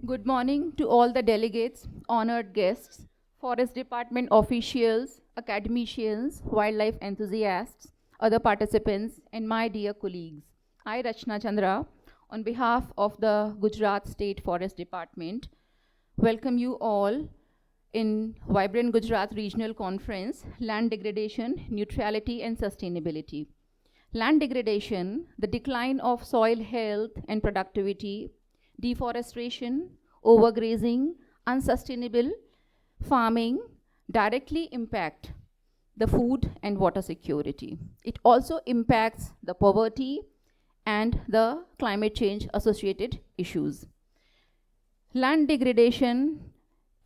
Good morning to all the delegates, honored guests, Forest Department officials, academicians, wildlife enthusiasts, other participants, and my dear colleagues. I, Rachna Chandra, on behalf of the Gujarat State Forest Department, welcome you all in Vibrant Gujarat Regional Conference, Land Degradation, Neutrality and Sustainability. Land degradation, the decline of soil health and productivity, deforestation, overgrazing, unsustainable farming directly impact the food and water security. It also impacts the poverty and the climate change associated issues. Land degradation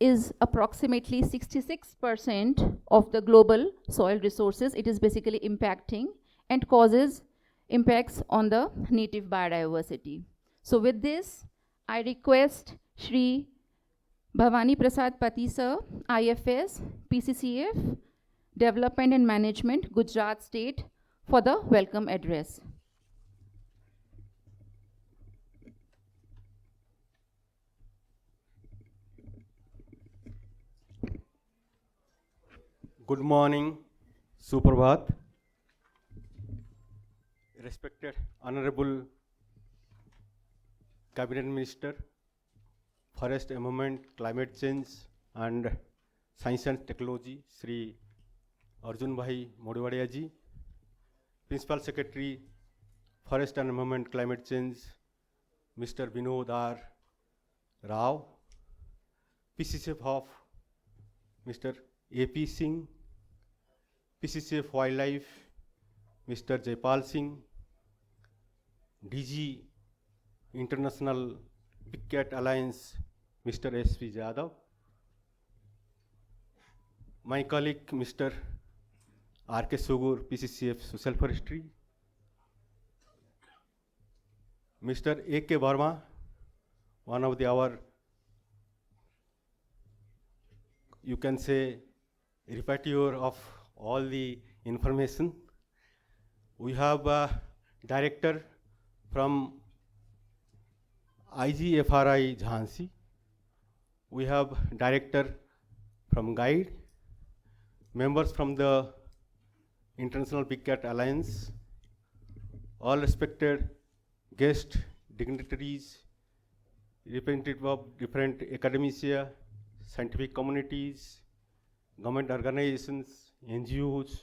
is approximately 66% of the global soil resources. It is basically impacting and causes impacts on the native biodiversity. So with this, I request Shri Bhavani Prasad Pati sir, IFS, PCCF, Development and Management, Gujarat State, for the welcome address. Good morning, Suprabhat. Respected Honorable Cabinet Minister, Forest Environment, Climate Change and Science and Technology, Sri Arjun Bhai Modiwadia ji, Principal Secretary, Forest and Environment, Climate Change, Mr. Vinod R. Rao, PCCF of Mr. A.P. Singh, PCCF Wildlife, Mr. Jaipal Singh, DG International Big Cat Alliance, Mr. S.V. Jadhav, my colleague Mr. R.K. Sugur, PCCF Social Forestry, Mr. A.K. Verma, one of our, you can say, repertoire of all the information. We have a director from IGFRI Jhansi. We have director from Guide, members from the International Big Cat Alliance, all respected guests, dignitaries, representative of different academia, scientific communities, government organizations, NGOs.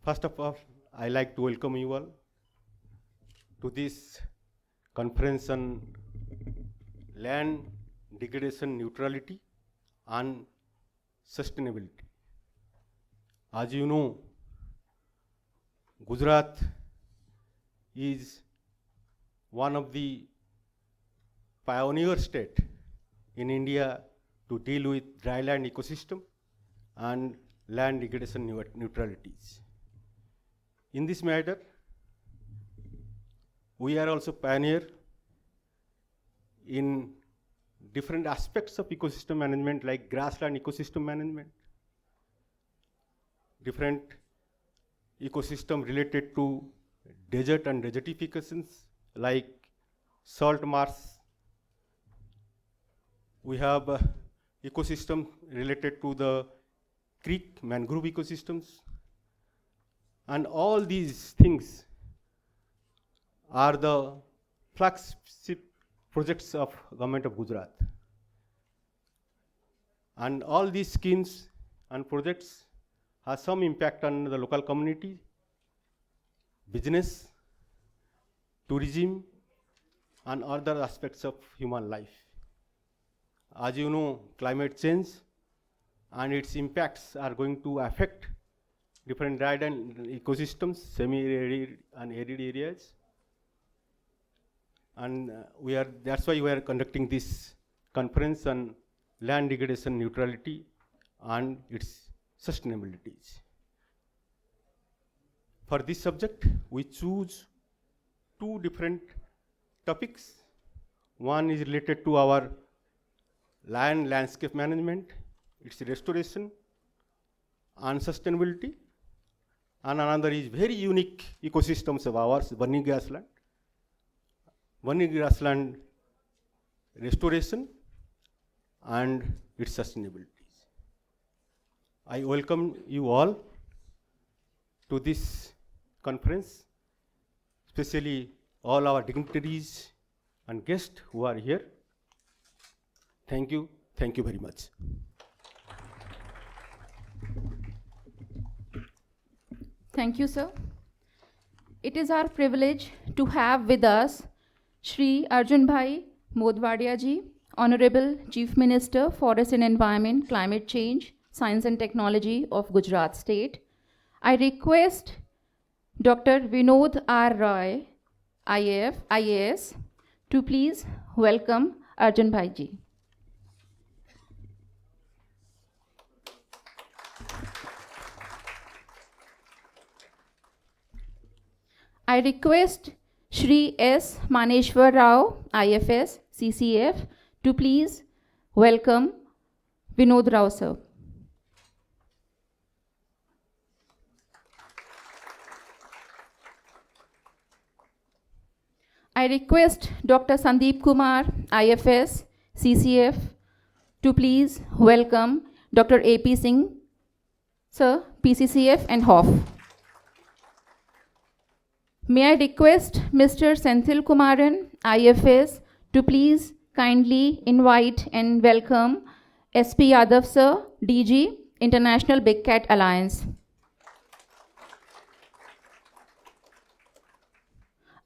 First of all, I like to welcome you all to this conference on land degradation neutrality and sustainability. As you know, Gujarat is one of the pioneer state in India to deal with dryland ecosystem and land degradation neutralities. In this matter, we are also pioneer in different aspects of ecosystem management like grassland ecosystem management, different ecosystem related to desert and desertifications like salt marsh. We have ecosystem related to the creek, mangrove ecosystems, and all these things are the flagship projects of Government of Gujarat. And all these schemes and projects have some impact on the local community, business, tourism, and other aspects of human life. As you know, climate change and its impacts are going to affect different dry and ecosystems, semi-arid and arid areas. And that's why we are conducting this conference on land degradation neutrality and its sustainabilities. For this subject, we choose two different topics. One is related to our land landscape management, its restoration and sustainability. And another is very unique ecosystems of ours, burning grassland restoration and its sustainability. I welcome you all to this conference, especially all our dignitaries and guests who are here. Thank you very much. Thank you, sir. It is our privilege to have with us Shri Arjun Bhai Modwadia ji, Honorable Chief Minister, Forest and Environment, Climate Change, Science and Technology of Gujarat State. I request Dr. Vinod R. Roy, IAS, to please welcome Arjun Bhai ji. I request Shri S. Maneshwar Rao, IFS, CCF, to please welcome Vinod Rao sir. I request Dr. Sandeep Kumar, IFS, CCF, to please welcome Dr. AP Singh, sir, PCCF and HOF. May I request Mr. Senthil Kumaran, IFS, to please kindly invite and welcome SP Yadav sir, DG, International Big Cat Alliance.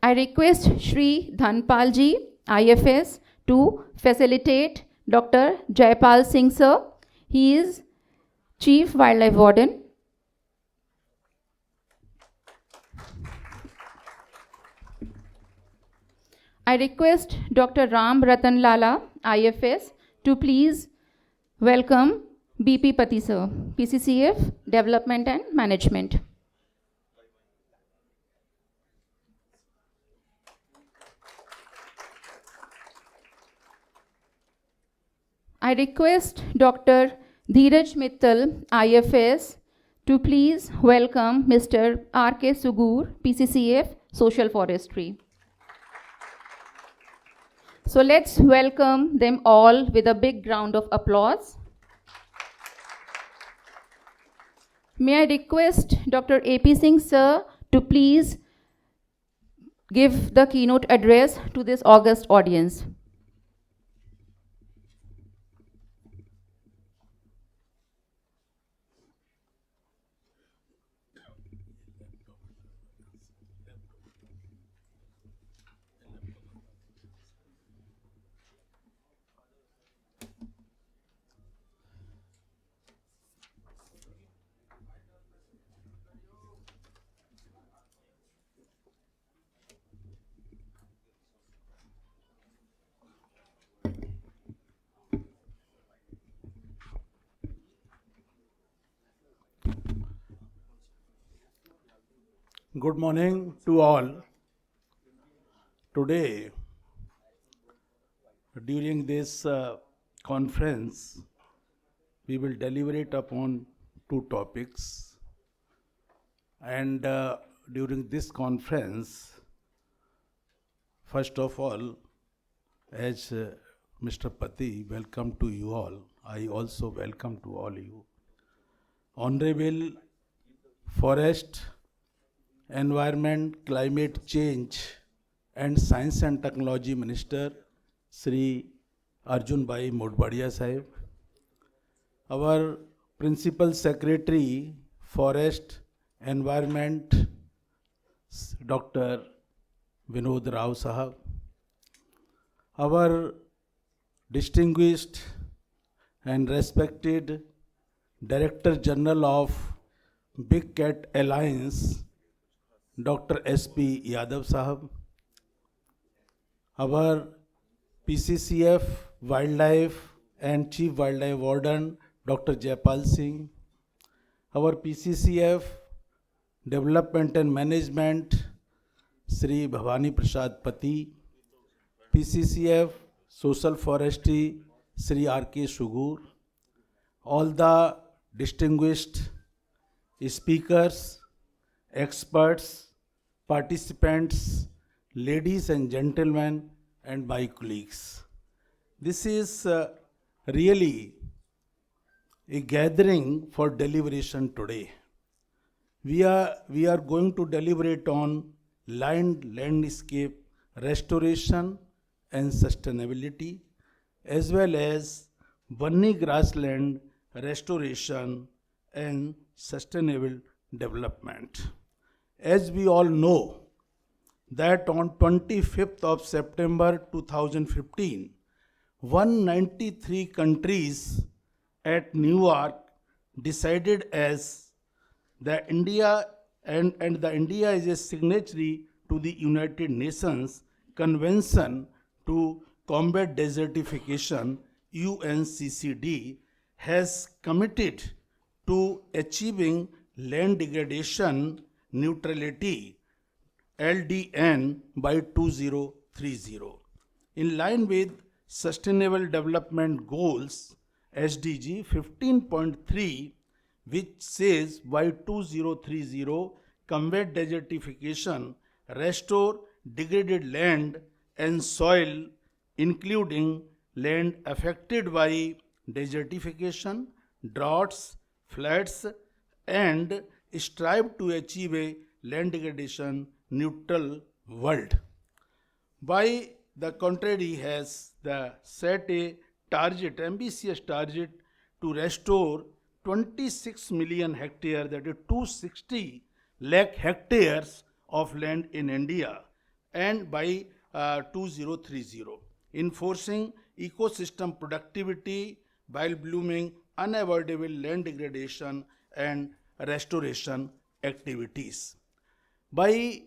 I request Shri Dhanpal ji, IFS, to facilitate Dr. Jaipal Singh sir. He is Chief Wildlife Warden. I request Dr. Ram Ratan Lala, IFS, to please welcome BP Pati sir, PCCF, Development and Management. I request Dr. Dheeraj Mittal, IFS, to please welcome Mr. R.K. Sugur, PCCF, Social Forestry. So let's welcome them all with a big round of applause. May I request Dr. AP Singh sir to please give the keynote address to this august audience. Good morning to all. Today, during this conference, we will deliberate upon two topics. And during this conference, first of all, as Mr. Pati, welcome to you all. I also welcome to all you. Honorable Forest, Environment, Climate Change and Science and Technology Minister, Sri Arjun Bhai Modwadia Sahib. Our Principal Secretary, Forest, Environment, Dr. Vinod Rao Sahab. Our distinguished and respected Director General of Big Cat Alliance, Dr. S.P. Yadav Sahab, our PCCF Wildlife and Chief Wildlife Warden, Dr. Jaipal Singh, our PCCF Development and Management, Sri Bhavani Prasad Pati, PCCF Social Forestry, Sri R.K. Sugur, all the distinguished speakers, experts, participants, ladies and gentlemen, and my colleagues. This is really a gathering for deliberation today. We are going to deliberate on landscape restoration and sustainability, as well as Bunny grassland restoration and sustainable development. As we all know, that on 25th of September 2015, 193 countries at New York decided as the India and the India is a signatory to the United Nations Convention to Combat Desertification, UNCCD, has committed to achieving land degradation neutrality, LDN, by 2030. In line with Sustainable Development Goals, SDG 15.3, which says by 2030, combat desertification, restore degraded land and soil, including land affected by desertification, droughts, floods, and strive to achieve a land degradation neutral world. By the contrary, has set a target, ambitious target, to restore 26 million hectares, that is 260 lakh hectares of land in India, and by 2030, enforcing ecosystem productivity while blooming unavoidable land degradation and restoration activities. By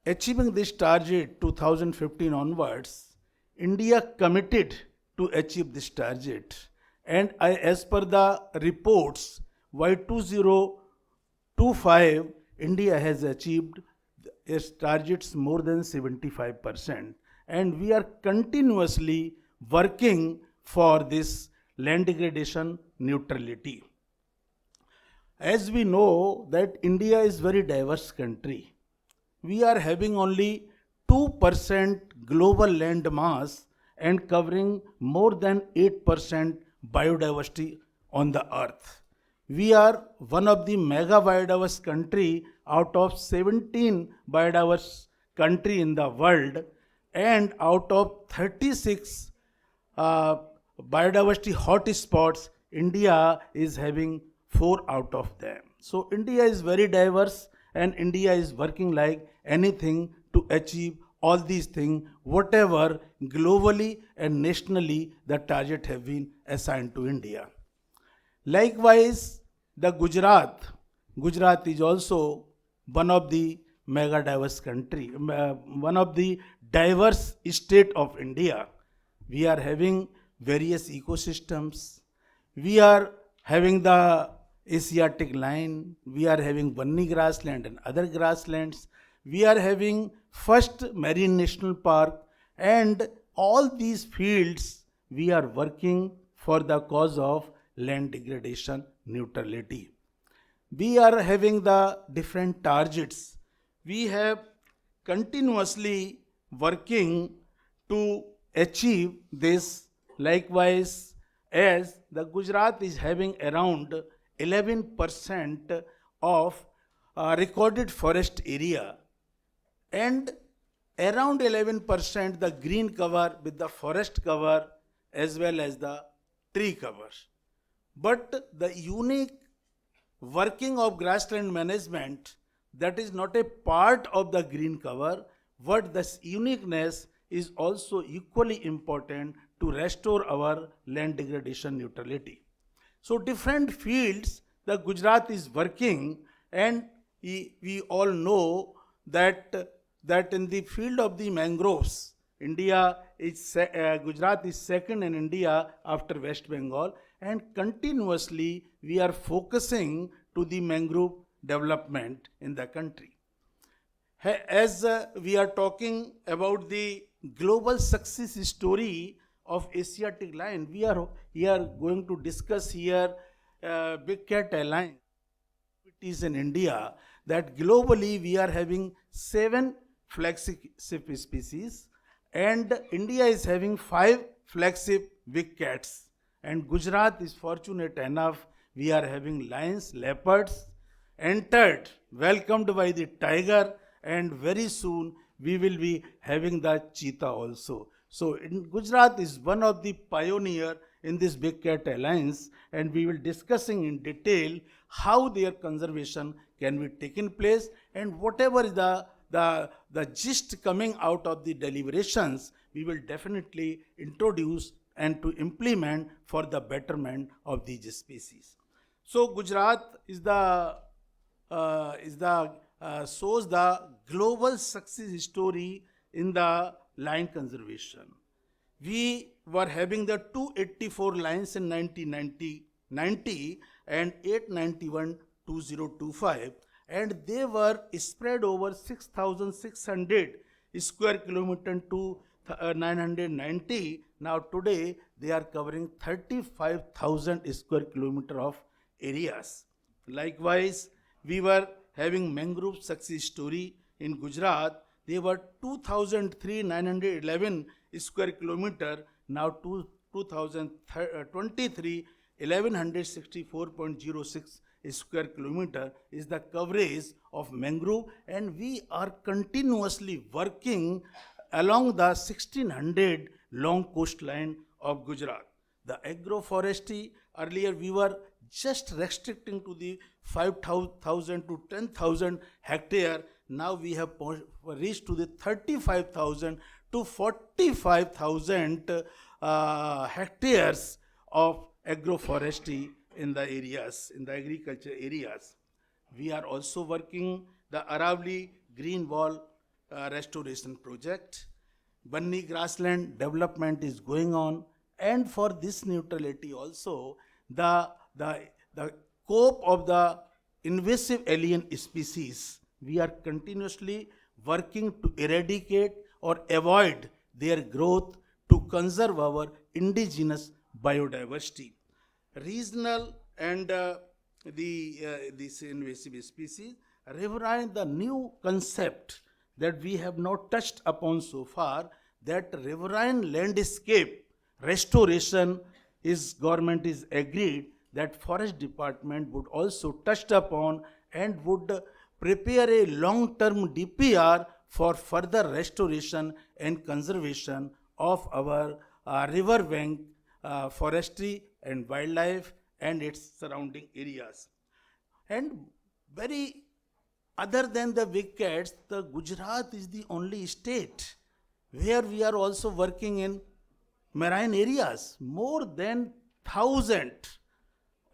achieving this target 2015 onwards, India committed to achieve this target, and as per the reports, by 2025, India has achieved its targets more than 75%, and we are continuously working for this land degradation neutrality. As we know that India is very diverse country, we are having only 2% global land mass and covering more than 8% biodiversity on the earth. We are one of the mega biodiverse country out of 17 biodiverse country in the world, and out of 36 biodiversity hotspots, India is having 4 out of them. So India is very diverse, and India is working like anything to achieve all these things, whatever globally and nationally the target have been assigned to India. Likewise, the Gujarat is also one of the mega diverse country, one of the diverse state of India. We are having various ecosystems. We are having the Asiatic line. We are having Bunny grassland and other grasslands. We are having first marine national park, and all these fields we are working for the cause of land degradation neutrality. We are having the different targets. We have continuously working to achieve this. Likewise, as the Gujarat is having around 11% of recorded forest area, and around 11% the green cover with the forest cover as well as the tree cover. But the unique working of grassland management, that is not a part of the green cover, but this uniqueness is also equally important to restore our land degradation neutrality. So different fields the Gujarat is working, and we all know that in the field of the mangroves, Gujarat is second in India after West Bengal, and continuously we are focusing to the mangrove development in the country. As we are talking about the global success story of Asiatic lion, we are going to discuss here Big Cat Alliance. It is in India that globally we are having 7 flagship species, and India is having 5 flagship big cats, and Gujarat is fortunate enough we are having lions, leopards, entered, welcomed by the tiger, and very soon we will be having the cheetah also. So in Gujarat is one of the pioneer in this Big Cat Alliance, and we will discussing in detail how their conservation can be taken place, and whatever is the gist coming out of the deliberations, we will definitely introduce and to implement for the betterment of these species. So Gujarat shows the global success story in the lion conservation. We were having the 284 lions in 1990 and 891 2025, and they were spread over 6,600 square kilometer to 990. Now today they are covering 35,000 square kilometer of areas. Likewise, we were having mangrove success story in Gujarat. They were 2,911 square kilometer. Now 2023, 1164.06 square kilometer is the coverage of mangrove, and we are continuously working along the 1600 long coastline of Gujarat. The agroforestry, earlier we were just restricting to the 5,000 to 10,000 hectare. Now we have reached to the 35,000 to 45,000 hectares of agroforestry in the areas, in the agriculture areas. We are also working the Aravali Green Wall restoration project. Banni grassland development is going on, and for this neutrality also, the scope of the invasive alien species, we are continuously working to eradicate or avoid their growth to conserve our indigenous biodiversity. Regional and these invasive species, riverine, the new concept that we have not touched upon so far, that riverine landscape restoration is government is agreed that forest department would also touch upon and would prepare a long-term DPR for further restoration and conservation of our river bank forestry and wildlife and its surrounding areas. And very other than the big cats, the Gujarat is the only state where we are also working in marine areas. More than 1,000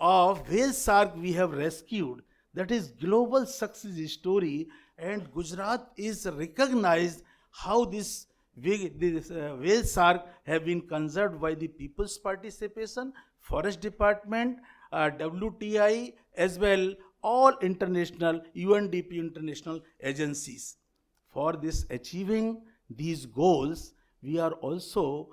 of whale shark we have rescued. That is global success story, and Gujarat is recognized how this whale shark have been conserved by the people's participation, forest department, WTI, as well all international UNDP international agencies. For this achieving these goals, we are also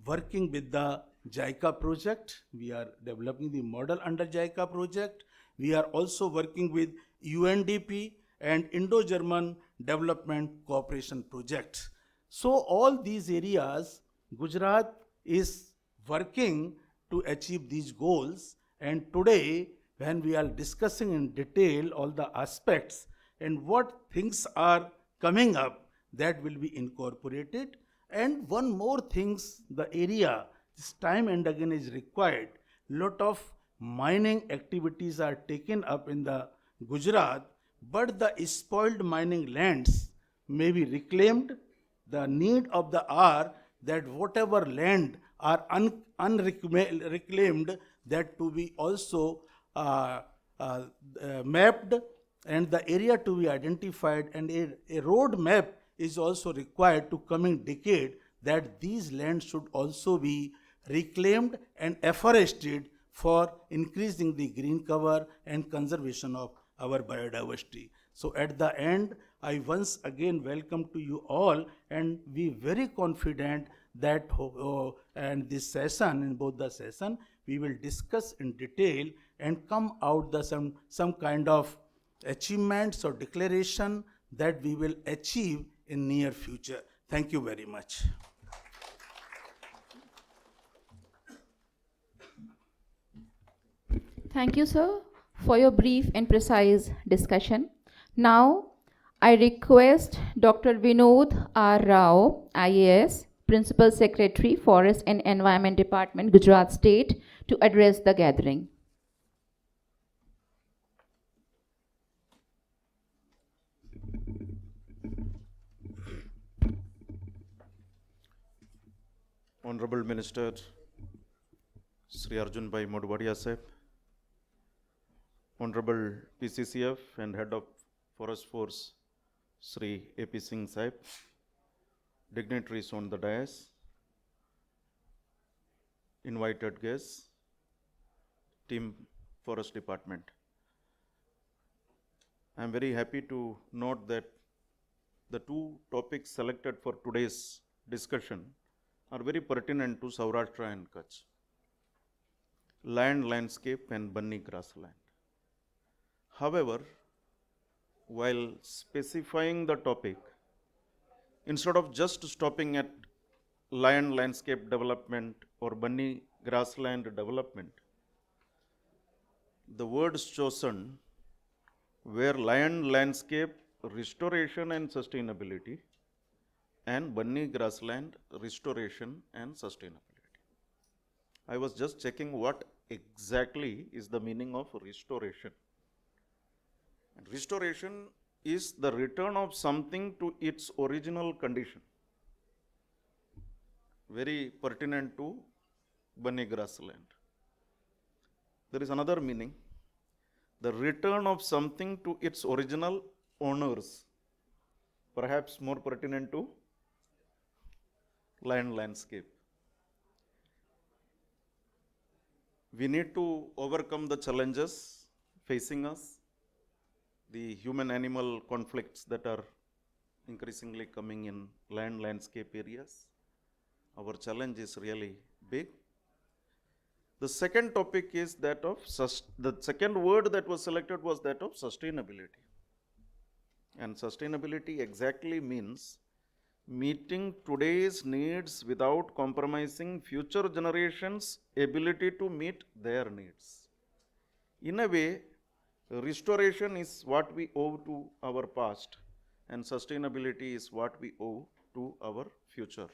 working with the JICA project. We are developing the model under JICA project. We are also working with UNDP and Indo-German Development Cooperation Project. So all these areas, Gujarat is working to achieve these goals, and today when we are discussing in detail all the aspects and what things are coming up, that will be incorporated. And one more things, the area, this time and again is required. Lot of mining activities are taken up in the Gujarat, but the spoiled mining lands may be reclaimed. The need of the hour that whatever land are unreclaimed, that to be also mapped, and the area to be identified, and a road map is also required to coming decade, that these lands should also be reclaimed and afforested for increasing the green cover and conservation of our biodiversity. So at the end, I once again welcome to you all, and we very confident that and this session, in both the session, we will discuss in detail and come out the some kind of achievements or declaration that we will achieve in near future. Thank you very much. Thank you, sir, for your brief and precise discussion. Now, I request Dr. Vinod R. Rao, IAS, Principal Secretary, Forest and Environment Department, Gujarat State, to address the gathering. Honorable Minister Sri Arjun Bhai Modwadia Sahib, Honorable PCCF and Head of Forest Force Sri AP Singh Sahib, dignitaries on the dais, invited guests, Team Forest Department. I am very happy to note that the two topics selected for today's discussion are very pertinent to Saurashtra and Kutch: land, landscape and bunny grassland. However, while specifying the topic, instead of just stopping at land, landscape development or bunny grassland development, the words chosen were land, landscape, restoration and sustainability, and bunny grassland, restoration and sustainability. I was just checking what exactly is the meaning of restoration. And restoration is the return of something to its original condition. Very pertinent to bunny grassland. There is another meaning: the return of something to its original owners, perhaps more pertinent to land, landscape. We need to overcome the challenges facing us, the human-animal conflicts that are increasingly coming in land, landscape areas. Our challenge is really big. The second topic is that of, the second word that was selected was that of sustainability. And sustainability exactly means meeting today's needs without compromising future generations' ability to meet their needs. In a way, restoration is what we owe to our past, and sustainability is what we owe to our future.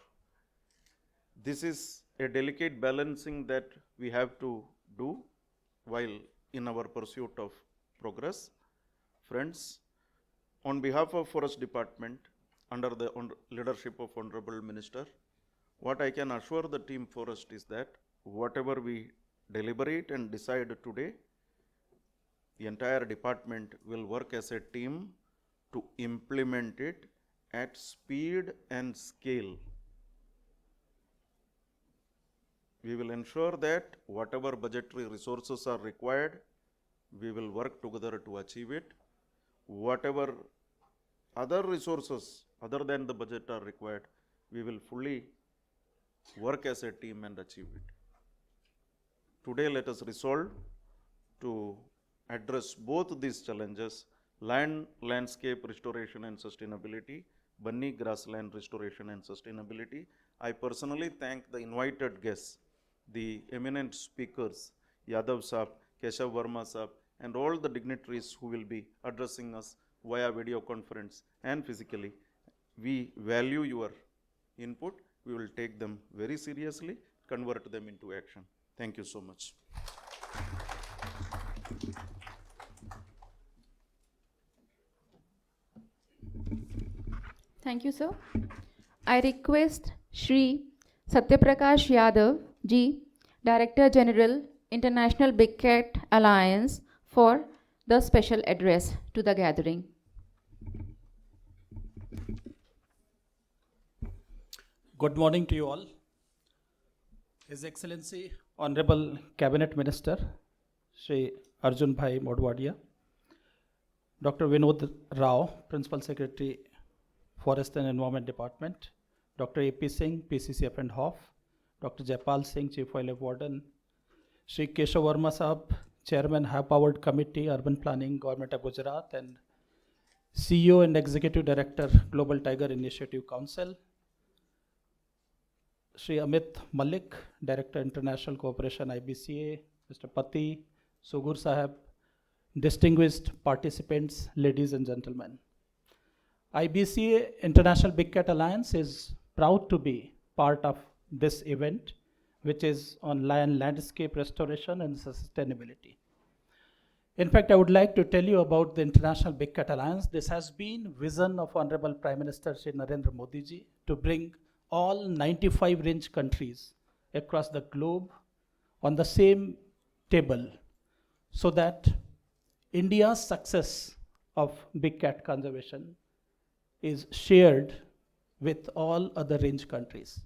This is a delicate balancing that we have to do while in our pursuit of progress. Friends, on behalf of Forest Department, under the leadership of Honorable Minister, what I can assure the Team Forest is that whatever we deliberate and decide today, the entire department will work as a team to implement it at speed and scale. We will ensure that whatever budgetary resources are required, we will work together to achieve it. Whatever other resources other than the budget are required, we will fully work as a team and achieve it. Today, let us resolve to address both these challenges: land, landscape restoration and sustainability, bunny grassland restoration and sustainability. I personally thank the invited guests, the eminent speakers, Yadav Saab, Keshav Verma Saab, and all the dignitaries who will be addressing us via video conference and physically. We value your input. We will take them very seriously, convert them into action. Thank you so much. Thank you, sir. I request Shri Satyaprakash Yadav, G, Director General, International Big Cat Alliance, for the special address to the gathering. Good morning to you all. His Excellency, Honorable Cabinet Minister, Shri Arjun Bhai Modwadia, Dr. Vinod Rao, Principal Secretary, Forest and Environment Department, Dr. A.P. Singh, PCCF and HOF, Dr. Jaipal Singh, Chief Wildlife Warden, Shri Keshav Verma Sahab, Chairman, High Powered Committee, Urban Planning, Government of Gujarat, and CEO and Executive Director, Global Tiger Initiative Council, Shri Amit Malik, Director, International Cooperation, IBCA, Mr. Pati, Sugur Sahab, distinguished participants, ladies and gentlemen. IBCA, International Big Cat Alliance, is proud to be part of this event, which is on lion landscape restoration and sustainability. In fact, I would like to tell you about the International Big Cat Alliance. This has been vision of Honorable Prime Minister Shri Narendra Modi ji to bring all 95 range countries across the globe on the same table so that India's success of big cat conservation is shared with all other range countries.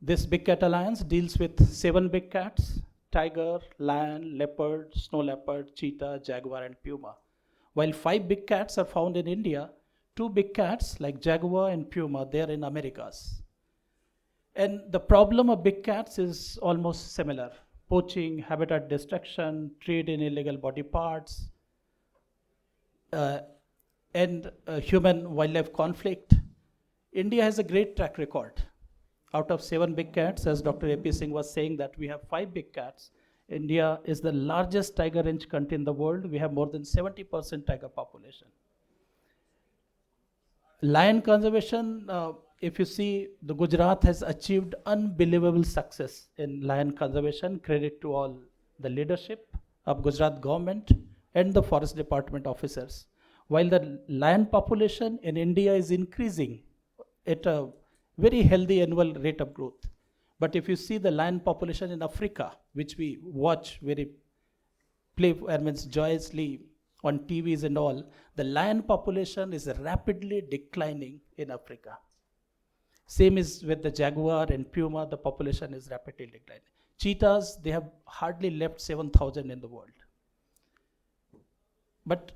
This Big Cat Alliance deals with 7 big cats: tiger, lion, leopard, snow leopard, cheetah, jaguar, and puma. While 5 big cats are found in India, 2 big cats like jaguar and puma, they are in Americas. And the problem of big cats is almost similar: poaching, habitat destruction, trade in illegal body parts, and human-wildlife conflict. India has a great track record. Out of 7 big cats, as Dr. A.P. Singh was saying, that we have 5 big cats. India is the largest tiger range country in the world. We have more than 70% tiger population. Lion conservation, if you see, the Gujarat has achieved unbelievable success in lion conservation. Credit to all the leadership of Gujarat government and the forest department officers. While the lion population in India is increasing at a very healthy annual rate of growth. But if you see the lion population in Africa, which we watch very joyously on TVs and all, the lion population is rapidly declining in Africa. Same is with the jaguar and puma, the population is rapidly declining. Cheetahs, they have hardly left 7,000 in the world. But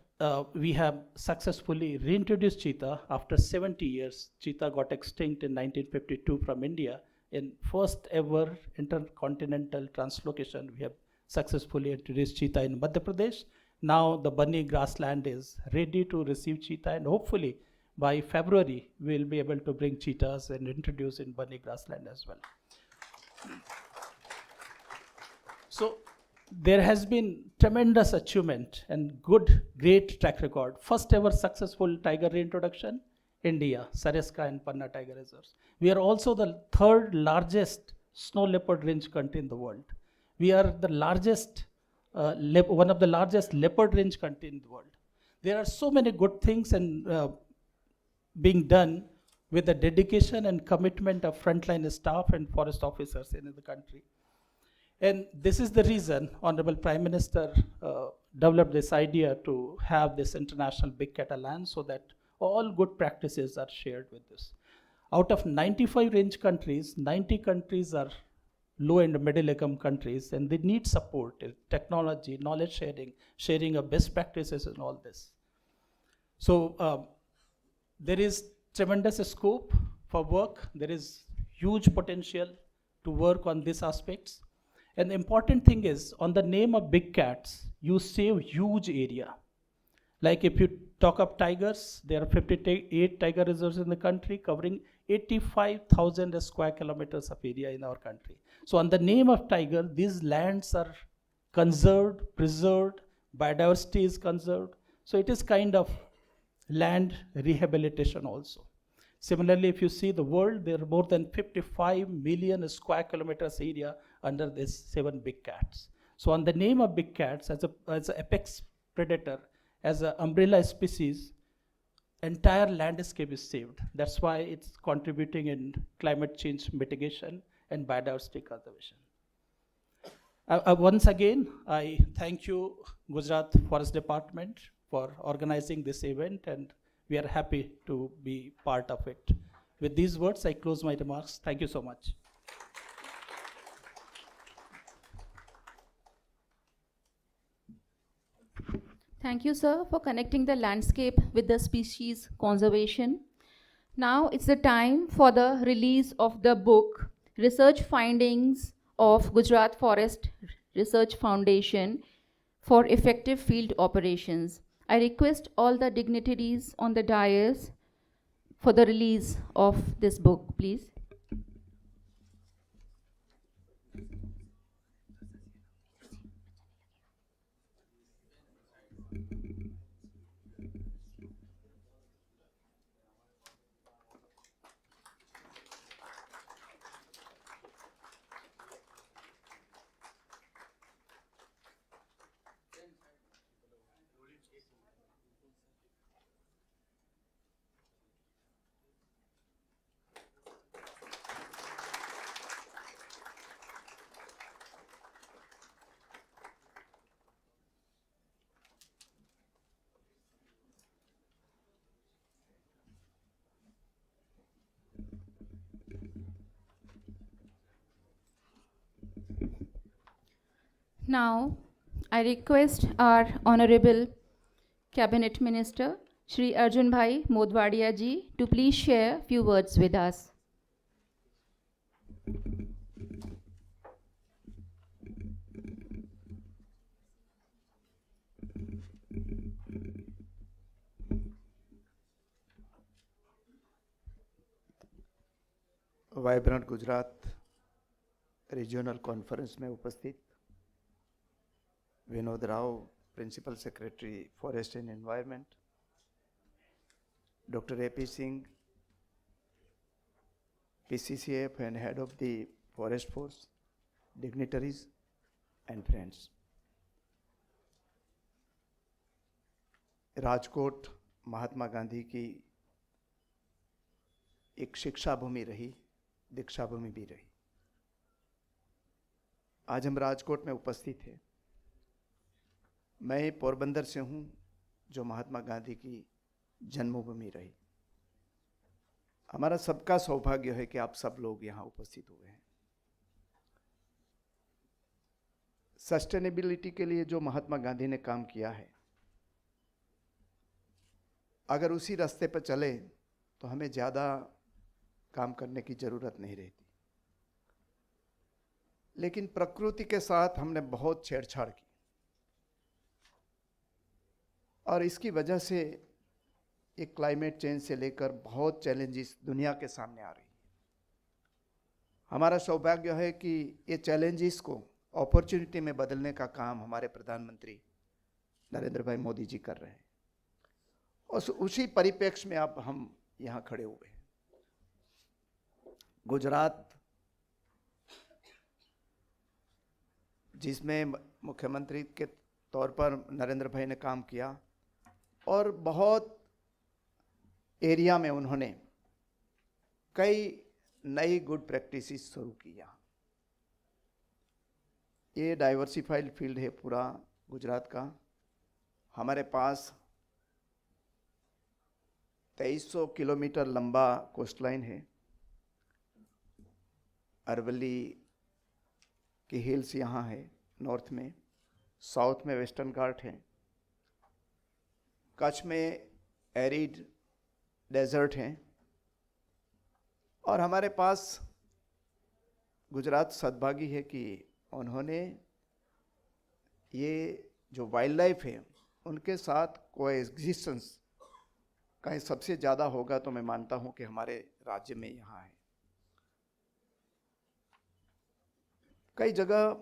we have successfully reintroduced cheetah after 70 years. Cheetah got extinct in 1952 from India. In first ever intercontinental translocation, we have successfully introduced cheetah in Madhya Pradesh. Now the Bunny grassland is ready to receive cheetah, and hopefully by February, we'll be able to bring cheetahs and introduce in Bunny grassland as well. So there has been tremendous achievement and great track record. First ever successful tiger reintroduction, India, Sariska and Panna tiger reserves. We are also the 3rd largest snow leopard range country in the world. We are the largest, one of the largest leopard range country in the world. There are so many good things and being done with the dedication and commitment of frontline staff and forest officers in the country. And this is the reason Honorable Prime Minister developed this idea to have this International Big Cat Alliance so that all good practices are shared with this. Out of 95 range countries, 90 countries are low and middle income countries, and they need support, technology, knowledge sharing, sharing of best practices and all this. So there is tremendous scope for work. There is huge potential to work on these aspects. And the important thing is, on the name of big cats, you save huge area. Like if you talk of tigers, there are 58 tiger reserves in the country covering 85,000 square kilometers of area in our country. So on the name of tiger, these lands are conserved, preserved, biodiversity is conserved. So it is kind of land rehabilitation also. Similarly, if you see the world, there are more than 55 million square kilometers area under these 7 big cats. So on the name of big cats, as an apex predator, as an umbrella species, entire landscape is saved. That's why it's contributing in climate change mitigation and biodiversity conservation. Once again, I thank you, Gujarat Forest Department, for organizing this event, and we are happy to be part of it. With these words, I close my remarks. Thank you so much. Thank you, sir, for connecting the landscape with the species conservation. Now it's the time for the release of the book, Research Findings of Gujarat Forest Research Foundation for Effective Field Operations. I request all the dignitaries on the dais for the release of this book, please. Now, I request our Honorable Cabinet Minister, Shri Arjun Bhai Modwadia ji, to please share a few words with us. Vibrant Gujarat regional conference में उपस्थित Vinod Rao, principal secretary forest and environment, doctor AP Singh, PCCF and head of the forest force, dignitaries and friends. Rajkot Mahatma Gandhi की एक शिक्षा भूमि रही, दीक्षा भूमि भी रही। आज हम राजकोट में उपस्थित हैं। मैं पोरबंदर से हूँ, जो महात्मा गांधी की जन्मभूमि रही। हमारा सबका सौभाग्य है कि आप सब लोग यहाँ उपस्थित हुए हैं। सस्टेनेबिलिटी के लिए जो महात्मा गांधी ने काम किया है, अगर उसी रास्ते पर चले तो हमें ज़्यादा काम करने की ज़रूरत नहीं रहती। लेकिन प्रकृति के साथ हमने बहुत छेड़छाड़ की और इसकी वजह से ये क्लाइमेट चेंज से लेकर बहुत चैलेंजेस दुनिया के सामने आ रही है। हमारा सौभाग्य है कि ये चैलेंजेस को अपॉर्चुनिटी में बदलने का काम हमारे प्रधानमंत्री नरेंद्र भाई मोदी जी कर रहे हैं और उसी परिप्रेक्ष्य में अब हम यहाँ खड़े हुए हैं। गुजरात, जिसमें मुख्यमंत्री के तौर पर नरेंद्र भाई ने काम किया और बहुत एरिया में उन्होंने कई नई गुड प्रैक्टिसेस शुरू की। यहाँ ये डाइवर्सिफाइड फील्ड है पूरा गुजरात का। हमारे पास 2300 किलोमीटर लंबा कोस्ट लाइन है। अरवली की हिल्स यहाँ है नॉर्थ में, साउथ में वेस्टर्न घाट है, कच्छ में एरिड डेजर्ट हैं और हमारे पास गुजरात सद्भागी है कि उन्होंने ये जो वाइल्ड लाइफ है उनके साथ कोएग्जिस्टेंस कहीं सबसे ज़्यादा होगा तो मैं मानता हूँ कि हमारे राज्य में यहाँ है। कई जगह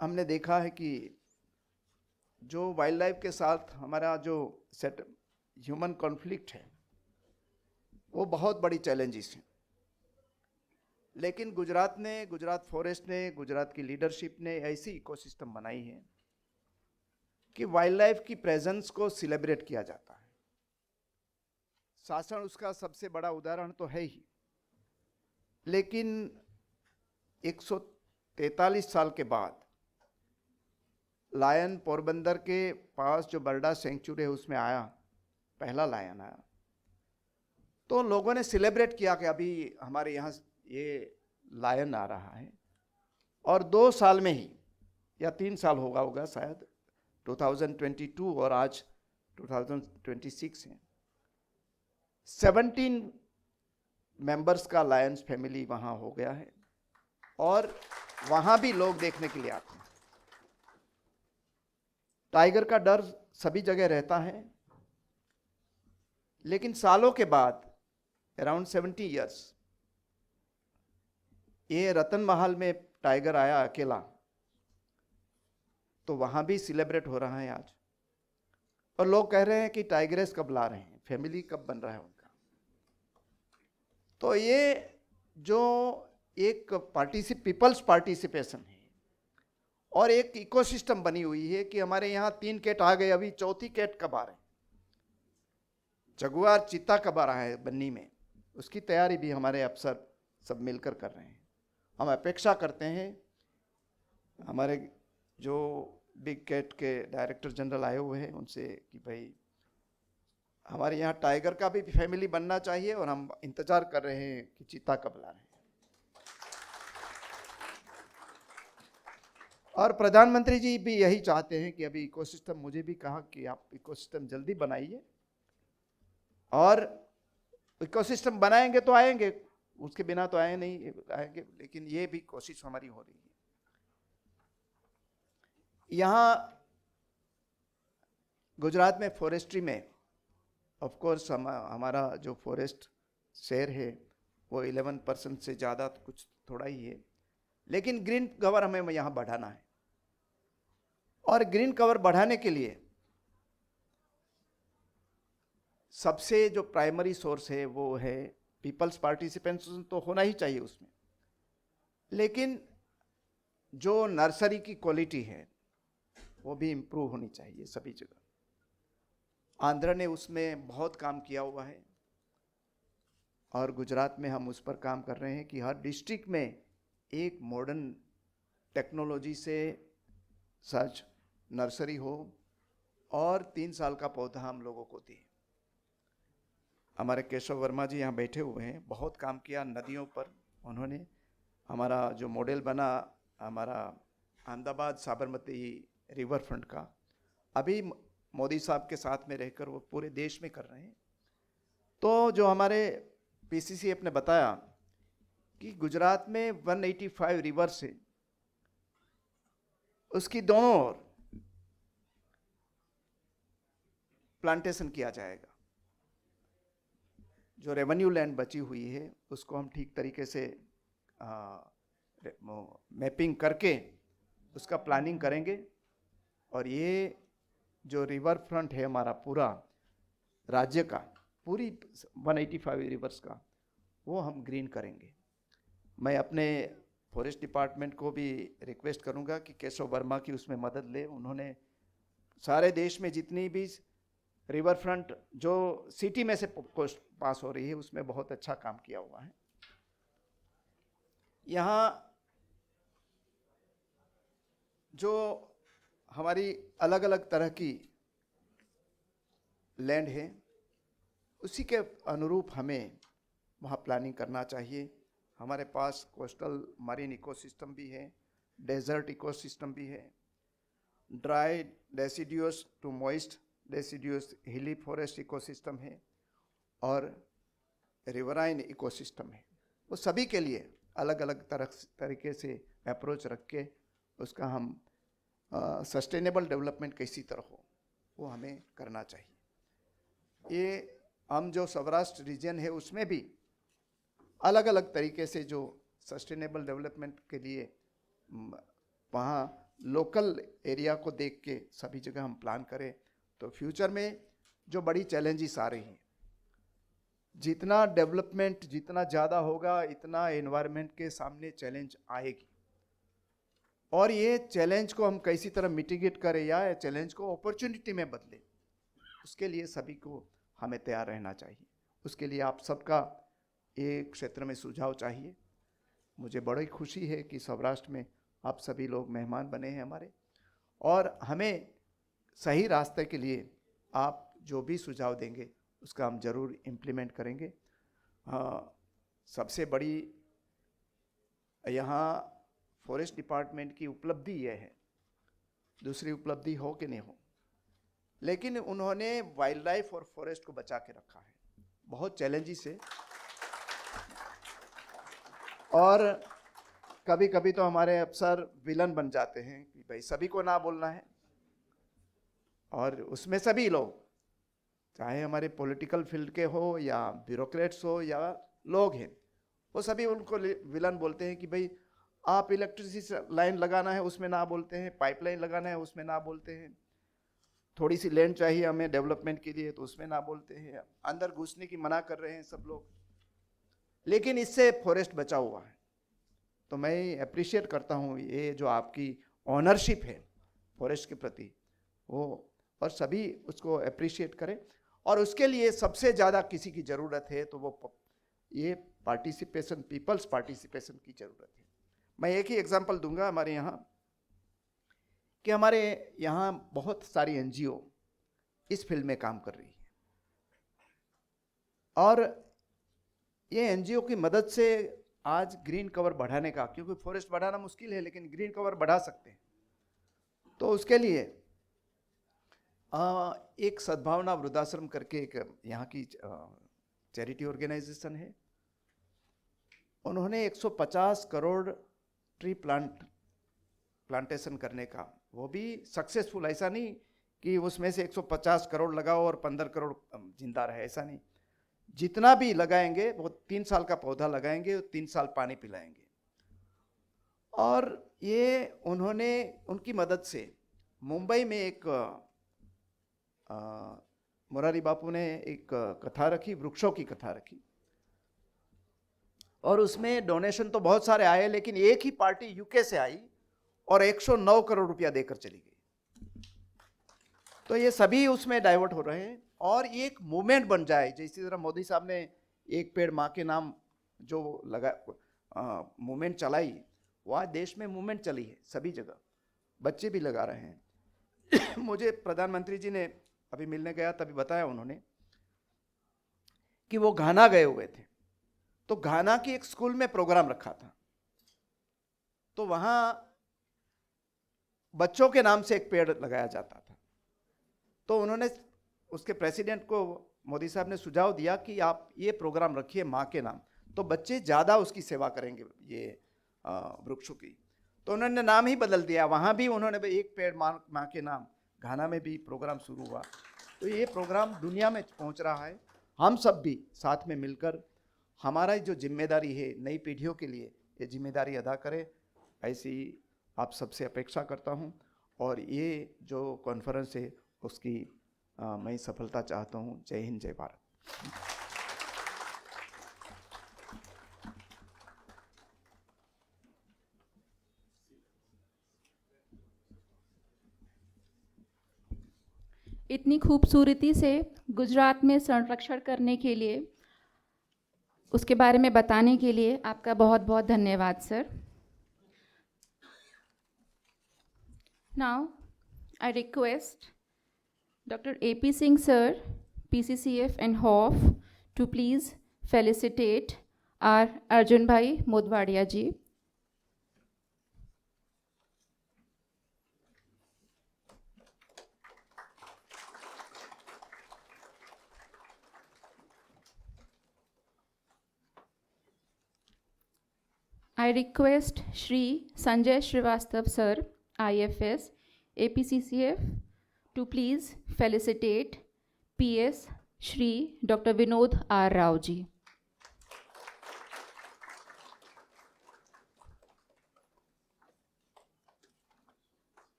हमने देखा है कि जो वाइल्ड लाइफ के साथ हमारा जो ह्यूमन कॉन्फ्लिक्ट है वो बहुत बड़ी चैलेंजेस हैं। लेकिन गुजरात फॉरेस्ट ने, गुजरात की लीडरशिप ने ऐसी इकोसिस्टम बनाई है कि वाइल्ड लाइफ की प्रेजेंस को सेलिब्रेट किया जाता है। शासन उसका सबसे बड़ा उदाहरण तो है ही, लेकिन 143 साल के बाद लायन पोरबंदर के पास जो बर्डा सेंचुरी है उसमें आया, पहला लायन आया, तो लोगों ने सेलिब्रेट किया कि अभी हमारे यहाँ ये लायन आ रहा है। और 2 साल में ही या 3 साल होगा शायद, 2022 और आज 2026 है, 17 मेंबर्स का लायंस फैमिली वहाँ हो गया है और वहाँ भी लोग देखने के लिए आते हैं। टाइगर का डर सभी जगह रहता है, लेकिन सालों के बाद अराउंड 70 इयर्स ये रतन महल में टाइगर आया अकेला, तो वहां भी सेलिब्रेट हो रहा है आज। और लोग कह रहे हैं कि टाइगरेस कब ला रहे हैं, फैमिली कब बन रहा है उनका। तो ये जो एक पीपल्स पार्टिसिपेशन है और एक इकोसिस्टम बनी हुई है कि हमारे यहाँ 3 कैट आ गए, अभी चौथी कैट कब आ रहे हैं, जगुआर चीता कब आ रहा है बन्नी में, उसकी तैयारी भी हमारे अफसर सब मिलकर कर रहे हैं। हम अपेक्षा करते हैं हमारे जो बिग कैट के डायरेक्टर जनरल आए हुए हैं उनसे कि भाई हमारे यहाँ टाइगर का भी फैमिली बनना चाहिए, और हम इंतजार कर रहे हैं कि चीता कब ला रहे हैं। और प्रधानमंत्री जी भी यही चाहते हैं कि अभी इकोसिस्टम, मुझे भी कहा कि आप इकोसिस्टम जल्दी बनाइए, और इकोसिस्टम बनाएंगे तो आएंगे, उसके बिना तो आए नहीं आएंगे, लेकिन ये भी कोशिश हमारी हो रही है। यहाँ गुजरात में फॉरेस्ट्री में ऑफ कोर्स हमारा जो फॉरेस्ट शेयर है वो 11% से ज़्यादा कुछ थोड़ा ही है, लेकिन ग्रीन कवर हमें यहाँ बढ़ाना है। और ग्रीन कवर बढ़ाने के लिए सबसे जो प्राइमरी सोर्स है वो है पीपल्स पार्टिसिपेशन, तो होना ही चाहिए उसमें, लेकिन जो नर्सरी की क्वालिटी है वो भी इम्प्रूव होनी चाहिए सभी जगह। आंध्र ने उसमें बहुत काम किया हुआ है और गुजरात में हम उस पर काम कर रहे हैं कि हर डिस्ट्रिक्ट में एक मॉडर्न टेक्नोलॉजी से सच नर्सरी हो और 3 साल का पौधा हम लोगों को दें। हमारे केशव वर्मा जी यहाँ बैठे हुए हैं, बहुत काम किया नदियों पर उन्होंने। हमारा जो मॉडल बना हमारा अहमदाबाद साबरमती रिवर फ्रंट का, अभी मोदी साहब के साथ में रहकर वो पूरे देश में कर रहे हैं। तो जो हमारे पीसीसीएफ ने बताया कि गुजरात में 185 रिवर से उसकी दोनों ओर प्लांटेशन किया जाएगा। जो रेवेन्यू लैंड बची हुई है उसको हम ठीक तरीके से मैपिंग करके उसका प्लानिंग करेंगे, और ये जो रिवर फ्रंट है हमारा पूरा राज्य का, पूरी 185 रिवर्स का, वो हम ग्रीन करेंगे। मैं अपने फॉरेस्ट डिपार्टमेंट को भी रिक्वेस्ट करूंगा कि केशव वर्मा की उसमें मदद ले। उन्होंने सारे देश में जितनी भी रिवर फ्रंट जो सिटी में से पास हो रही है उसमें बहुत अच्छा काम किया हुआ है। यहाँ जो हमारी अलग अलग तरह की लैंड है उसी के अनुरूप हमें वहाँ प्लानिंग करना चाहिए। हमारे पास कोस्टल मरीन इकोसिस्टम भी है, डेजर्ट इकोसिस्टम भी है, dry deciduous to moist deciduous hilly forest ecosystem है, और रिवराइन इकोसिस्टम है। वो सभी के लिए अलग अलग तरीके से अप्रोच रख के उसका हम सस्टेनेबल डेवलपमेंट कैसी तरह हो वो हमें करना चाहिए। ये हम जो सौराष्ट्र रीजन है उसमें भी अलग अलग तरीके से जो सस्टेनेबल डेवलपमेंट के लिए वहाँ लोकल एरिया को देख के सभी जगह हम प्लान करें, तो फ्यूचर में जो बड़ी चैलेंजेस आ रही हैं, जितना डेवलपमेंट जितना ज़्यादा होगा इतना एनवायरनमेंट के सामने चैलेंज आएगी, और ये चैलेंज को हम कैसी तरह मिटिगेट करें या चैलेंज को अपॉर्चुनिटी में बदलें, उसके लिए सभी को हमें तैयार रहना चाहिए। उसके लिए आप सबका एक क्षेत्र में सुझाव चाहिए। मुझे बड़ी खुशी है कि सौराष्ट्र में आप सभी लोग मेहमान बने हैं हमारे, और हमें सही रास्ते के लिए आप जो भी सुझाव देंगे उसका हम जरूर इम्प्लीमेंट करेंगे। सबसे बड़ी यहाँ फॉरेस्ट डिपार्टमेंट की उपलब्धि यह है, दूसरी उपलब्धि हो कि नहीं हो, लेकिन उन्होंने वाइल्ड लाइफ और फॉरेस्ट को बचा के रखा है। बहुत चैलेंजेस है, और कभी कभी तो हमारे अफसर विलन बन जाते हैं कि भाई सभी को ना बोलना है, और उसमें सभी लोग, चाहे हमारे पॉलिटिकल फील्ड के हो या ब्यूरोक्रेट्स हो या लोग हैं, वो सभी उनको विलन बोलते हैं कि भाई आप इलेक्ट्रिसिटी लाइन लगाना है उसमें ना बोलते हैं, पाइपलाइन लगाना है उसमें ना बोलते हैं, थोड़ी सी लैंड चाहिए हमें डेवलपमेंट के लिए तो उसमें ना बोलते हैं, अंदर घुसने की मना कर रहे हैं सब लोग। लेकिन इससे फॉरेस्ट बचा हुआ है, तो मैं अप्रिशिएट करता हूँ ये जो आपकी ऑनरशिप है फॉरेस्ट के प्रति, वो, और सभी उसको अप्रिशिएट करें। और उसके लिए सबसे ज़्यादा किसी की ज़रूरत है तो वो ये पार्टिसिपेशन, पीपल्स पार्टिसिपेशन की ज़रूरत है। मैं एक ही एग्जांपल दूंगा हमारे यहाँ, कि हमारे यहाँ बहुत सारी एनजीओ इस फील्ड में काम कर रही है, और ये एनजीओ की मदद से आज ग्रीन कवर बढ़ाने का, क्योंकि फॉरेस्ट बढ़ाना मुश्किल है लेकिन ग्रीन कवर बढ़ा सकते हैं, तो उसके लिए एक सद्भावना वृद्धाश्रम करके एक यहाँ की चैरिटी ऑर्गेनाइजेशन है, उन्होंने 150 करोड़ ट्री प्लांटेशन करने का, वो भी सक्सेसफुल, ऐसा नहीं कि उसमें से 150 करोड़ लगाओ और 15 करोड़ जिंदा रहे, ऐसा नहीं, जितना भी लगाएंगे वो 3 साल का पौधा लगाएंगे, 3 साल पानी पिलाएंगे। और ये उन्होंने, उनकी मदद से मुंबई में एक मुरारी बापू ने एक कथा रखी, वृक्षों की कथा रखी, और उसमें डोनेशन तो बहुत सारे आए, लेकिन एक ही पार्टी यूके से आई और 109 करोड़ रुपया देकर चली गई। तो ये सभी उसमें डाइवर्ट हो रहे हैं, और ये एक मूवमेंट बन जाए, जैसी तरह मोदी साहब ने एक पेड़ माँ के नाम जो लगा मूवमेंट चलाई, वह देश में मूवमेंट चली है, सभी जगह बच्चे भी लगा रहे हैं। मुझे प्रधानमंत्री जी ने अभी मिलने गया तभी बताया उन्होंने कि वो घाना गए हुए थे, तो घाना की एक स्कूल में प्रोग्राम रखा था, तो वहां बच्चों के नाम से एक पेड़ लगाया जाता था। तो उन्होंने उसके प्रेसिडेंट को, मोदी साहब ने सुझाव दिया कि आप ये प्रोग्राम रखिए माँ के नाम, तो बच्चे ज़्यादा उसकी सेवा करेंगे ये वृक्षों की। तो उन्होंने नाम ही बदल दिया, वहाँ भी उन्होंने एक पेड़ माँ के नाम, घाना में भी प्रोग्राम शुरू हुआ। तो ये प्रोग्राम दुनिया में पहुँच रहा है, हम सब भी साथ में मिलकर हमारा जो जिम्मेदारी है नई पीढ़ियों के लिए ये जिम्मेदारी अदा करें, ऐसी आप सबसे अपेक्षा करता हूं। और ये जो कॉन्फ्रेंस है उसकी मैं सफलता चाहता हूं। जय हिंद, जय भारत। इतनी खूबसूरती से गुजरात में संरक्षण करने के लिए, उसके बारे में बताने के लिए आपका बहुत बहुत धन्यवाद sir. Now I request doctor AP Singh sir, PCCF and HOF, to please felicitate our Arjun Bhai Modwadia ji. I request Shri Sanjay Srivastav sir, IFS, APCCF, to please felicitate PS Shri Dr. Vinod R. Rao ji.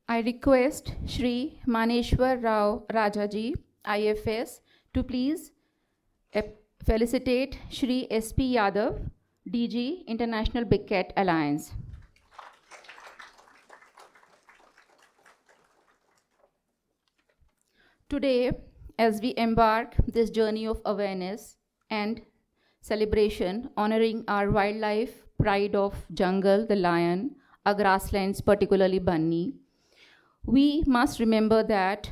I request Shri Maneshwar Rao Raja ji, IFS, to please felicitate Shri SP Yadav, DG, International Big Cat Alliance. Today, as we embark this journey of awareness and celebration, honoring our wildlife, pride of jungle, the lion, our grasslands, particularly Banni, we must remember that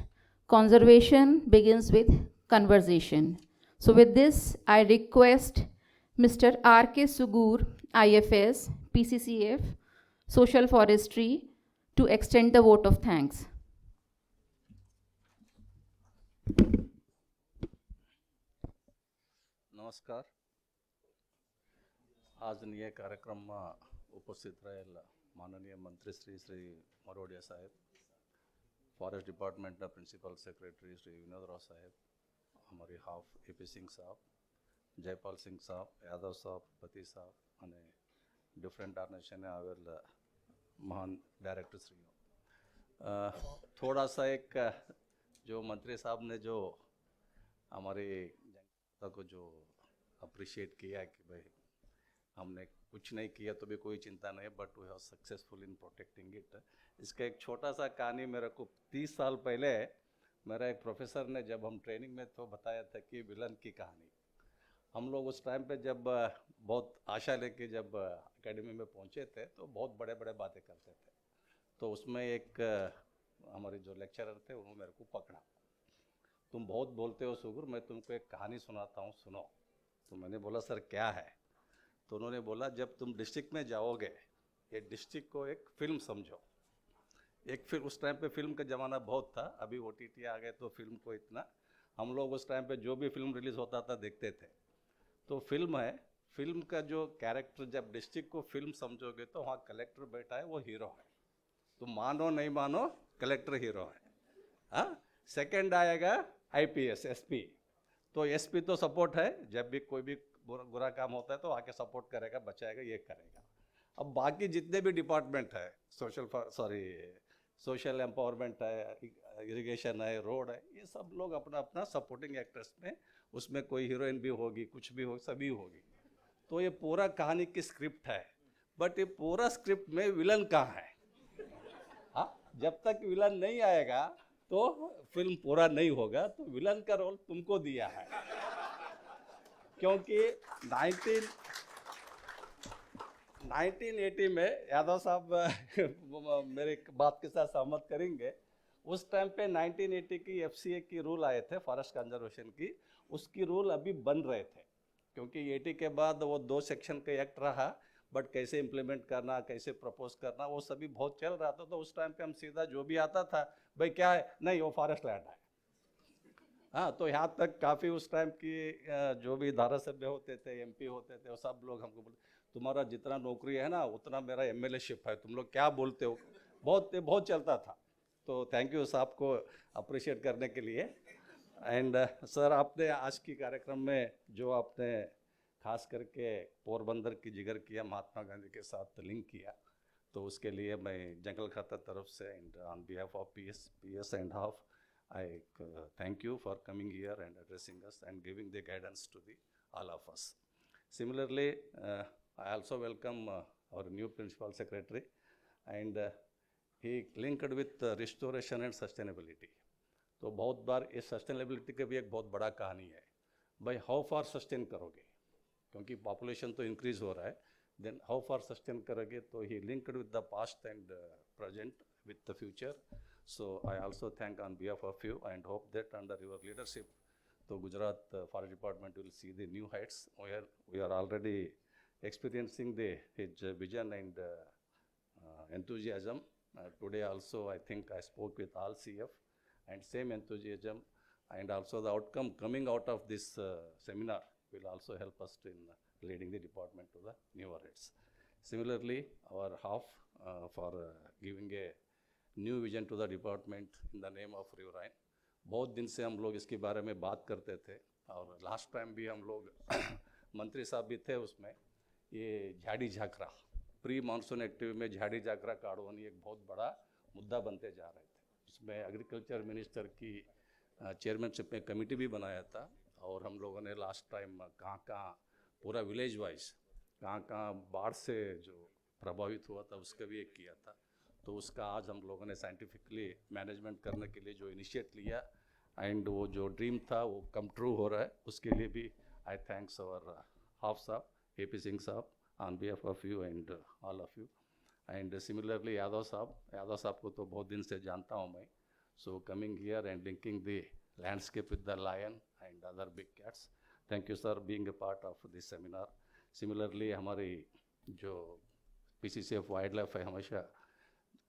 conservation begins with conversation. So with this, I request Mr. R.K. Sugur, IFS, PCCF, Social Forestry, to extend the vote of thanks. नमस्कार. આજની એ કાર્યક્રમમાં ઉપસ્થિત રહેલ માનનીય મંત્રી શ્રી મરોડિયા સાહેબ, forest ડિપાર્ટમેન્ટના principal secretary Shri વિનોદરાવ સાહેબ, અમારી હાફ એપી સિંહ સાહેબ, જયપાલ સિંહ સાહેબ, યાદવ સાહેબ, પતિ સાહેબ અને ડિફરન્ટ ઓર્ગેનાઇઝેશને આવેલ મહાન ડાયરેક્ટરશ્રીઓ, થોડા સા એક જો મંત્રી સાહેબ ने जो हमारे को जो अप्रिशिएट किया कि भाई हमने कुछ नहीं किया तो भी कोई चिंता नहीं, but we have successful in protecting it. इसका एक छोटा सा कहानी मेरे को 30 साल पहले मेरा एक प्रोफेसर ने जब हम ट्रेनिंग में तो बताया था कि विलन की कहानी. हम लोग उस टाइम पे जब बहुत आशा लेके जब एकेडमी में पहुंचे थे तो बहुत बड़े बड़े बातें करते थे. तो उसमें एक हमारे जो लेक्चरर थे उन्होंने मेरे को पकड़ा. तुम बहुत बोलते हो सुगुर, मैं तुमको एक कहानी सुनाता हूँ, सुनो. तो मैंने बोला सर क्या है? तो उन्होंने बोला जब तुम डिस्ट्रिक्ट में जाओगे, ये डिस्ट्रिक्ट को एक फिल्म समझो. एक फिल्म, उस टाइम पे फिल्म का ज़माना बहुत था, अभी OTT आ गए तो फिल्म को इतना, हम लोग उस टाइम पे जो भी फिल्म रिलीज़ होता था देखते थे. तो फिल्म है, फिल्म का जो कैरेक्टर, जब डिस्ट्रिक्ट को फिल्म समझोगे तो वहाँ कलेक्टर बैठा है, वो हीरो है. तुम मानो नहीं मानो, कलेक्टर हीरो है. हाँ, सेकेंड आएगा IPS SP. तो SP तो सपोर्ट है, जब भी कोई भी बुरा काम होता है तो आके सपोर्ट करेगा, बचाएगा, ये करेगा. अब बाकी जितने भी डिपार्टमेंट है, सोशल एम्पावरमेंट है, इरिगेशन है, रोड है, ये सब लोग अपना अपना सपोर्टिंग एक्टर्स में, उसमें कोई हीरोइन भी होगी, कुछ भी हो, सभी होगी. तो ये पूरा कहानी की स्क्रिप्ट है, बट ये पूरा स्क्रिप्ट में विलन कहाँ है? हाँ, जब तक विलन नहीं आएगा तो फिल्म पूरा नहीं होगा. तो विलन का रोल तुमको दिया है, क्योंकि 1980 में यादव साहब मेरे बात के साथ सहमत करेंगे. उस टाइम पे 1980 की FCA की रूल आए थे, फॉरेस्ट कंजर्वेशन की. उसकी रूल अभी बन रहे थे, क्योंकि 80 के बाद वो 2 सेक्शन का एक्ट रहा, बट कैसे इम्प्लीमेंट करना, कैसे प्रपोज करना, वो सभी बहुत चल रहा था. तो उस टाइम पे हम सीधा जो भी आता था, भाई क्या है, नहीं वो फॉरेस्ट लैंड है. हाँ, तो यहाँ तक काफ़ी उस टाइम की जो भी धारासभ्य होते थे, MP होते थे, वो सब लोग हमको बोलते तुम्हारा जितना नौकरी है ना उतना मेरा MLA शिप है, तुम लोग क्या बोलते हो. बहुत बहुत चलता था. तो थैंक यू साहब को अप्रिशिएट करने के लिए. एंड सर, आपने आज की कार्यक्रम में जो आपने खास करके पोरबंदर की जिक्र किया, महात्मा गांधी के साथ लिंक किया, तो उसके लिए मैं जंगल खाता तरफ से and on behalf of PS and half I thank you for coming here and addressing us and giving the guidance to all of us. Similarly, I also welcome our new principal secretary, and he linked with restoration and sustainability. तो बहुत बार इस sustainability का भी एक बहुत बड़ा कहानी है, भाई हाउ फार सस्टेन करोगे, क्योंकि पॉपुलेशन तो इंक्रीज हो रहा है, देन हाउ फार सस्टेन करोगे. तो ही linked with the past and present with the future. So I also thank on behalf of you and hope that under your leadership, the Gujarat Forest Department will see the new heights. We are already experiencing his vision and enthusiasm. Today also I think I spoke with all CF, and same enthusiasm and also the outcome coming out of this seminar will also help us in leading the department to the newer heights. Similarly, our half for giving a new vision to the department in the name of riverine. बहुत दिन से हम लोग इसके बारे में बात करते थे, और लास्ट टाइम भी हम लोग मंत्री साहब भी थे उसमें. ये झाड़ी झाकरा प्री मानसून एक्टिविटी में झाड़ी झाकरा काढ़वानी एक बहुत बड़ा मुद्दा बनते जा रहे थे. उसमें एग्रीकल्चर मिनिस्टर की चेयरमैनशिप में कमेटी भी बनाया था, और हम लोगों ने लास्ट टाइम कहाँ कहाँ पूरा विलेज वाइज कहाँ कहाँ बाढ़ से जो प्रभावित हुआ था उसका भी एक किया था. तो उसका आज हम लोगों ने साइंटिफिकली मैनेजमेंट करने के लिए जो इनिशिएट लिया, एंड वो जो ड्रीम था वो कम ट्रू हो रहा है, उसके लिए भी आई थैंक्स अवर हाफ साहब, AP सिंह साहब, on behalf of you and all of you. And similarly Yadav साहब को तो बहुत दिन से जानता हूँ मैं. So coming here and linking the landscape with the lion and other big cats. Thank you sir being a part of this seminar. Similarly हमारी जो PCCF वाइल्ड लाइफ है, हमेशा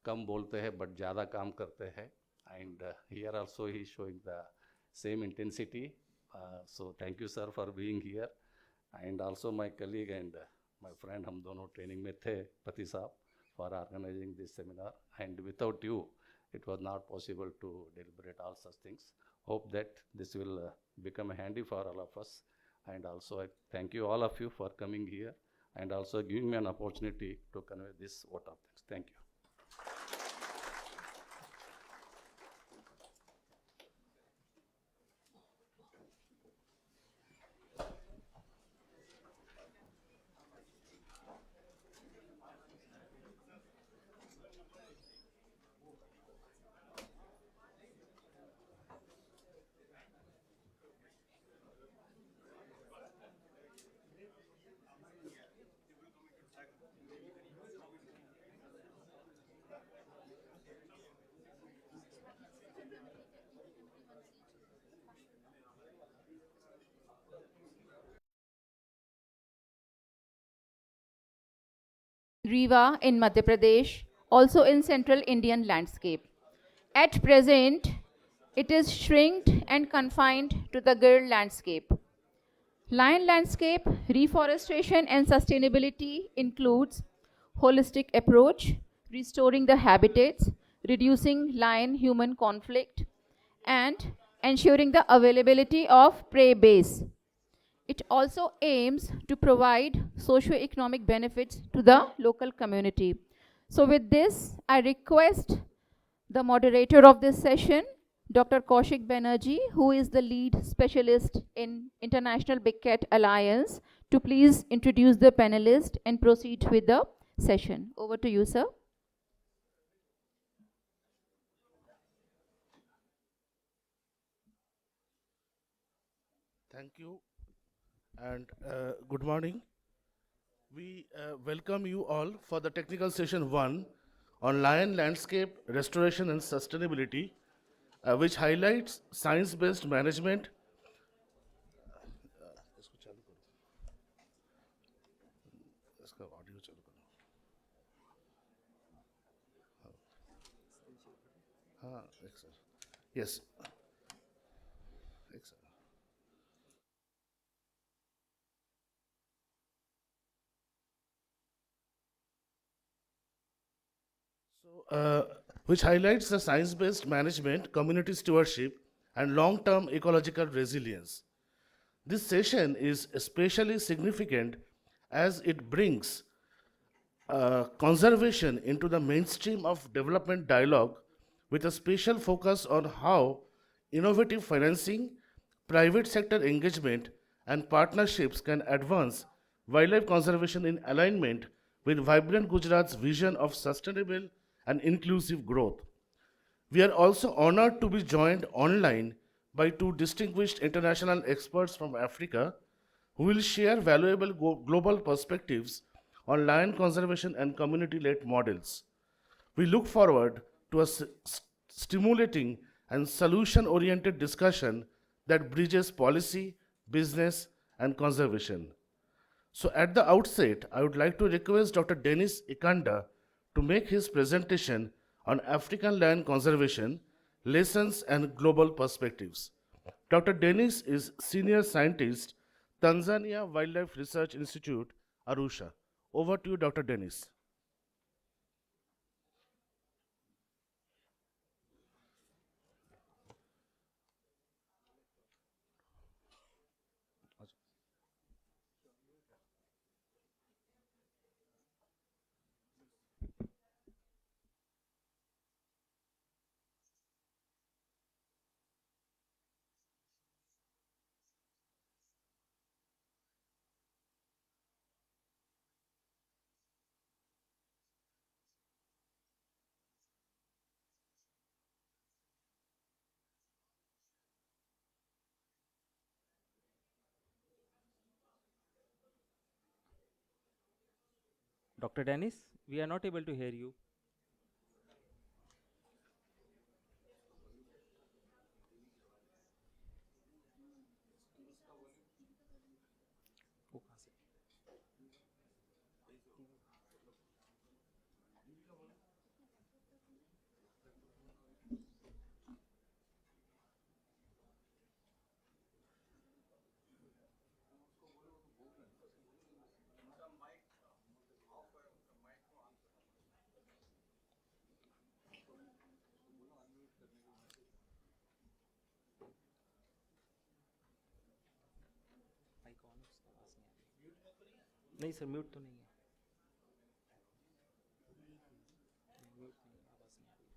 कम बोलते हैं बट ज़्यादा काम करते हैं. And here also he showing the same intensity. So thank you sir for being here. And also my colleague and my friend, हम दोनों ट्रेनिंग में थे, पति साहब, for organizing this seminar, and without you it was not possible to deliberate all such things. Hope that this will become handy for all of us. And also I thank you all of you for coming here and also giving me an opportunity to convey this vote of thanks. Thank you. Rewa in Madhya Pradesh, also in central Indian landscape. At present, it is shrinked and confined to the Gir landscape. Lion landscape reforestation and sustainability includes holistic approach, restoring the habitats, reducing lion-human conflict, and ensuring the availability of prey base. It also aims to provide socio-economic benefits to the local community. So with this, I request the moderator of this session, Dr. Kaushik Banerjee, who is the lead specialist in International Big Cat Alliance, to please introduce the panelists and proceed with the session. Over to you, sir. Thank you and good morning. We welcome you all for the technical session 1 on lion landscape restoration and sustainability, which highlights science-based management. Yes. Which highlights the science-based management, community stewardship, and long-term ecological resilience. This session is especially significant as it brings conservation into the mainstream of development dialogue with a special focus on how innovative financing, private sector engagement, and partnerships can advance wildlife conservation in alignment with Vibrant Gujarat's vision of sustainable and inclusive growth. We are also honored to be joined online by two distinguished international experts from Africa who will share valuable global perspectives on lion conservation and community led models. We look forward to a stimulating and solution oriented discussion that bridges policy, business, and conservation. So, at the outset, I would like to request Dr. Dennis Ikanda to make his presentation on African lion conservation, lessons, and global perspectives. Dr. Dennis is Senior Scientist, Tanzania Wildlife Research Institute, Arusha. Over to you, Dr. Dennis. Dr. Dennis, we are not able to hear you. वो कहाँ से? Mic on है, उसका आवाज नहीं आ रही। नहीं sir, mute तो नहीं है। नहीं, म्यूट नहीं है, आवाज नहीं आ रही।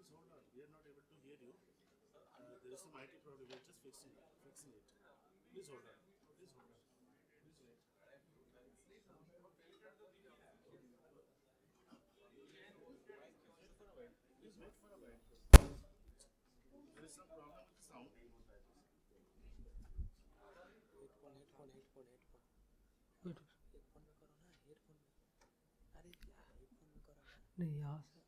Please hold on. We are not able to hear you. There is some IT problem. We are just fixing it. Please hold on. Please hold on. Please wait. Please wait for a while. There is some problem with the sound. नहीं यहाँ से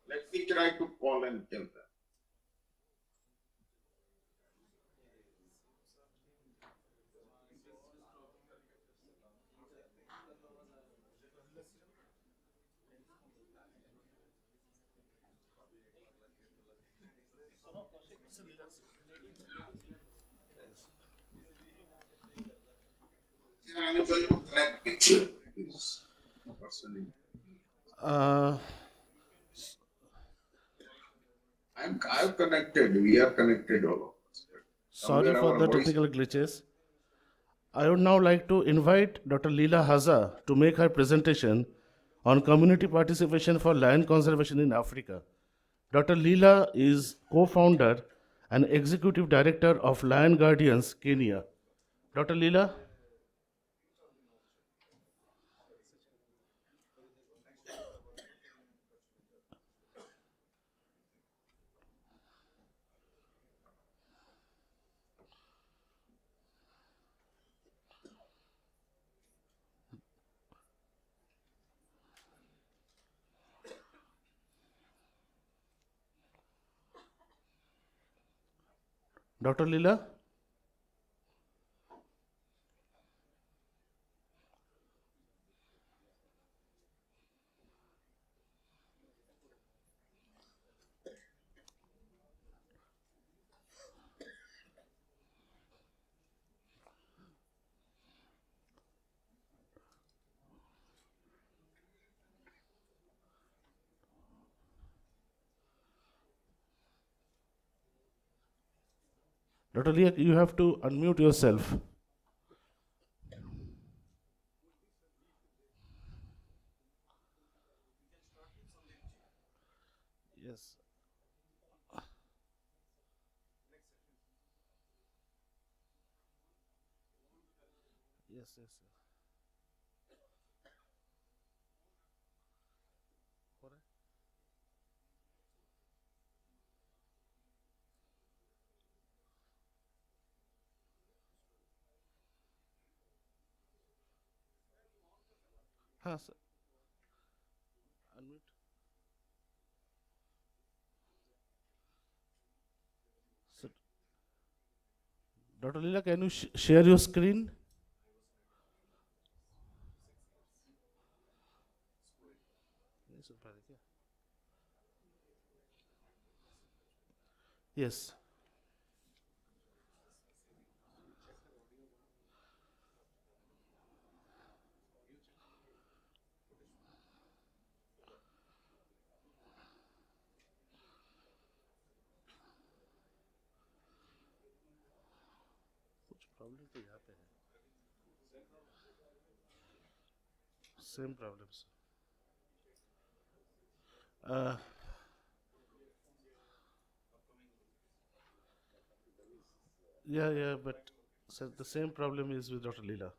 Let me try to call and tell them. I'm going to connect with you. This person. Uh, I've connected. We are connected all of us. But Sorry somewhere for our the voice. technical glitches. I would now like to invite Dr. Leela Haza to make her presentation on community participation for lion conservation in Africa. Dr. Leela is co-founder and executive director of Lion Guardians Kenya. Dr. Leela? Dr. Leela? Dr. Leela, you have to unmute yourself. Yes. Yes, yes, yes. हाँ sir unmute. So, Dr. Leela, can you share your screen? Yes. कुछ problem तो यहाँ पे है same problems yeah, but so the same problem is with Dr. Leela.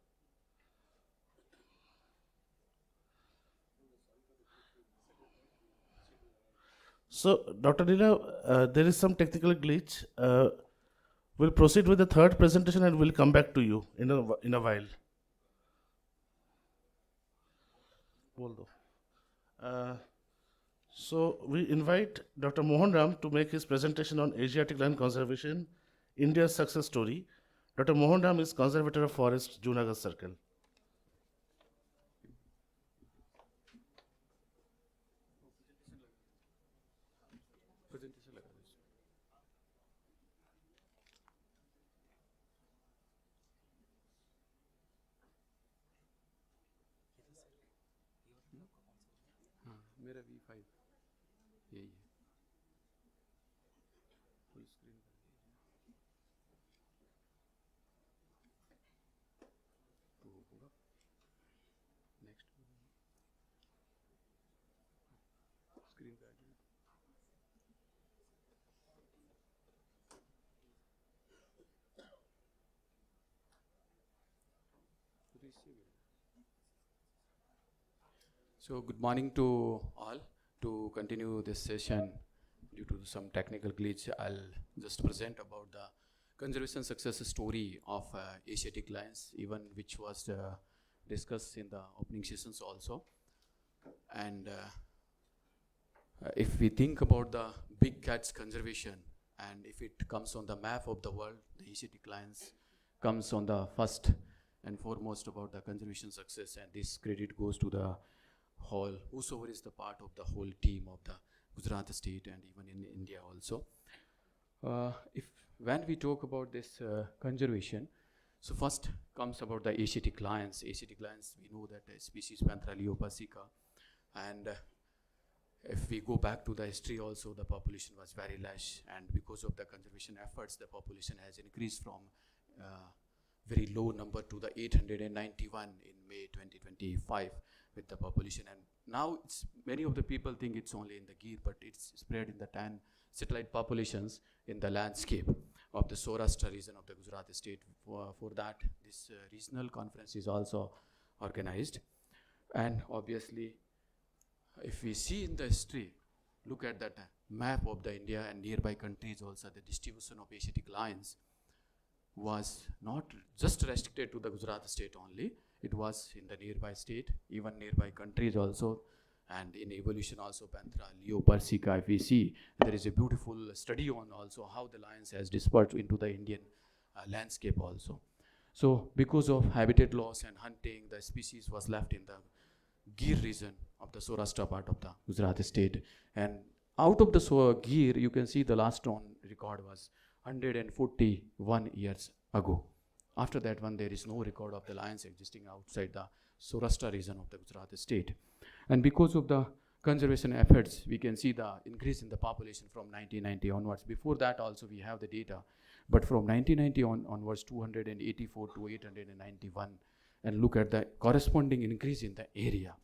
So, Dr. Leela, there is some technical glitch. We'll proceed with the third presentation and we'll come back to you in a while. बोल दो. So we invite Dr. Mohan Ram to make his presentation on Asiatic lion conservation, India's success story. Dr. Mohan Ram is conservator of forest, Junagadh Circle. मेरा V5 यही है full screen तो होगा next screen का So good morning to all. To continue this session, due to some technical glitch, I'll just present about the conservation success story of Asiatic lions, even which was discussed in the opening sessions also. And if we think about the big cats conservation, and if it comes on the map of the world, the Asiatic lions comes on the first and foremost about the conservation success, and this credit goes to the whole, whosoever is the part of the whole team of the Gujarat state and even in India also. If when we talk about this conservation, so first comes about the Asiatic lions. Asiatic lions, we know that the species Panthera leoparsica, and if we go back to the history also, the population was very less, and because of the conservation efforts, the population has increased from very low number to the 891 in May 2025 with the population. And now it's many of the people think it's only in the Gir, but it's spread in the 10 satellite populations in the landscape of the Saurashtra region of the Gujarat state. For that, this regional conference is also organized. And obviously, if we see in the history, look at that map of the India and nearby countries also, the distribution of Asiatic lions was not just restricted to the Gujarat state only, it was in the nearby state, even nearby countries also, and in evolution also, Panthera leoparsica, if we see, there is a beautiful study on also how the lions has dispersed into the Indian landscape also. So because of habitat loss and hunting, the species was left in the Gir region of the Saurashtra part of the Gujarat state. And out of the Gir, you can see the last known record was 141 years ago. After that one, there is no record of the lions existing outside the Saurashtra region of the Gujarat state. And because of the conservation efforts, we can see the increase in the population from 1990 onwards. Before that also we have the data, but from 1990 onwards, 284 to 891, and look at the corresponding increase in the area.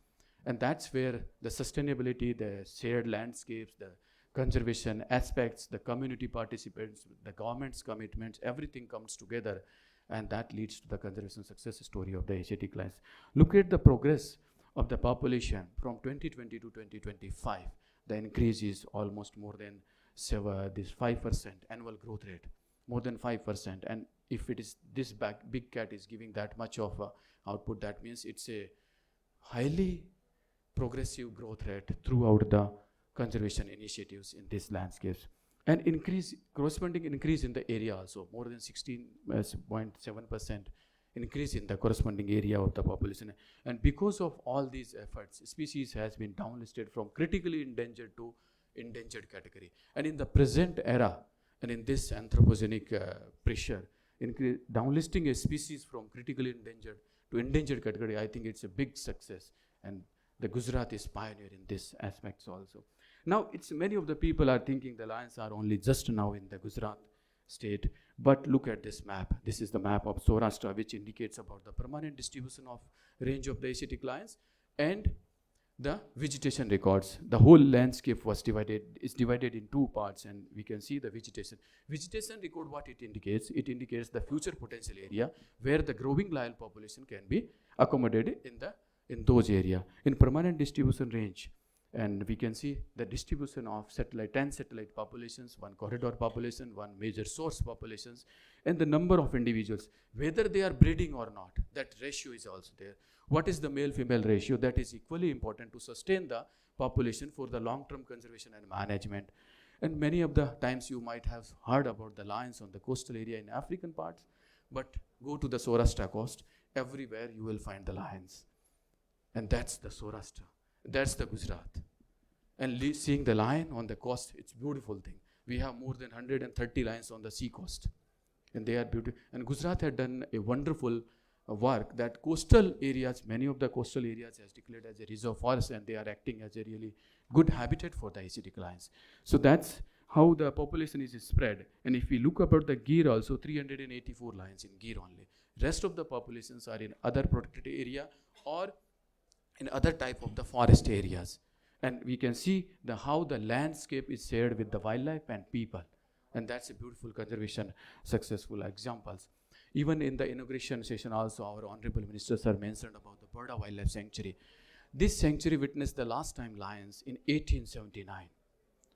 And that's where the sustainability, the shared landscapes, the conservation aspects, the community participants, the government's commitments, everything comes together, and that leads to the conservation success story of the Asiatic lions. Look at the progress of the population from 2020 to 2025. The increase is almost more than this 5% annual growth rate, more than 5%. And if it is this big cat is giving that much of output, that means it's a highly progressive growth rate throughout the conservation initiatives in these landscapes. And corresponding increase in the area also, more than 16.7% increase in the corresponding area of the population. And because of all these efforts, species has been downlisted from critically endangered to endangered category. And in the present era, and in this anthropogenic pressure, downlisting a species from critically endangered to endangered category, I think it's a big success. And the Gujarat is pioneer in this aspects also. Now, it's many of the people are thinking the lions are only just now in the Gujarat state, but look at this map. This is the map of Saurashtra, which indicates about the permanent distribution of range of the Asiatic lions and the vegetation records. The whole landscape is divided in two parts, and we can see the vegetation. Vegetation record, what it indicates the future potential area where the growing lion population can be accommodated in those area. In permanent distribution range, and we can see the distribution of 10 satellite populations, one corridor population, one major source populations, and the number of individuals, whether they are breeding or not, that ratio is also there. What is the male-female ratio? That is equally important to sustain the population for the long-term conservation and management. And many of the times you might have heard about the lions on the coastal area in African parts, but go to the Saurashtra coast, everywhere you will find the lions. And that's the Saurashtra. That's the Gujarat. And seeing the lion on the coast, it's a beautiful thing. We have more than 130 lions on the sea coast. And they are beautiful. And Gujarat had done a wonderful work that coastal areas, many of the coastal areas has declared as a reserve forest, and they are acting as a really good habitat for the Asiatic lions. So that's how the population is spread. And if we look about the Gir also, 384 lions in Gir only. Rest of the populations are in other protected area or in other type of the forest areas. And we can see how the landscape is shared with the wildlife and people. And that's a beautiful conservation successful examples. Even in the inauguration session also, our Honorable Minister Sir mentioned about the Birda Wildlife Sanctuary. This sanctuary witnessed the last time lions in 1879,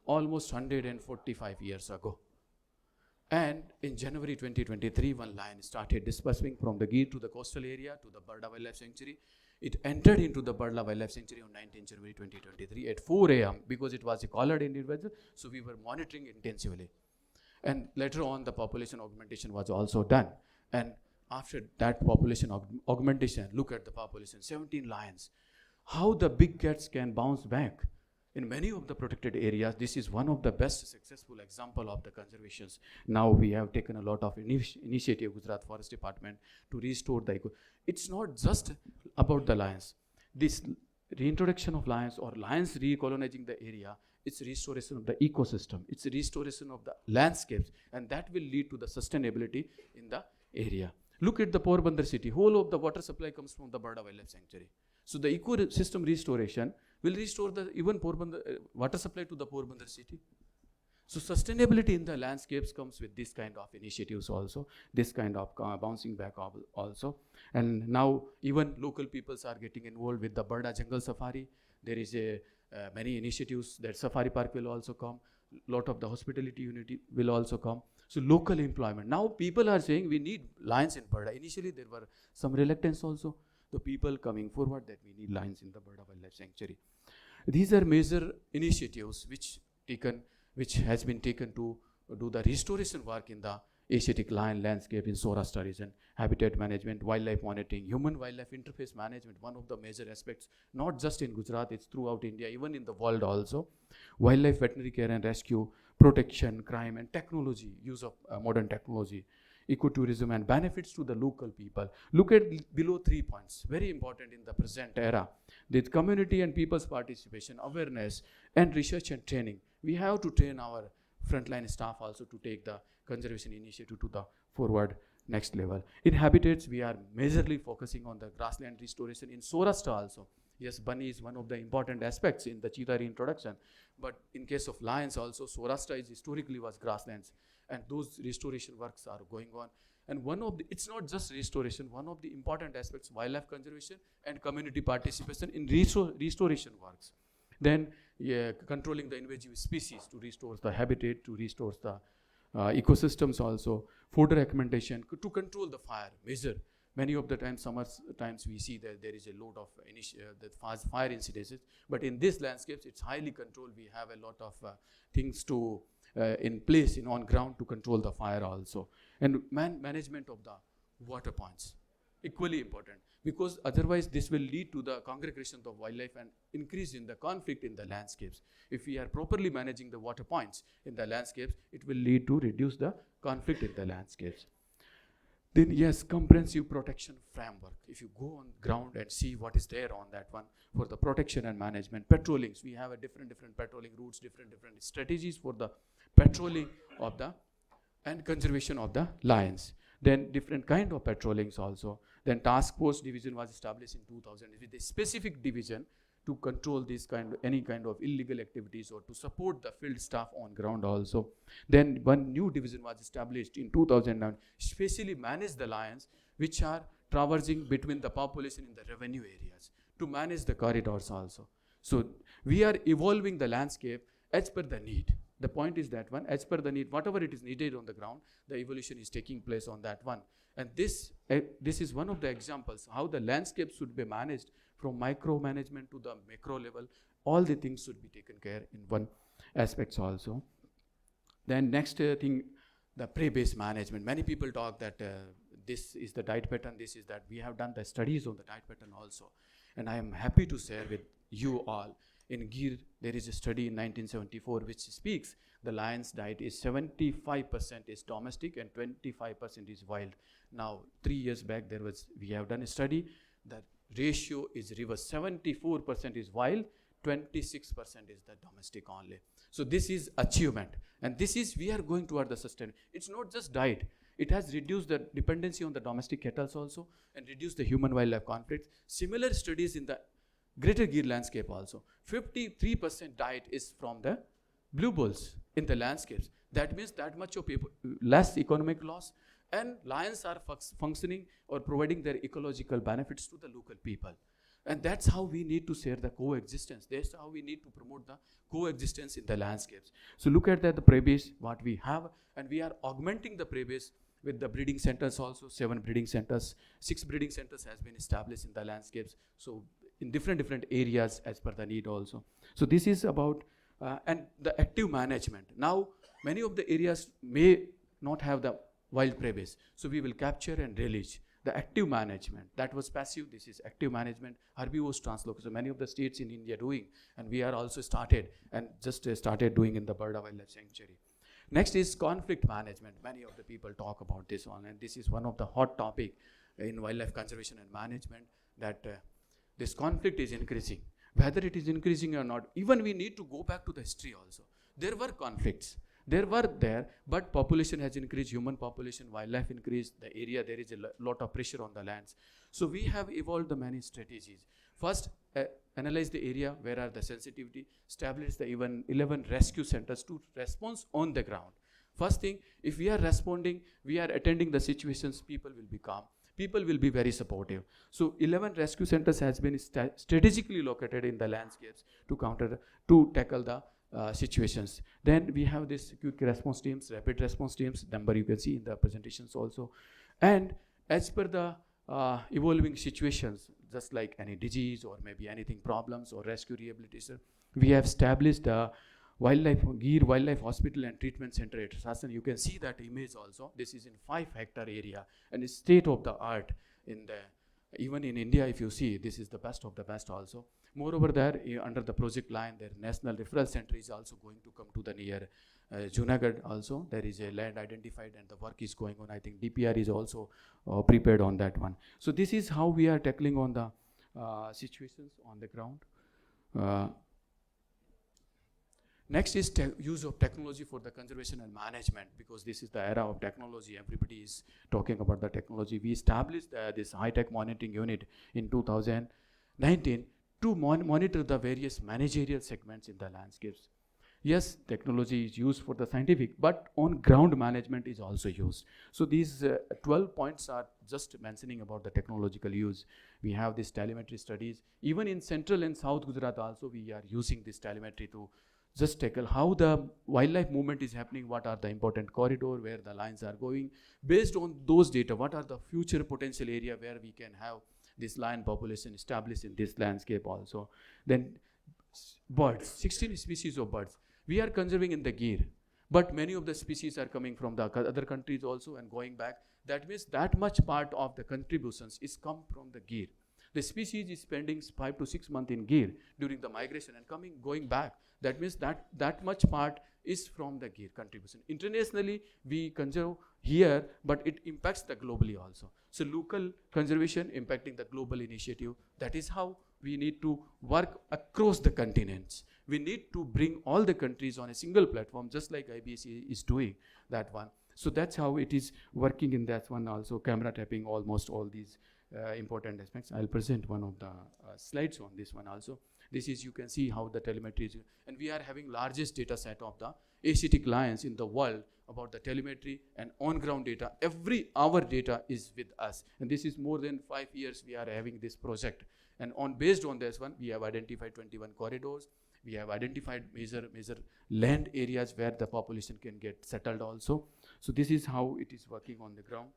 almost 145 years ago. And in January 2023, one lion started dispersing from the Gir to the coastal area to the Birda Wildlife Sanctuary. It entered into the Birdla Wildlife Sanctuary on 19 January 2023 at 4 a.m. because it was a collared individual, so we were monitoring intensively. And later on, the population augmentation was also done. And after that population augmentation, look at the population, 17 lions. How the big cats can bounce back. In many of the protected areas, this is one of the best successful example of the conservations. Now we have taken a lot of initiative, Gujarat Forest Department, to restore the eco. It's not just about the lions. This reintroduction of lions or lions recolonizing the area, it's restoration of the ecosystem, it's restoration of the landscapes, and that will lead to the sustainability in the area. Look at the Porbandar city. Whole of the water supply comes from the Birda Wildlife Sanctuary. So the ecosystem restoration will restore the even Porbandar water supply to the Porbandar city. So sustainability in the landscapes comes with this kind of initiatives also, this kind of bouncing back also. And now even local peoples are getting involved with the Birda Jungle Safari. There is many initiatives that Safari Park will also come. Lot of the hospitality unit will also come. So local employment. Now people are saying we need lions in Birda. Initially there were some reluctance also. The people coming forward that we need lions in the Birda Wildlife Sanctuary. These are major initiatives which has been taken to do the restoration work in the Asiatic lion landscape in Saurashtra region, habitat management, wildlife monitoring, human-wildlife interface management, one of the major aspects, not just in Gujarat, it's throughout India, even in the world also. Wildlife veterinary care and rescue, protection, crime and technology, use of modern technology, ecotourism and benefits to the local people. Look at below 3 points, very important in the present era. The community and people's participation, awareness and research and training. We have to train our frontline staff also to take the conservation initiative to the forward next level. In habitats, we are majorly focusing on the grassland restoration in Saurashtra also. Yes, bunny is one of the important aspects in the cheetah reintroduction. But in case of lions also, Saurashtra is historically was grasslands. And those restoration works are going on. And it's not just restoration, one of the important aspects, wildlife conservation and community participation in restoration works. Then controlling the invasive species to restore the habitat, to restore the ecosystems also, further recommendation to control the fire, measure. Many of the times, times we see that there is a lot of fire incidences, but in these landscapes, it's highly controlled. We have a lot of things to in place on ground to control the fire also. And management of the water points, equally important, because otherwise this will lead to the congregation of wildlife and increase in the conflict in the landscapes. If we are properly managing the water points in the landscapes, it will lead to reduce the conflict in the landscapes. Then yes, comprehensive protection framework. If you go on ground and see what is there on that one for the protection and management, patrollings, we have a different patrolling routes, different strategies for the patrolling of the and conservation of the lions. Then different kind of patrollings also. Then task force division was established in 2000 with a specific division to control any kind of illegal activities or to support the field staff on ground also. Then one new division was established in 2009, especially manage the lions which are traversing between the population in the revenue areas, to manage the corridors also. So we are evolving the landscape as per the need. The point is that one, as per the need, whatever it is needed on the ground, the evolution is taking place on that one. And this is one of the examples how the landscape should be managed from micro management to the macro level. All the things should be taken care in one aspects also. Then next thing, the prey-based management. Many people talk that this is the diet pattern, this is that. We have done the studies on the diet pattern also. And I am happy to share with you all, in Gir, there is a study in 1974 which speaks the lion's diet is 75% is domestic and 25% is wild. Now, 3 years back, we have done a study that ratio is reverse. 74% is wild, 26% is the domestic only. So this is achievement. And we are going toward the sustain. It's not just diet. It has reduced the dependency on the domestic cattle also and reduced the human-wildlife conflicts. Similar studies in the Greater Gir landscape also. 53% diet is from the blue bulls in the landscapes. That means that much of less economic loss, and lions are functioning or providing their ecological benefits to the local people. And that's how we need to share the coexistence. That's how we need to promote the coexistence in the landscapes. So look at that, the prey base, what we have, and we are augmenting the prey base with the breeding centers also, 7 breeding centers, 6 breeding centers has been established in the landscapes. So in different areas as per the need also. So this is about, and the active management. Now, many of the areas may not have the wild prey base. So we will capture and release. The active management, that was passive, this is active management, herbivores translocation. So many of the states in India doing, and we are also started, and just started doing in the bird wildlife sanctuary. Next is conflict management. Many of the people talk about this one, and this is one of the hot topic in wildlife conservation and management, that this conflict is increasing. Whether it is increasing or not, even we need to go back to the history also. There were conflicts. But population has increased, human population, wildlife increased, the area, there is a lot of pressure on the lands. So we have evolved the many strategies. First, analyze the area, where are the sensitivity, establish the even 11 rescue centers to response on the ground. First thing, if we are responding, we are attending the situations, people will be calm. People will be very supportive. So 11 rescue centers has been strategically located in the landscapes to tackle the situations. Then we have this quick response teams, rapid response teams, number you can see in the presentations also. And as per the evolving situations, just like any disease or maybe anything problems or rescue rehabilitation, we have established a Gir Wildlife Hospital and Treatment Center at Sasan. You can see that image also. This is in 5-hectare area and it's state of the art in the, even in India, if you see, this is the best of the best also. Moreover, there under the project line, their national referral center is also going to come to the near Junagadh also. There is a land identified and the work is going on. I think DPR is also prepared on that one. So this is how we are tackling on the situations on the ground. Next is use of technology for the conservation and management, because this is the era of technology. Everybody is talking about the technology. We established this high-tech monitoring unit in 2019 to monitor the various managerial segments in the landscapes. Yes, technology is used for the scientific, but on ground management is also used. So these 12 points are just mentioning about the technological use. We have these telemetry studies. Even in central and south Gujarat also, we are using this telemetry to just tackle how the wildlife movement is happening, what are the important corridor, where the lines are going. Based on those data, what are the future potential area where we can have this lion population established in this landscape also. Then birds, 16 species of birds. We are conserving in the Gir, but many of the species are coming from the other countries also and going back. That means that much part of the contributions is come from the Gir. The species is spending 5 to 6 months in Gir during the migration and going back. That means that much part is from the Gir contribution. Internationally, we conserve here, but it impacts the globally also. So local conservation impacting the global initiative. That is how we need to work across the continents. We need to bring all the countries on a single platform, just like IBC is doing that one. So that's how it is working in that one also, camera tapping almost all these important aspects. I'll present one of the slides on this one also. This is, you can see how the telemetry is, and we are having largest data set of the Asiatic lions in the world about the telemetry and on-ground data. Every hour data is with us, and this is more than 5 years we are having this project. And based on this one, we have identified 21 corridors. We have identified major land areas where the population can get settled also. So this is how it is working on the ground.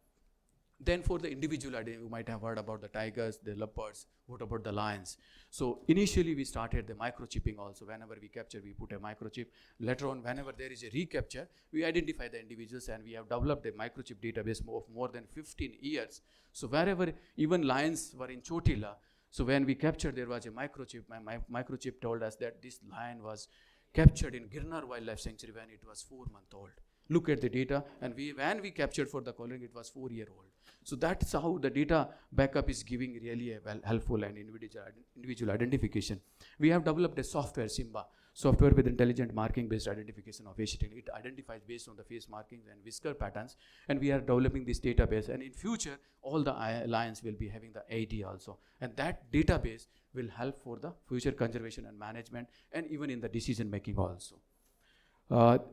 Then for the individual idea, you might have heard about the tigers, the leopards, what about the lions? So initially we started the microchipping also. Whenever we capture, we put a microchip. Later on, whenever there is a recapture, we identify the individuals, and we have developed a microchip database of more than 15 years. So wherever even lions were in Chotila, so when we captured, there was a microchip. My microchip told us that this lion was captured in Girnar Wildlife Sanctuary when it was 4 months old. Look at the data, and when we captured for the collaring, it was 4-year-old. So that's how the data backup is giving really a helpful and individual identification. We have developed a software, Simba, software with intelligent marking-based identification of Asiatic. It identifies based on the face markings and whisker patterns, and we are developing this database. And in future, all the lions will be having the ID also, and that database will help for the future conservation and management, and even in the decision making also.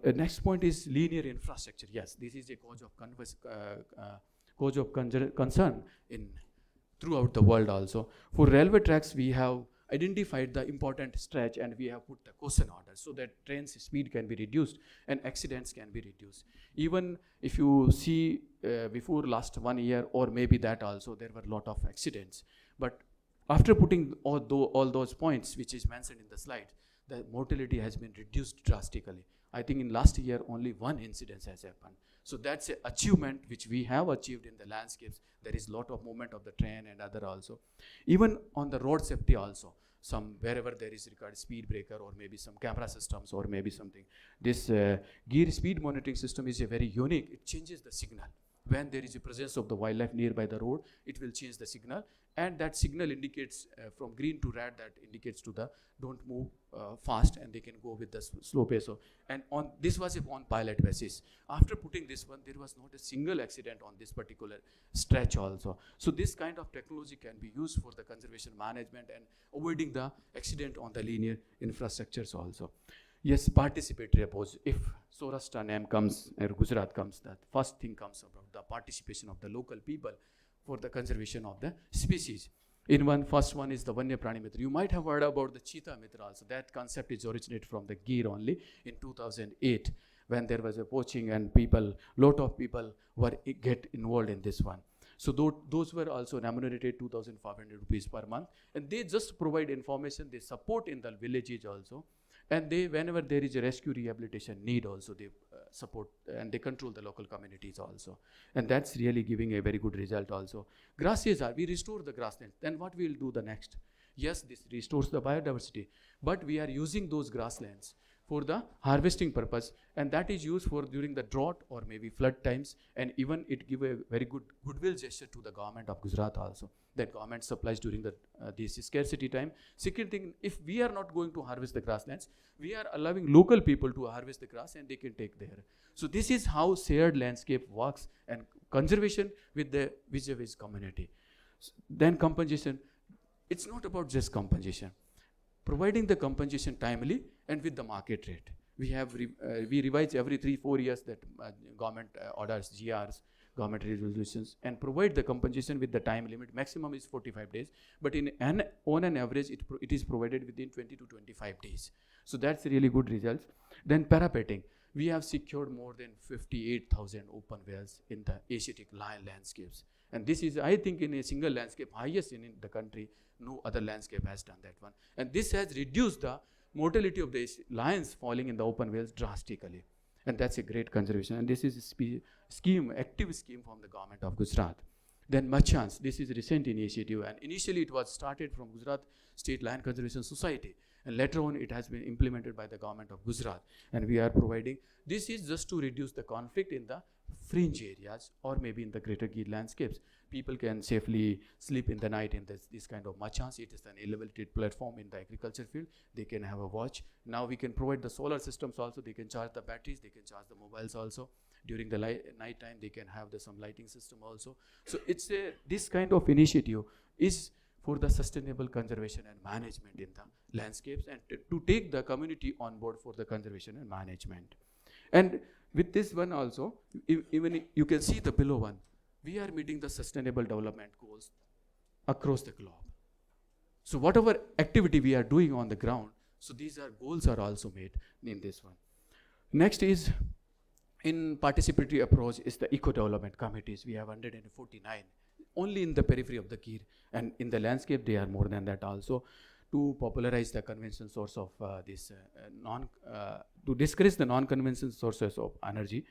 Next point is linear infrastructure. Yes, this is a cause of concern throughout the world also. For railway tracks, we have identified the important stretch, and we have put the caution order so that train's speed can be reduced and accidents can be reduced. Even if you see before last 1 year or maybe that also, there were a lot of accidents. But after putting all those points which is mentioned in the slide, the mortality has been reduced drastically. I think in last year only 1 incident has happened. So that's an achievement which we have achieved in the landscapes. There is a lot of movement of the train and other also. Even on the road safety also, some wherever there is required speed breaker or maybe some camera systems or maybe something. This gear speed monitoring system is a very unique. It changes the signal. When there is a presence of the wildlife nearby the road, it will change the signal, and that signal indicates from green to red, that indicates to the don't move fast, and they can go with the slow pace. And on this was on pilot basis. After putting this one, there was not a single accident on this particular stretch also. So this kind of technology can be used for the conservation management and avoiding the accident on the linear infrastructures also. Yes, participatory approach. If Saurashtra name comes or Gujarat comes, that first thing comes about the participation of the local people for the conservation of the species. First one is the Vanya Prani Mitra. You might have heard about the Cheetah Mitra also. That concept is originated from the Gir only in 2008, when there was a poaching and lot of people were get involved in this one. So those were also remunerated 2,500 rupees per month, and they just provide information. They support in the villages also. And they, whenever there is a rescue rehabilitation need also, they support and they control the local communities also. And that's really giving a very good result also. Grasses we restore the grasslands. Then what we will do the next? Yes, this restores the biodiversity, but we are using those grasslands for the harvesting purpose, and that is used for during the drought or maybe flood times, and even it give a very good goodwill gesture to the government of Gujarat also, that government supplies during the this scarcity time. Second thing, if we are not going to harvest the grasslands, we are allowing local people to harvest the grass and they can take there. So this is how shared landscape works, and conservation with the vis-a-vis community. Then compensation, it's not about just compensation. Providing the compensation timely and with the market rate. We have we revise every 3-4 years that government orders, GRs, government resolutions, and provide the compensation with the time limit. Maximum is 45 days, but on an average, it is provided within 20 to 25 days. So that's really good results. Then parapetting. We have secured more than 58,000 open wells in the Asiatic lion landscapes. And this is, I think, in a single landscape, highest in the country. No other landscape has done that one. And this has reduced the mortality of the lions falling in the open wells drastically. And that's a great conservation. And this is a active scheme from the government of Gujarat. Then Machans, this is a recent initiative. And initially it was started from Gujarat State Lion Conservation Society. And later on it has been implemented by the government of Gujarat. And we are providing, this is just to reduce the conflict in the fringe areas or maybe in the greater Gir landscapes. People can safely sleep in the night in this kind of machans. It is an elevated platform in the agriculture field. They can have a watch. Now we can provide the solar systems also. They can charge the batteries. They can charge the mobiles also. During the night time, they can have some lighting system also. So it's this kind of initiative is for the sustainable conservation and management in the landscapes, and to take the community on board for the conservation and management. And with this one also, even you can see the below one, we are meeting the sustainable development goals across the globe. So whatever activity we are doing on the ground, so these goals are also made in this one. Next is, in participatory approach, is the eco-development committees. We have 149, only in the periphery of the Gir, and in the landscape they are more than that also, to popularize the conventional source of to discourage the non-conventional sources of energy,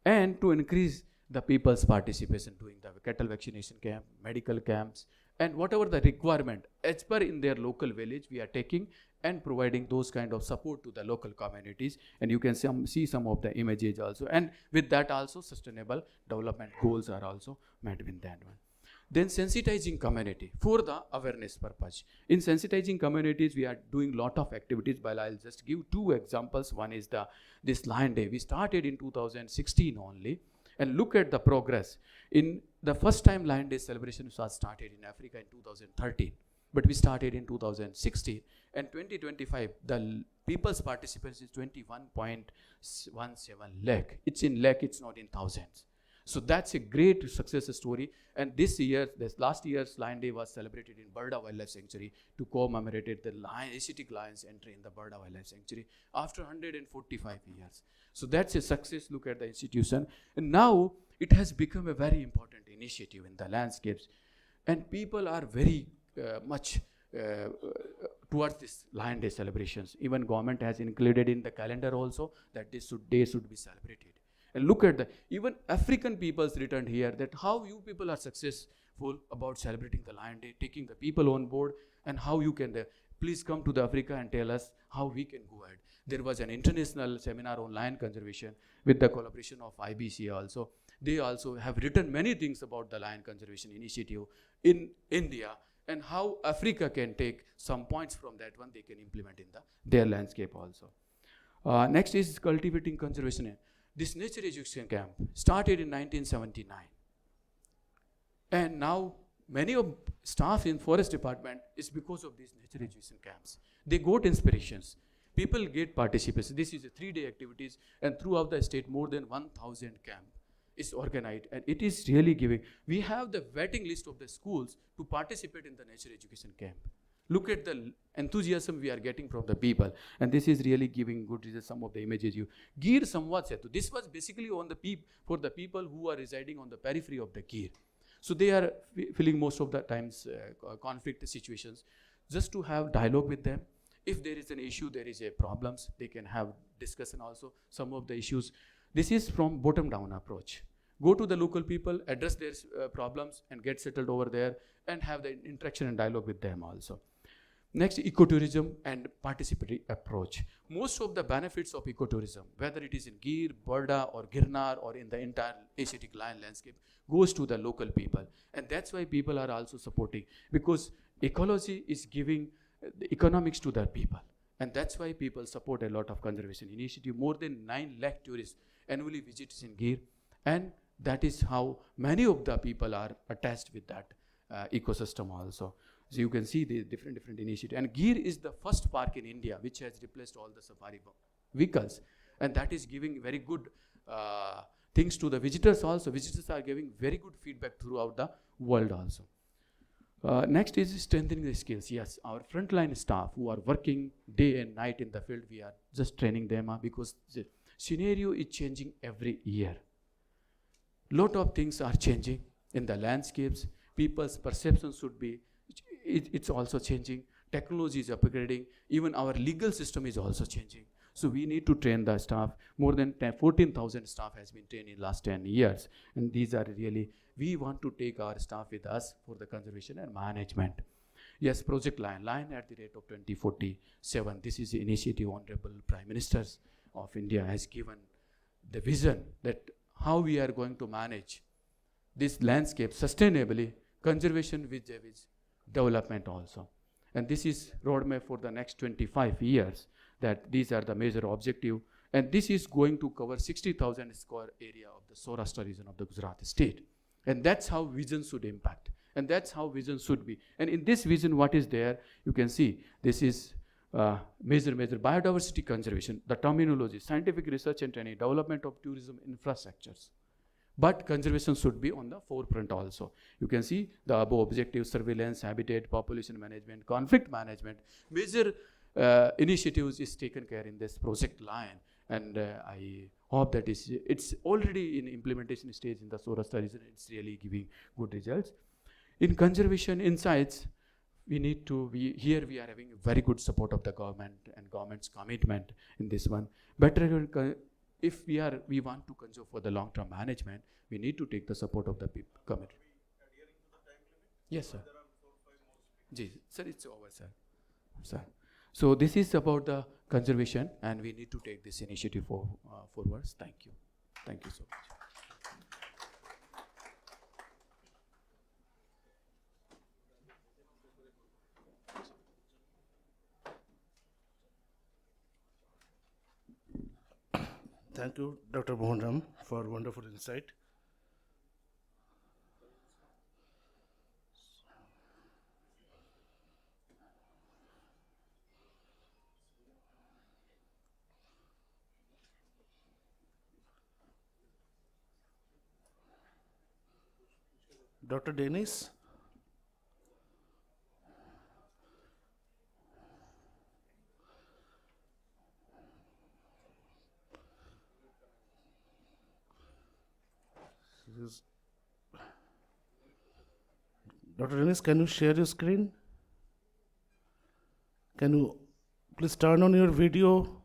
and to increase the people's participation doing the cattle vaccination camp, medical camps, and whatever the requirement as per in their local village, we are taking and providing those kind of support to the local communities. And you can see some of the images also, and with that also sustainable development goals are also met with that one. Then sensitizing community for the awareness purpose. In sensitizing communities, we are doing lot of activities, but I'll just give 2 examples. One is this Lion Day. We started in 2016 only, and look at the progress. In the first time Lion Day celebration was started in Africa in 2013, but we started in 2016, and 2025, the people's participation is 21.17 lakh. It's in lakh, it's not in thousands. So that's a great success story. And this last year's Lion Day was celebrated in Barda Wildlife Sanctuary to commemorate the Asiatic lions entry in the Barda Wildlife Sanctuary after 145 years. So that's a success. Look at the institution. And now it has become a very important initiative in the landscapes. And people are very much towards this Lion Day celebrations. Even government has included in the calendar also that this day should be celebrated. And look at even African peoples returned here, that how you people are successful about celebrating the Lion Day, taking the people on board, and how you can, please come to the Africa and tell us how we can go ahead. There was an international seminar on lion conservation with the collaboration of IBC also. They also have written many things about the lion conservation initiative in India, and how Africa can take some points from that one they can implement in their landscape also. Next is cultivating conservation. This nature education camp started in 1979. And now many of staff in forest department is because of these nature education camps. They got inspirations. People get participation. This is a 3-day activities, and throughout the state more than 1,000 camp is organized, and it is really giving. We have the vetting list of the schools to participate in the nature education camp. Look at the enthusiasm we are getting from the people, and this is really giving good results. Some of the images you Gir Samvad Setu. This was basically on the for the people who are residing on the periphery of the Gir. So they are feeling most of the times conflict situations. Just to have dialogue with them. If there is an issue, there is a problems, they can have discussion also. Some of the issues. This is from bottom down approach. Go to the local people, address their problems, and get settled over there, and have the interaction and dialogue with them also. Next, ecotourism and participatory approach. Most of the benefits of ecotourism, whether it is in Gir, Barda, or Girnar, or in the entire Asiatic lion landscape, goes to the local people. And that's why people are also supporting, because ecology is giving the economics to the people. And that's why people support a lot of conservation initiative. More than 9 lakh tourists annually visits in Gir. And that is how many of the people are attached with that ecosystem also. So you can see the different initiatives. And Gir is the first park in India which has replaced all the safari vehicles. And that is giving very good things to the visitors also. Visitors are giving very good feedback throughout the world also. Next is strengthening the skills. Yes, our frontline staff who are working day and night in the field, we are just training them because the scenario is changing every year. Lot of things are changing in the landscapes. People's perceptions should be, it's also changing. Technology is upgrading. Even our legal system is also changing. So we need to train the staff. More than 14,000 staff has been trained in last 10 years. And these are really, we want to take our staff with us for the conservation and management. Yes, Project Lion at the rate of 2047. This is the initiative Honorable Prime Ministers of India has given the vision that how we are going to manage this landscape sustainably, conservation with development also. And this is roadmap for the next 25 years, that these are the major objective. And this is going to cover 60,000 square area of the Saurashtra region of the Gujarat state. And that's how vision should impact. And that's how vision should be. And in this vision, what is there? You can see this is major biodiversity conservation, the terminology, scientific research and training, development of tourism infrastructures. But conservation should be on the forefront also. You can see the above objectives: surveillance, habitat, population management, conflict management. Major initiatives is taken care in this Project Lion. And I hope that it's already in implementation stage in the Saurashtra region. It's really giving good results. In conservation insights, we need to, here we are having very good support of the government and government's commitment in this one. Better, if we want to conserve for the long-term management, we need to take the support of the committee. Yes, sir. Sir, it's over, sir. So this is about the conservation, and we need to take this initiative forwards. Thank you. Thank you so much. Thank you, Dr. Mohan Ram, for wonderful insight. Dr. Dennis? Dr. Dennis, can you share your screen? Can you please turn on your video?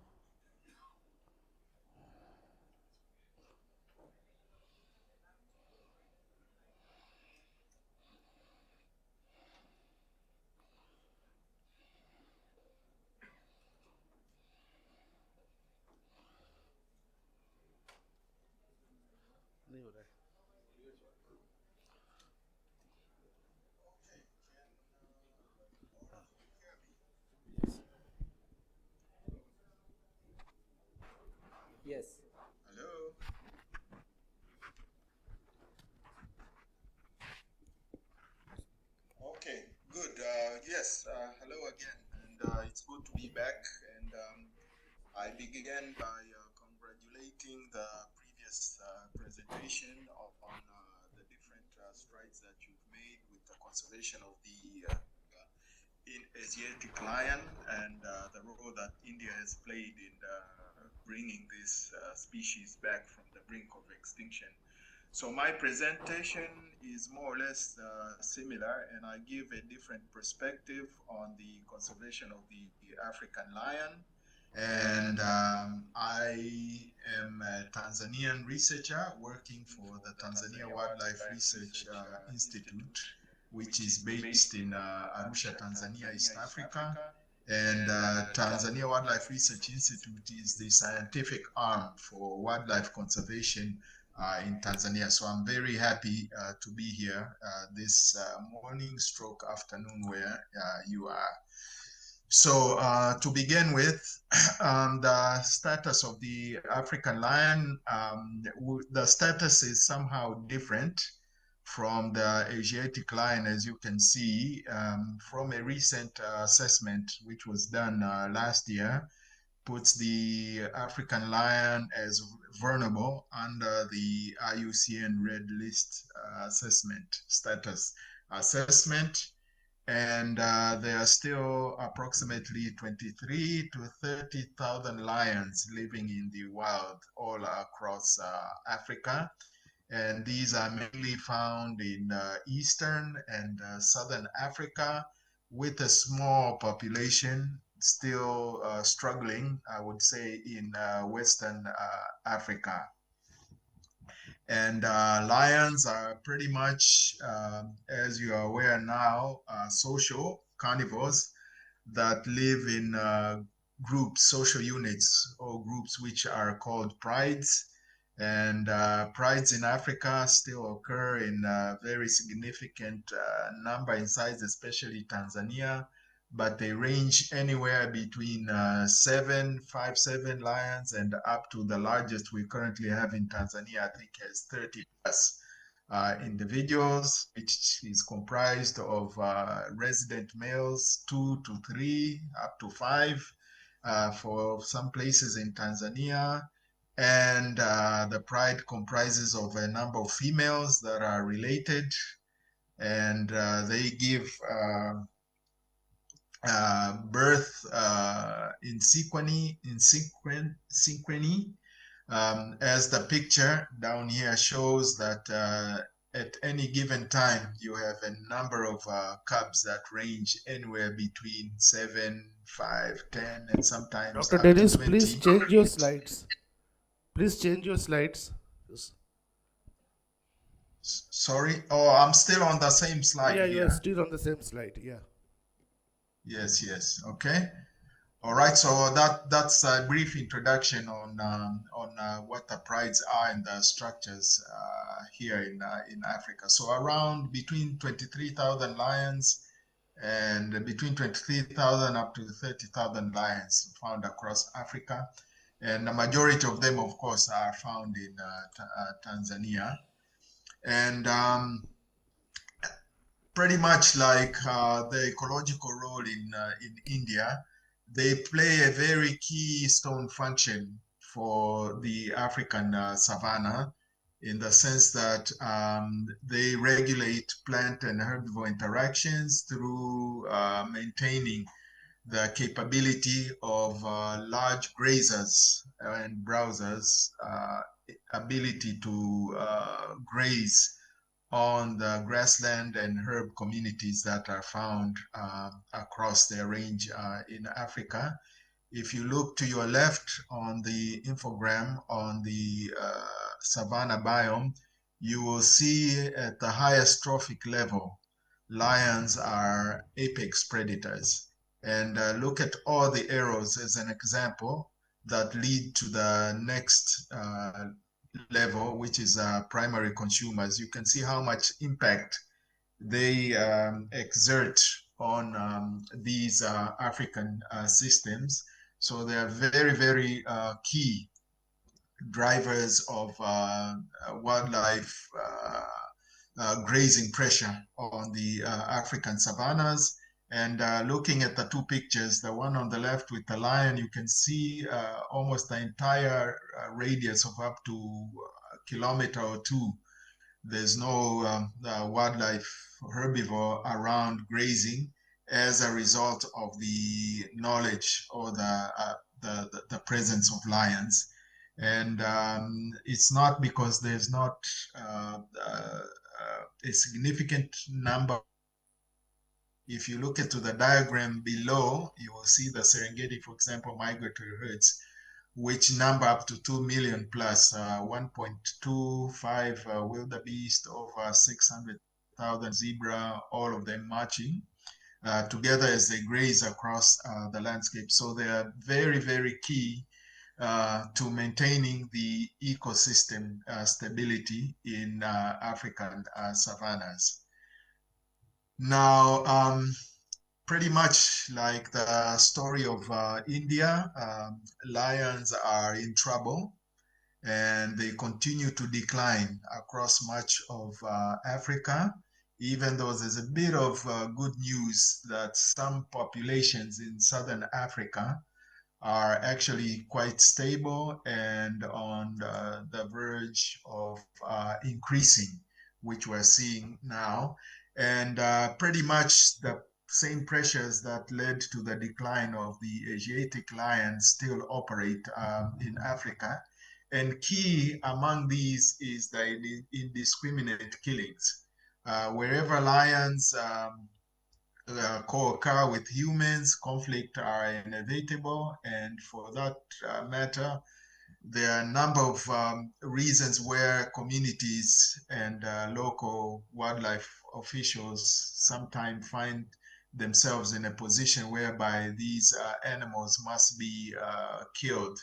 Yes. Hello. Okay, good. Yes, hello again, and it's good to be back. And I began by congratulating the previous presentation on the different strides that you've made with the conservation of the in Asiatic lion and the role that India has played in bringing this species back from the brink of extinction. So my presentation is more or less similar, and I give a different perspective on the conservation of the African lion. And I am a Tanzanian researcher working for the Tanzania Wildlife Research Institute, which is based in Arusha, Tanzania, East Africa. And Tanzania Wildlife Research Institute is the scientific arm for wildlife conservation in Tanzania. So I'm very happy to be here this morning stroke afternoon where you are. So to begin with, the status of the African lion, the status is somehow different from the Asiatic lion, as you can see, from a recent assessment which was done last year, puts the African lion as vulnerable under the IUCN Red List assessment, status assessment. And there are still approximately 23 to 30,000 lions living in the wild all across Africa. And these are mainly found in Eastern and Southern Africa, with a small population still struggling, I would say, in Western Africa. And lions are pretty much, as you are aware now, social carnivores that live in groups, social units, or groups which are called prides. And prides in Africa still occur in a very significant number in size, especially Tanzania, but they range anywhere between 7 lions and up to the largest we currently have in Tanzania, I think has 30 plus individuals, which is comprised of resident males, 2 to 3, up to 5 for some places in Tanzania. And the pride comprises of a number of females that are related, and they give birth in synchrony, as the picture down here shows that at any given time you have a number of cubs that range anywhere between 7, 5, 10, and sometimes Dr. up to Dennis, 20. please change your slides. Please change your slides. Yes. Sorry? Oh, I'm still on the same slide Yeah, here. you are still on the same slide. Yeah. Yes, yes. Okay. All right. So that's a brief introduction on what the prides are and the structures here in Africa. So around between 23,000 lions and between 23,000 up to 30,000 lions found across Africa, and the majority of them, of course, are found in Tanzania. And pretty much like the ecological role in India, they play a very keystone function for the African savanna, in the sense that they regulate plant and herbivore interactions through maintaining the capability of large grazers and browsers ability to graze on the grassland and herb communities that are found across their range in Africa. If you look to your left on the infogram on the savanna biome, you will see at the highest trophic level, lions are apex predators. And look at all the arrows as an example that lead to the next level, which is primary consumers. You can see how much impact they exert on these African systems. So they are very, very key drivers of wildlife grazing pressure on the African savannas. And looking at the two pictures, the one on the left with the lion, you can see almost the entire radius of up to a kilometer or two. There's no wildlife herbivore around grazing as a result of the knowledge or the presence of lions. And it's not because there's not a significant number. If you look into the diagram below, you will see the Serengeti, for example, migratory herds, which number up to 2 million plus, 1.25 wildebeest, over 600,000 zebra, all of them marching together as they graze across the landscape. So they are very, very key to maintaining the ecosystem stability in African savannas. Now, pretty much like the story of India, lions are in trouble and they continue to decline across much of Africa, even though there's a bit of good news that some populations in Southern Africa are actually quite stable and on the verge of increasing, which we're seeing now. And pretty much the same pressures that led to the decline of the Asiatic lion still operate in Africa. And key among these is the indiscriminate killings. Wherever lions co-occur with humans, conflict are inevitable, and for that matter, there are a number of reasons where communities and local wildlife officials sometimes find themselves in a position whereby these animals must be killed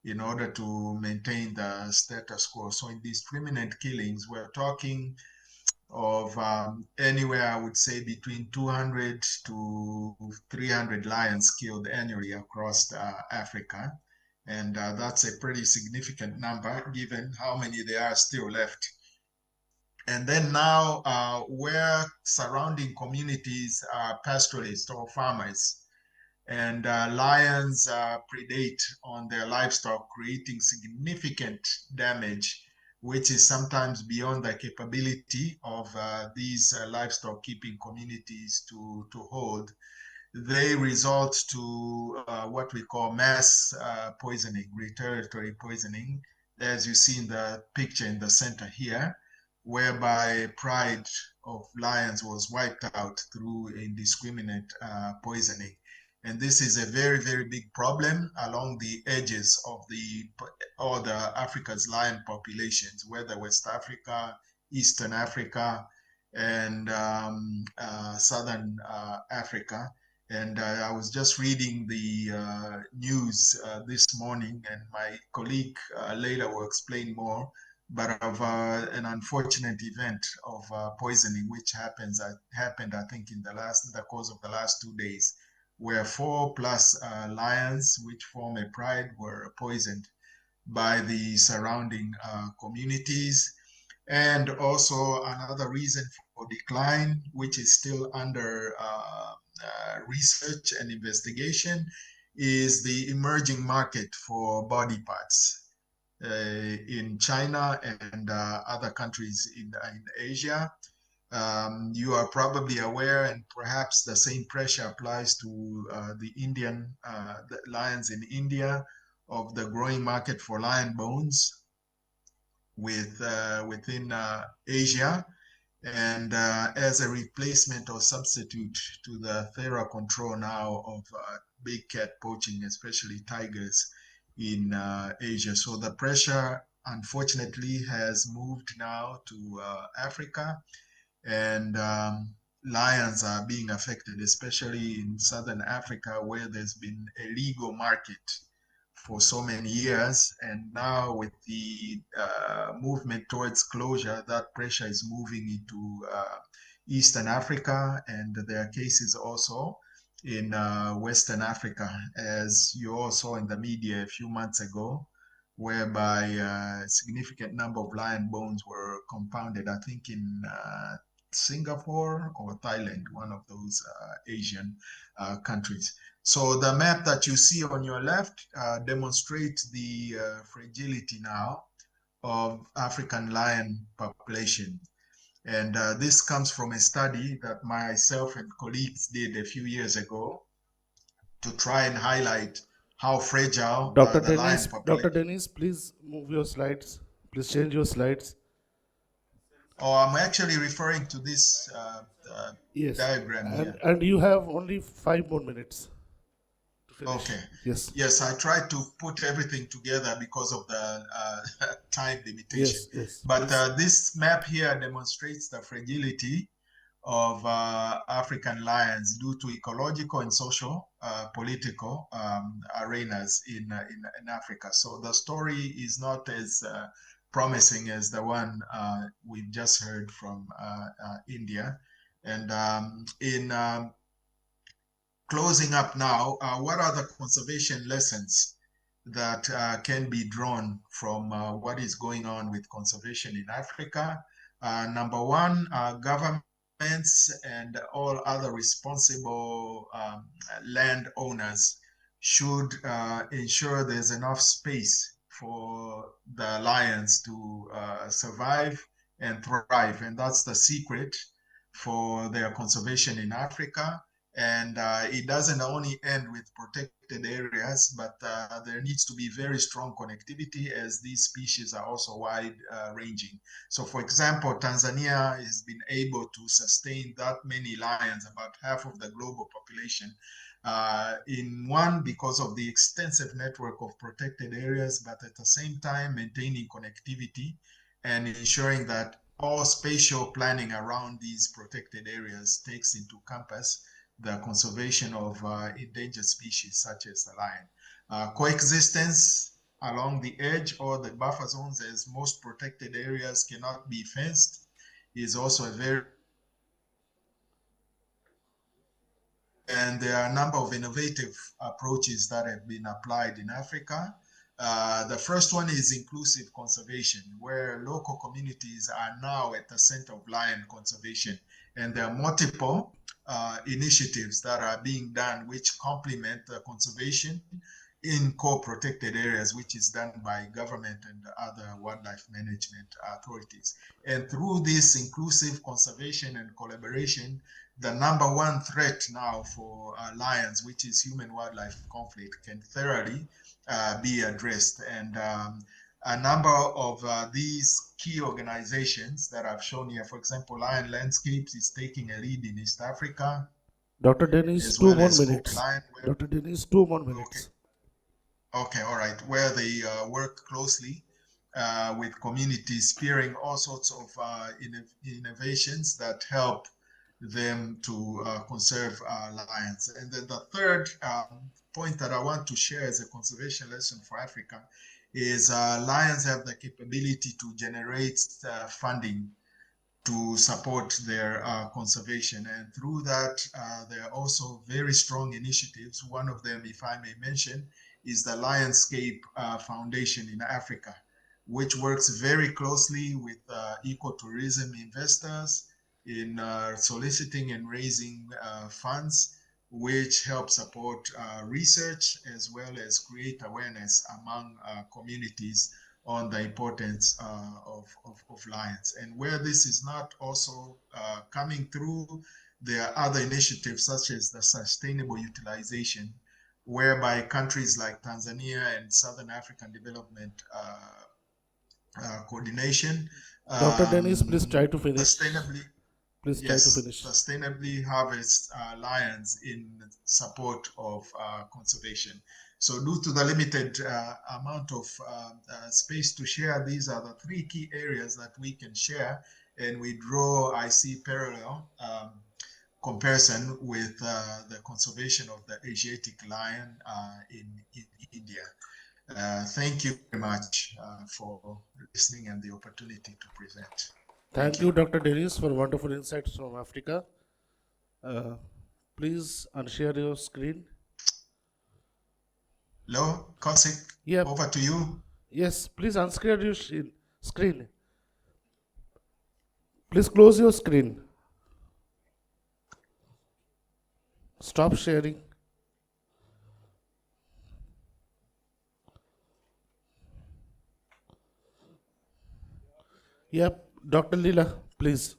in order to maintain the status quo. So indiscriminate killings, we're talking of anywhere, I would say, between 200 to 300 lions killed annually across Africa. And that's a pretty significant number given how many there are still left. And then now, where surrounding communities are pastoralists or farmers, and lions predate on their livestock, creating significant damage, which is sometimes beyond the capability of these livestock keeping communities to hold. They result to what we call mass poisoning, retaliatory poisoning, as you see in the picture in the center here, whereby pride of lions was wiped out through indiscriminate poisoning. And this is a very, very big problem along the edges of all the Africa's lion populations, whether West Africa, Eastern Africa, and Southern Africa. And I was just reading the news this morning, and my colleague later will explain more, but of an unfortunate event of poisoning, which happened, I think, in the course of the last 2 days, where 4+ lions, which form a pride, were poisoned by the surrounding communities. And also another reason for decline, which is still under research and investigation, is the emerging market for body parts. in China and other countries in Asia. You are probably aware, and perhaps the same pressure applies to the lions in India, of the growing market for lion bones within Asia, and as a replacement or substitute to the thorough control now of big cat poaching, especially tigers in Asia. So the pressure, unfortunately, has moved now to Africa, and lions are being affected, especially in Southern Africa, where there's been a legal market for so many years. And now with the movement towards closure, that pressure is moving into Eastern Africa, and there are cases also in Western Africa, as you all saw in the media a few months ago, whereby a significant number of lion bones were compounded, I think in Singapore or Thailand, one of those Asian countries. So the map that you see on your left demonstrates the fragility now of African lion population. And this comes from a study that myself and colleagues did a few years ago to try and highlight how fragile the lion Dr. population. Dennis, please move your slides. Please change your slides. Oh, I'm actually referring to this Yes. diagram here. And you have only 5 more minutes to finish. Okay. Yes. Yes, I tried to put everything together because of the time limitation. Yes. But this map here demonstrates the fragility of African lions due to ecological and social, political arenas in Africa. So the story is not as promising as the one we've just heard from India. And in closing up now, what are the conservation lessons that can be drawn from what is going on with conservation in Africa? Number one, governments and all other responsible landowners should ensure there's enough space for the lions to survive and thrive. And that's the secret for their conservation in Africa. And it doesn't only end with protected areas, but there needs to be very strong connectivity, as these species are also wide ranging. So for example, Tanzania has been able to sustain that many lions, about half of the global population, in one, because of the extensive network of protected areas, but at the same time maintaining connectivity and ensuring that all spatial planning around these protected areas takes into compass the conservation of endangered species such as the lion. Coexistence along the edge or the buffer zones, as most protected areas cannot be fenced, is also a very... And there are a number of innovative approaches that have been applied in Africa. The first one is inclusive conservation, where local communities are now at the center of lion conservation. And there are multiple initiatives that are being done which complement the conservation in core protected areas, which is done by government and other wildlife management authorities. And through this inclusive conservation and collaboration, the number one threat now for lions, which is human-wildlife conflict, can thoroughly be addressed. And a number of these key organizations that I've shown here, for example, Lion Landscapes is taking a lead in East Africa. Dr. Dennis, as 2 well more as minutes. Lion, Dr. Dennis, 2 more minutes. Okay, all right. Where they work closely with communities, spearing all sorts of innovations that help them to conserve lions. And then the third point that I want to share as a conservation lesson for Africa is lions have the capability to generate funding to support their conservation. And through that, there are also very strong initiatives. One of them, if I may mention, is the Lionscape Foundation in Africa, which works very closely with ecotourism investors in soliciting and raising funds, which help support research as well as create awareness among communities on the importance of lions. And where this is not also coming through, there are other initiatives such as the sustainable utilization, whereby countries like Tanzania and Southern African Development Coordination Dr. Dennis, please try to finish. sustainably Please try to finish. sustainably harvest lions in support of conservation. So due to the limited amount of space to share, these are the three key areas that we can share, and we draw, I see, parallel comparison with the conservation of the Asiatic lion in India. Thank you very much for listening and the opportunity to present. Thank you, Dr. Dennis, for wonderful insights from Africa. Please unshare your screen. Hello, Kosik, Yep. over to you. Yes, please unshare your screen. Please close your screen. Stop sharing. Yep, Dr. Leela, please.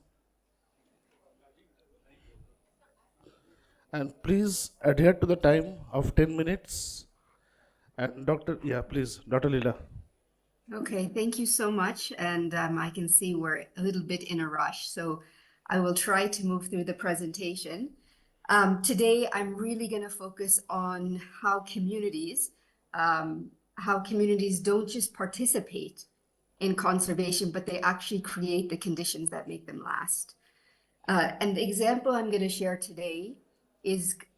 And please adhere to the time of 10 minutes. And please, Dr. Leela. Okay, thank you so much. And I can see we're a little bit in a rush, so I will try to move through the presentation. Today, I'm really going to focus on how communities don't just participate in conservation, but they actually create the conditions that make them last. And the example I'm going to share today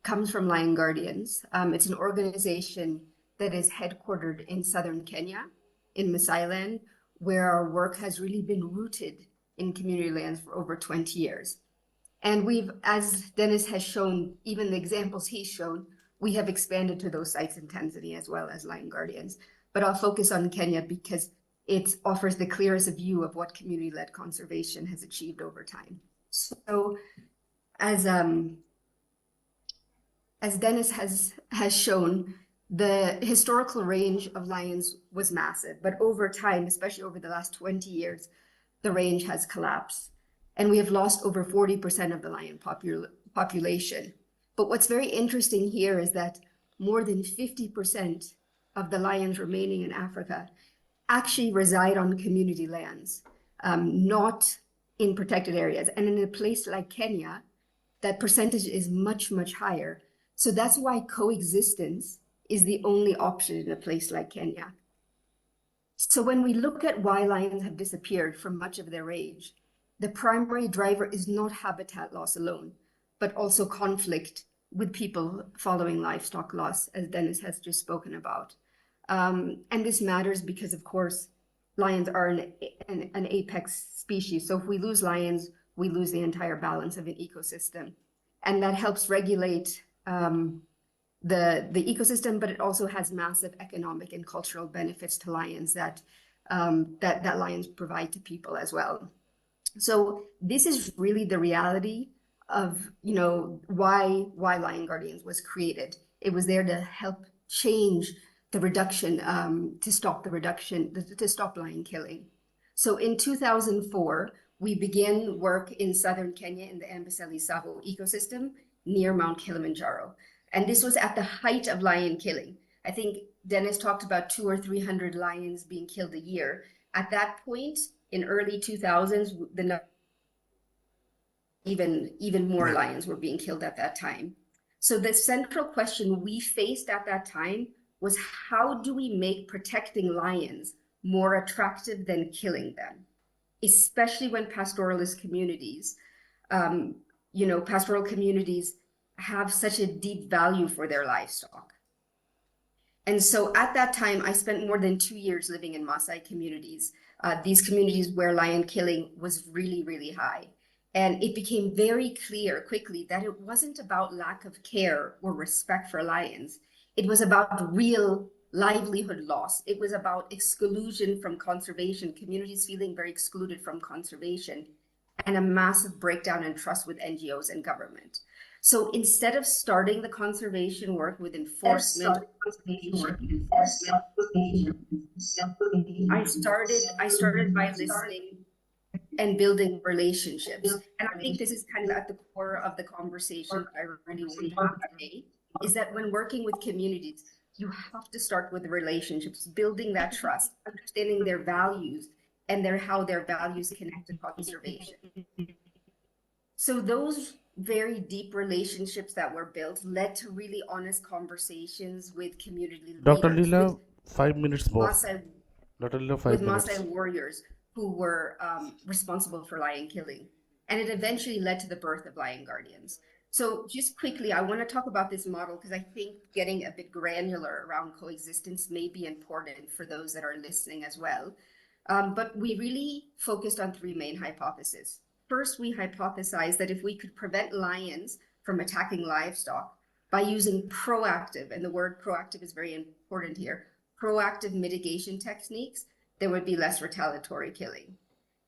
comes from Lion Guardians. It's an organization that is headquartered in southern Kenya, in Masailand, where our work has really been rooted in community lands for over 20 years. And as Dennis has shown, even the examples he's shown, we have expanded to those sites in Tanzania as well as Lion Guardians. But I'll focus on Kenya because it offers the clearest view of what community-led conservation has achieved over time. So as Dennis has shown, the historical range of lions was massive, but over time, especially over the last 20 years, the range has collapsed. And we have lost over 40% of the lion population. But what's very interesting here is that more than 50% of the lions remaining in Africa actually reside on community lands, not in protected areas. And in a place like Kenya, that percentage is much, much higher. So that's why coexistence is the only option in a place like Kenya. So when we look at why lions have disappeared from much of their range, the primary driver is not habitat loss alone, but also conflict with people following livestock loss, as Dennis has just spoken about. And this matters because, of course, lions are an apex species. So if we lose lions, we lose the entire balance of an ecosystem. And that helps regulate the ecosystem, but it also has massive economic and cultural benefits to lions that lions provide to people as well. So this is really the reality of, why Lion Guardians was created. It was there to help change the reduction, to stop lion killing. So in 2004, we began work in southern Kenya in the Amboseli-Tsavo ecosystem near Mount Kilimanjaro. And this was at the height of lion killing. I think Dennis talked about 200 or 300 lions being killed a year. At that point, in early 2000s, even more lions were being killed at that time. So the central question we faced at that time was, how do we make protecting lions more attractive than killing them? Especially when pastoralist communities, pastoral communities have such a deep value for their livestock. And so at that time, I spent more than 2 years living in Maasai communities, these communities where lion killing was really, really high. And it became very clear quickly that it wasn't about lack of care or respect for lions. It was about real livelihood loss. It was about exclusion from conservation, communities feeling very excluded from conservation, and a massive breakdown in trust with NGOs and government. So instead of starting the conservation work with enforcement, I started by listening and building relationships. And I think this is kind of at the core of the conversation that I really want to have today, is that when working with communities, you have to start with the relationships, building that trust, understanding their values and how their values connect to conservation. So those very deep relationships that were built led to really honest conversations with community Dr. leaders, Leela, 5 minutes more. Maasai Dr. Leela, with 5 minutes. Maasai warriors who were responsible for lion killing. And it eventually led to the birth of lion guardians. So just quickly, I want to talk about this model because I think getting a bit granular around coexistence may be important for those that are listening as well. But we really focused on three main hypotheses. First, we hypothesized that if we could prevent lions from attacking livestock by using proactive, and the word proactive is very important here, proactive mitigation techniques, there would be less retaliatory killing.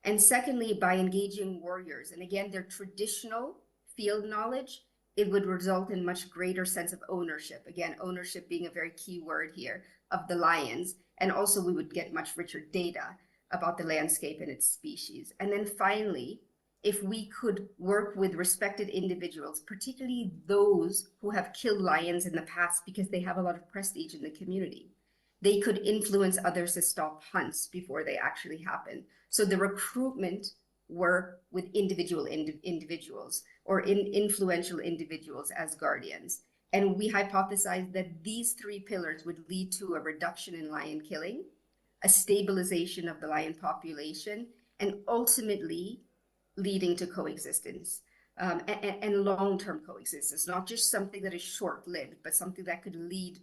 And secondly, by engaging warriors, and again, their traditional field knowledge, it would result in much greater sense of ownership. Again, ownership being a very key word here of the lions. And also we would get much richer data about the landscape and its species. And then finally, if we could work with respected individuals, particularly those who have killed lions in the past because they have a lot of prestige in the community, they could influence others to stop hunts before they actually happen. So the recruitment were with individuals or influential individuals as guardians. And we hypothesized that these three pillars would lead to a reduction in lion killing, a stabilization of the lion population, and ultimately leading to coexistence and long-term coexistence, not just something that is short-lived, but something that could lead,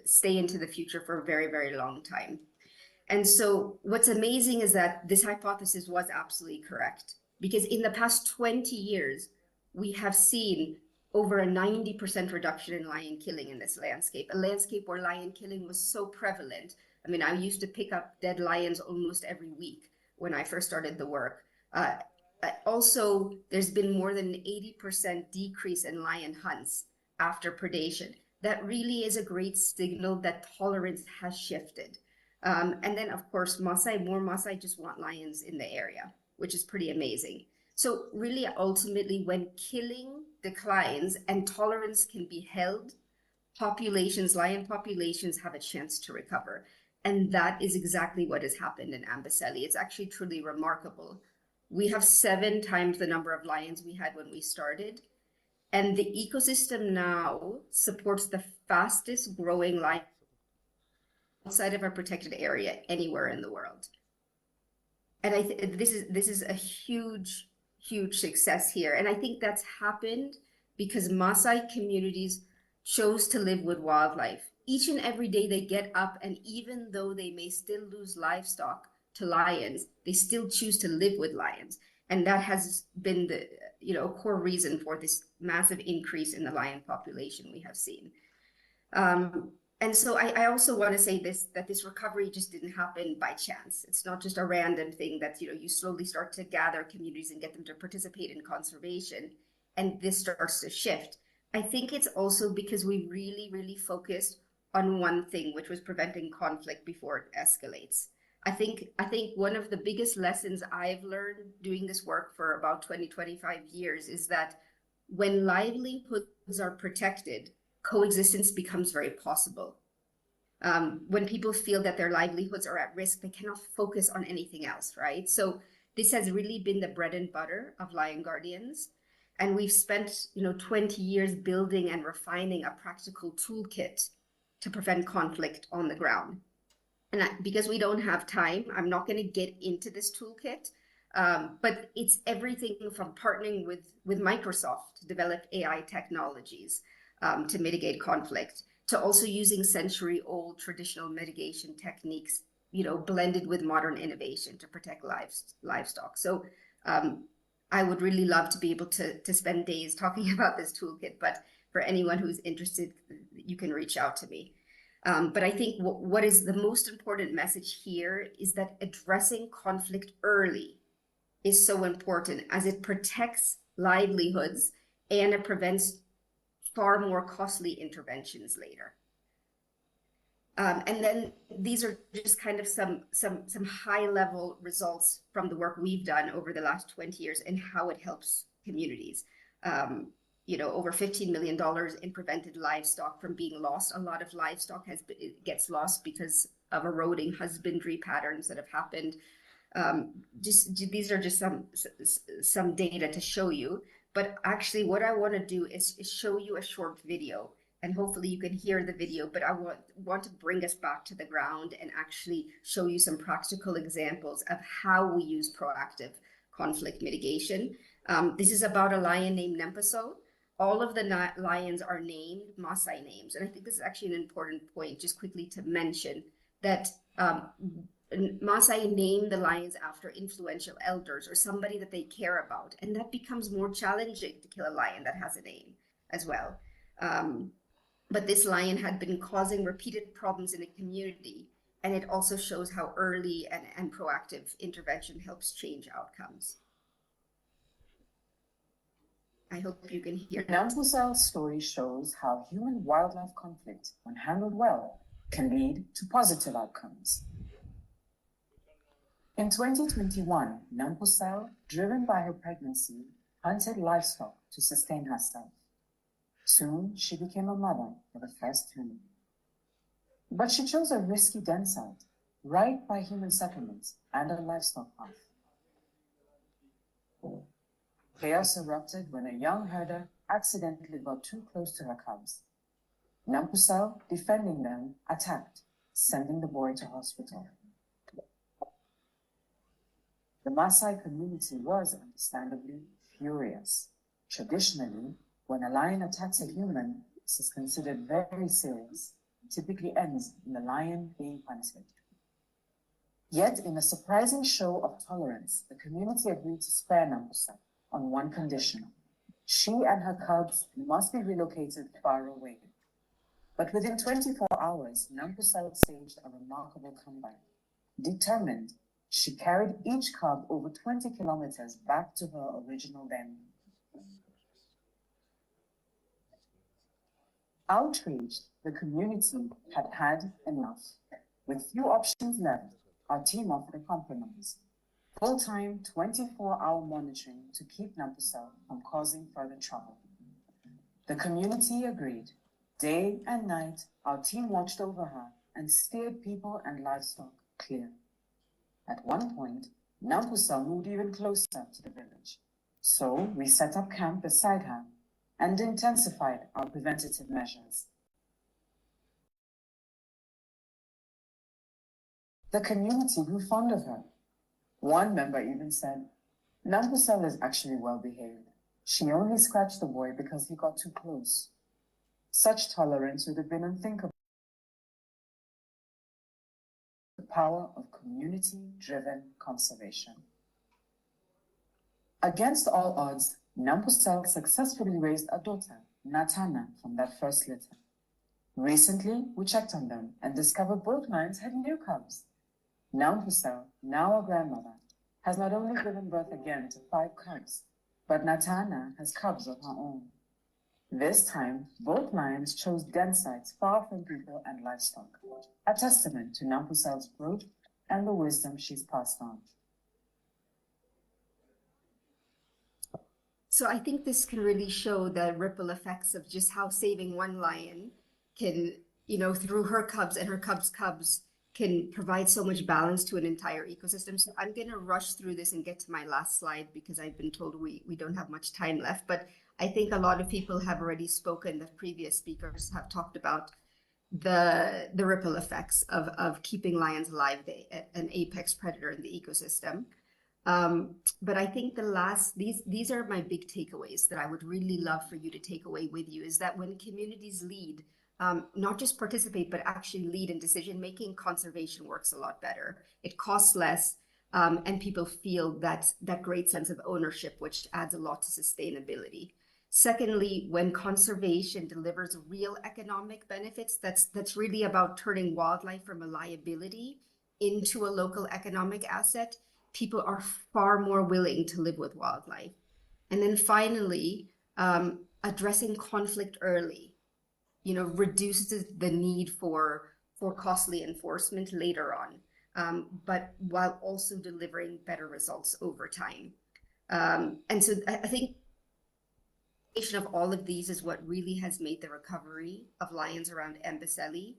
stay into the future for a very, very long time. And so what's amazing is that this hypothesis was absolutely correct, because in the past 20 years, we have seen over a 90% reduction in lion killing in this landscape, a landscape where lion killing was so prevalent. I mean, I used to pick up dead lions almost every week when I first started the work. Also, there's been more than an 80% decrease in lion hunts after predation. That really is a great signal that tolerance has shifted. And then, of course, more Maasai just want lions in the area, which is pretty amazing. So really, ultimately, when killing declines and tolerance can be held, lion populations have a chance to recover. And that is exactly what has happened in Amboseli. It's actually truly remarkable. We have 7 times the number of lions we had when we started. And the ecosystem now supports the fastest growing lion outside of a protected area anywhere in the world. And I think this is a huge, huge success here. And I think that's happened because Maasai communities chose to live with wildlife. Each and every day they get up, and even though they may still lose livestock to lions, they still choose to live with lions. And that has been the core reason for this massive increase in the lion population we have seen. And so I also want to say that this recovery just didn't happen by chance. It's not just a random thing that you slowly start to gather communities and get them to participate in conservation, and this starts to shift. I think it's also because we really, really focused on one thing, which was preventing conflict before it escalates. I think one of the biggest lessons I've learned doing this work for about 25 years is that when livelihoods are protected, coexistence becomes very possible. When people feel that their livelihoods are at risk, they cannot focus on anything else, right? So this has really been the bread and butter of Lion Guardians. And we've spent 20 years building and refining a practical toolkit to prevent conflict on the ground. And because we don't have time, I'm not going to get into this toolkit, but it's everything from partnering with Microsoft to develop AI technologies to mitigate conflict, to also using century-old traditional mitigation techniques, blended with modern innovation to protect livestock. So I would really love to be able to spend days talking about this toolkit, but for anyone who's interested, you can reach out to me. But I think what is the most important message here is that addressing conflict early is so important, as it protects livelihoods and it prevents far more costly interventions later. And then these are just kind of some high level results from the work we've done over the last 20 years and how it helps communities. Over $15 million in prevented livestock from being lost. A lot of livestock gets lost because of eroding husbandry patterns that have happened. These are just some data to show you. But actually, what I want to do is show you a short video, and hopefully you can hear the video. But I want to bring us back to the ground and actually show you some practical examples of how we use proactive conflict mitigation. This is about a lion named Nempasol. All of the lions are named Maasai names, and I think this is actually an important point, just quickly to mention that Maasai name the lions after influential elders or somebody that they care about, and that becomes more challenging to kill a lion that has a name as well. But this lion had been causing repeated problems in the community, and it also shows how early and proactive intervention helps change outcomes. I hope you can hear that. Nampusal's story shows how human-wildlife conflict, when handled well, can lead to positive outcomes. In 2021, Nampusal, driven by her pregnancy, hunted livestock to sustain herself. Soon, she became a mother for the first two. But she chose a risky den site, right by human settlements and a livestock path. Chaos erupted when a young herder accidentally got too close to her cubs. Nampusal, defending them, attacked, sending the boy to hospital. The Maasai community was understandably furious. Traditionally, when a lion attacks a human, this is considered very serious and typically ends in the lion being punished. Yet, in a surprising show of tolerance, the community agreed to spare Nampusal on one condition. She and her cubs must be relocated far away. But within 24 hours, Nampusal staged a remarkable comeback. Determined, she carried each cub over 20 kilometers back to her original den. Outraged, the community had had enough. With few options left, our team offered a compromise. Full-time, 24-hour monitoring to keep Nampusal from causing further trouble. The community agreed. Day and night, our team watched over her and steered people and livestock clear. At one point, Nampusal moved even closer to the village. So we set up camp beside her and intensified our preventative measures. The community grew fond of her. One member even said, Nampusal is actually well behaved. She only scratched the boy because he got too close. Such tolerance would have been unthinkable. The power of community-driven conservation. Against all odds, Nampusal successfully raised a daughter, Natana, from that first litter. Recently, we checked on them and discovered both lions had new cubs. Nampusal, now a grandmother, has not only given birth again to 5 cubs, but Natana has cubs of her own. This time, both lions chose den sites far from people and livestock, a testament to Nampusal's growth and the wisdom she's passed on. So I think this can really show the ripple effects of just how saving one lion can, through her cubs and her cubs' cubs, can provide so much balance to an entire ecosystem. So I'm going to rush through this and get to my last slide because I've been told we don't have much time left. But I think a lot of people have already spoken. The previous speakers have talked about the ripple effects of keeping lions alive, an apex predator in the ecosystem. But I think these are my big takeaways that I would really love for you to take away with you, is that when communities lead, not just participate, but actually lead in decision making, conservation works a lot better. It costs less, and people feel that great sense of ownership, which adds a lot to sustainability. Secondly, when conservation delivers real economic benefits, that's really about turning wildlife from a liability into a local economic asset. People are far more willing to live with wildlife. And then finally, addressing conflict early, reduces the need for costly enforcement later on, but while also delivering better results over time. And so I think of all of these is what really has made the recovery of lions around Amboseli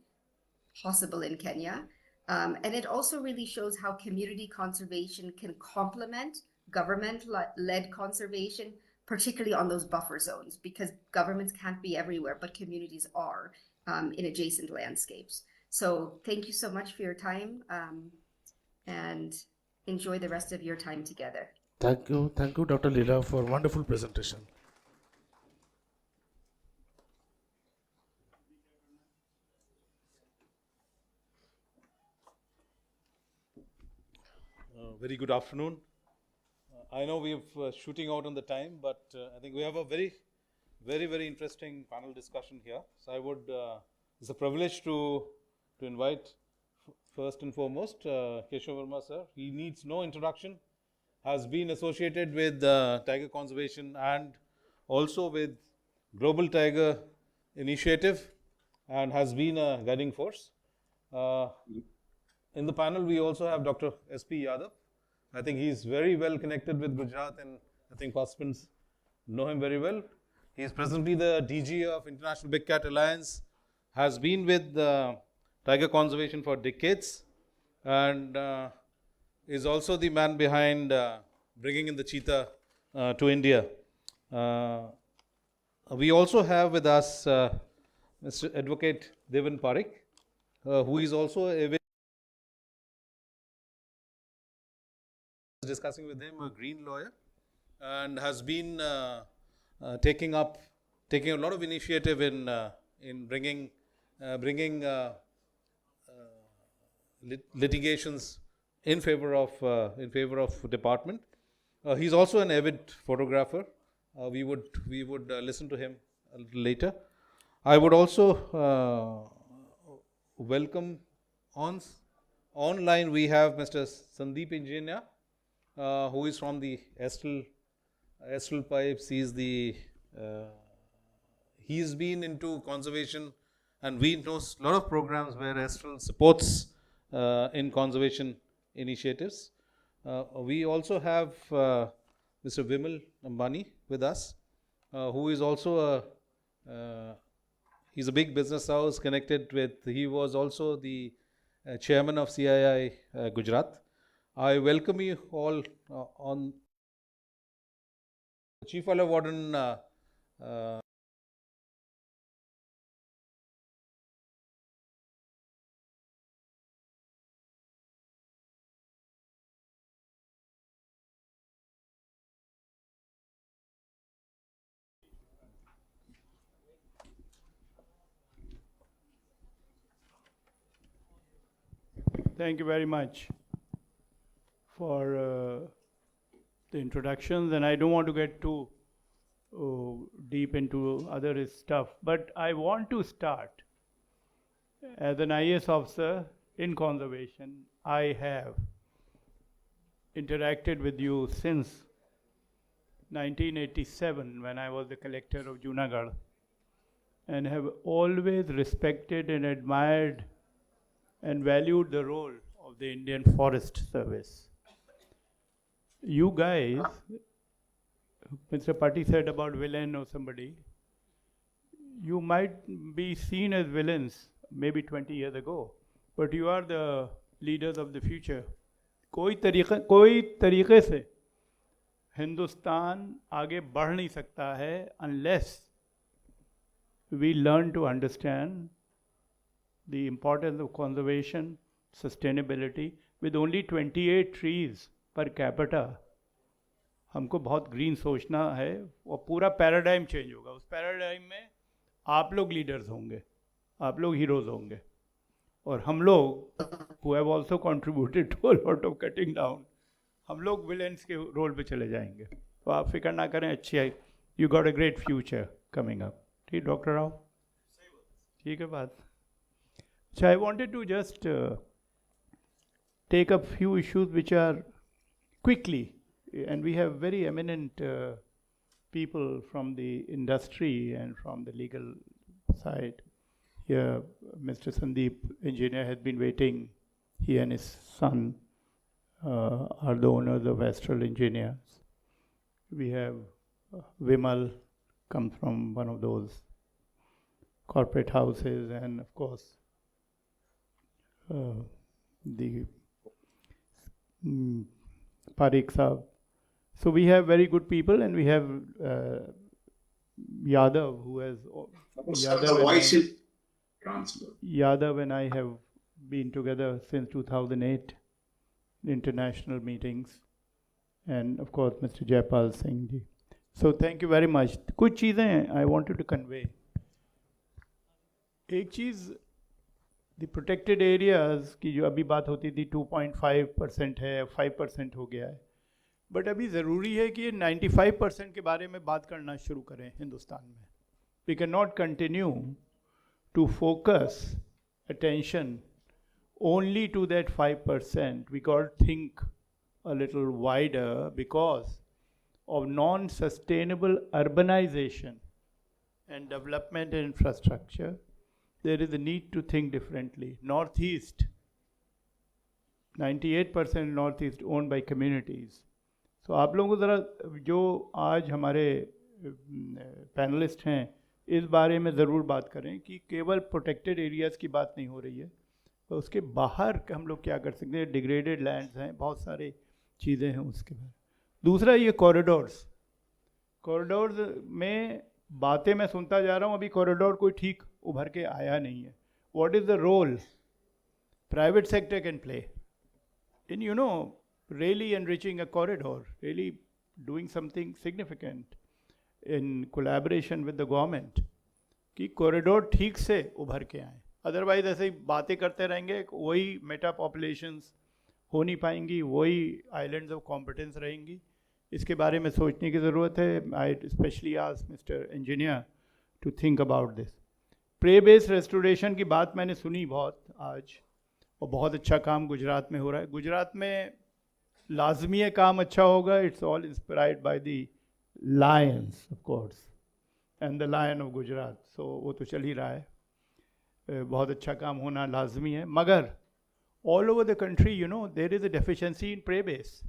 possible in Kenya. And it also really shows how community conservation can complement government-led conservation, particularly on those buffer zones, because governments can't be everywhere, but communities are in adjacent landscapes. So thank you so much for your time, and enjoy the rest of your time together. Thank you, Dr. Leela, for wonderful presentation. Very good afternoon. I know we're shooting out on the time, but I think we have a very, very interesting panel discussion here. So I would, it's a privilege to invite first and foremost Keshav Verma sir. He needs no introduction. Has been associated with tiger conservation and also with Global Tiger Initiative, and has been a guiding force. In the panel, we also have Dr. S.P. Yadav. I think he's very well connected with Gujarat, and I think participants know him very well. He is presently the DG of International Big Cat Alliance, has been with tiger conservation for decades, and is also the man behind bringing in the cheetah to India. We also have with us Mr. Advocate Devan Parekh, who is also a discussing with him, a green lawyer, and has been taking a lot of initiative in bringing litigations in favor of department. He's also an avid photographer. We would listen to him a little later. I would also welcome online. We have Mr. Sandeep Engineer, who is from the Astral Pipes. He's been into conservation, and we know a lot of programs where Astral supports in conservation initiatives. We also have Mr. Vimal Ambani with us, who is also he's a big business house connected with, he was also the chairman of CII Gujarat. I welcome you all on Chief Wildlife Warden Thank you very much for the introductions, and I don't want to get too deep into other stuff, but I want to start. As an IAS officer in conservation, I have interacted with you since 1987, when I was the collector of Junagadh, and have always respected and admired and valued the role of the Indian Forest Service. You guys, Mr. Patti said about villain or somebody, you might be seen as villains maybe 20 years ago, but you are the leaders of the future. कोई तरीके से हिंदुस्तान आगे बढ़ नहीं सकता है unless we learn to understand the importance of conservation, sustainability. With only 28 trees per capita, हमको बहुत ग्रीन सोचना है, और पूरा पैराडाइम चेंज होगा. उस पैराडाइम में आप लोग लीडर्स होंगे, आप लोग हीरोज होंगे, और हम लोग who have also contributed to a lot of cutting down, हम लोग विलेंस के रोल पे चले जाएंगे. तो आप फिक्र ना करें, अच्छी है. You got a great future coming up. ठीक डॉक्टर राव, ठीक है बात. So I wanted to just take up few issues which are quickly, and we have very eminent people from the industry and from the legal side. Here, Mr. Sandeep, engineer, has been waiting. He and his son are the owners of Astral Engineers. We have Vimal, comes from one of those corporate houses, and of course, the Parikh Saab. So we have very good people, and we have Yadav, who has Yadav and I have been together since 2008, international meetings, and of course Mr. Jaipal Singh ji. So thank you very much. कुछ चीज़ें I wanted to convey. एक चीज़, the protected areas की जो अभी बात होती थी 2.5% है, 5% हो गया है, बट अभी ज़रूरी है कि ये 95% के बारे में बात करना शुरू करें हिंदुस्तान में. We cannot continue to focus attention only to that 5%. We got to think a little wider because of non-sustainable urbanization and development and infrastructure. There is a need to think differently. Northeast, 98% Northeast owned by communities. So आप लोगों को ज़रा जो आज हमारे panelist हैं इस बारे में ज़रूर बात करें कि केवल प्रोटेक्टेड एरियाज़ की बात नहीं हो रही है, तो उसके बाहर हम लोग क्या कर सकते हैं. डिग्रेडेड लैंड्स हैं, बहुत सारी चीज़ें हैं उसके बारे. दूसरा ये कॉरिडोर्स में बातें मैं सुनता जा रहा हूँ, अभी कॉरिडोर कोई ठीक उभर के आया नहीं है. What is the role private sector can play in really enriching a corridor, really doing something significant in collaboration with the government, कि कॉरिडोर ठीक से उभर के आए. अदरवाइज ऐसे ही बातें करते रहेंगे, वही मेटा पॉपुलेशंस हो नहीं पाएंगी, वही आइलैंड्स ऑफ कॉम्पिटेंस रहेंगी. इसके बारे में सोचने की ज़रूरत है. I specially ask mister engineer to think about this. Prey based restoration की बात मैंने सुनी बहुत आज, और बहुत अच्छा काम गुजरात में हो रहा है. गुजरात में लाजमी है काम अच्छा होगा. It's all inspired by the lions of course and the lion of Gujarat. So वो तो चल ही रहा है, बहुत अच्छा काम होना लाजमी है. मगर all over the country there is a deficiency in prey base.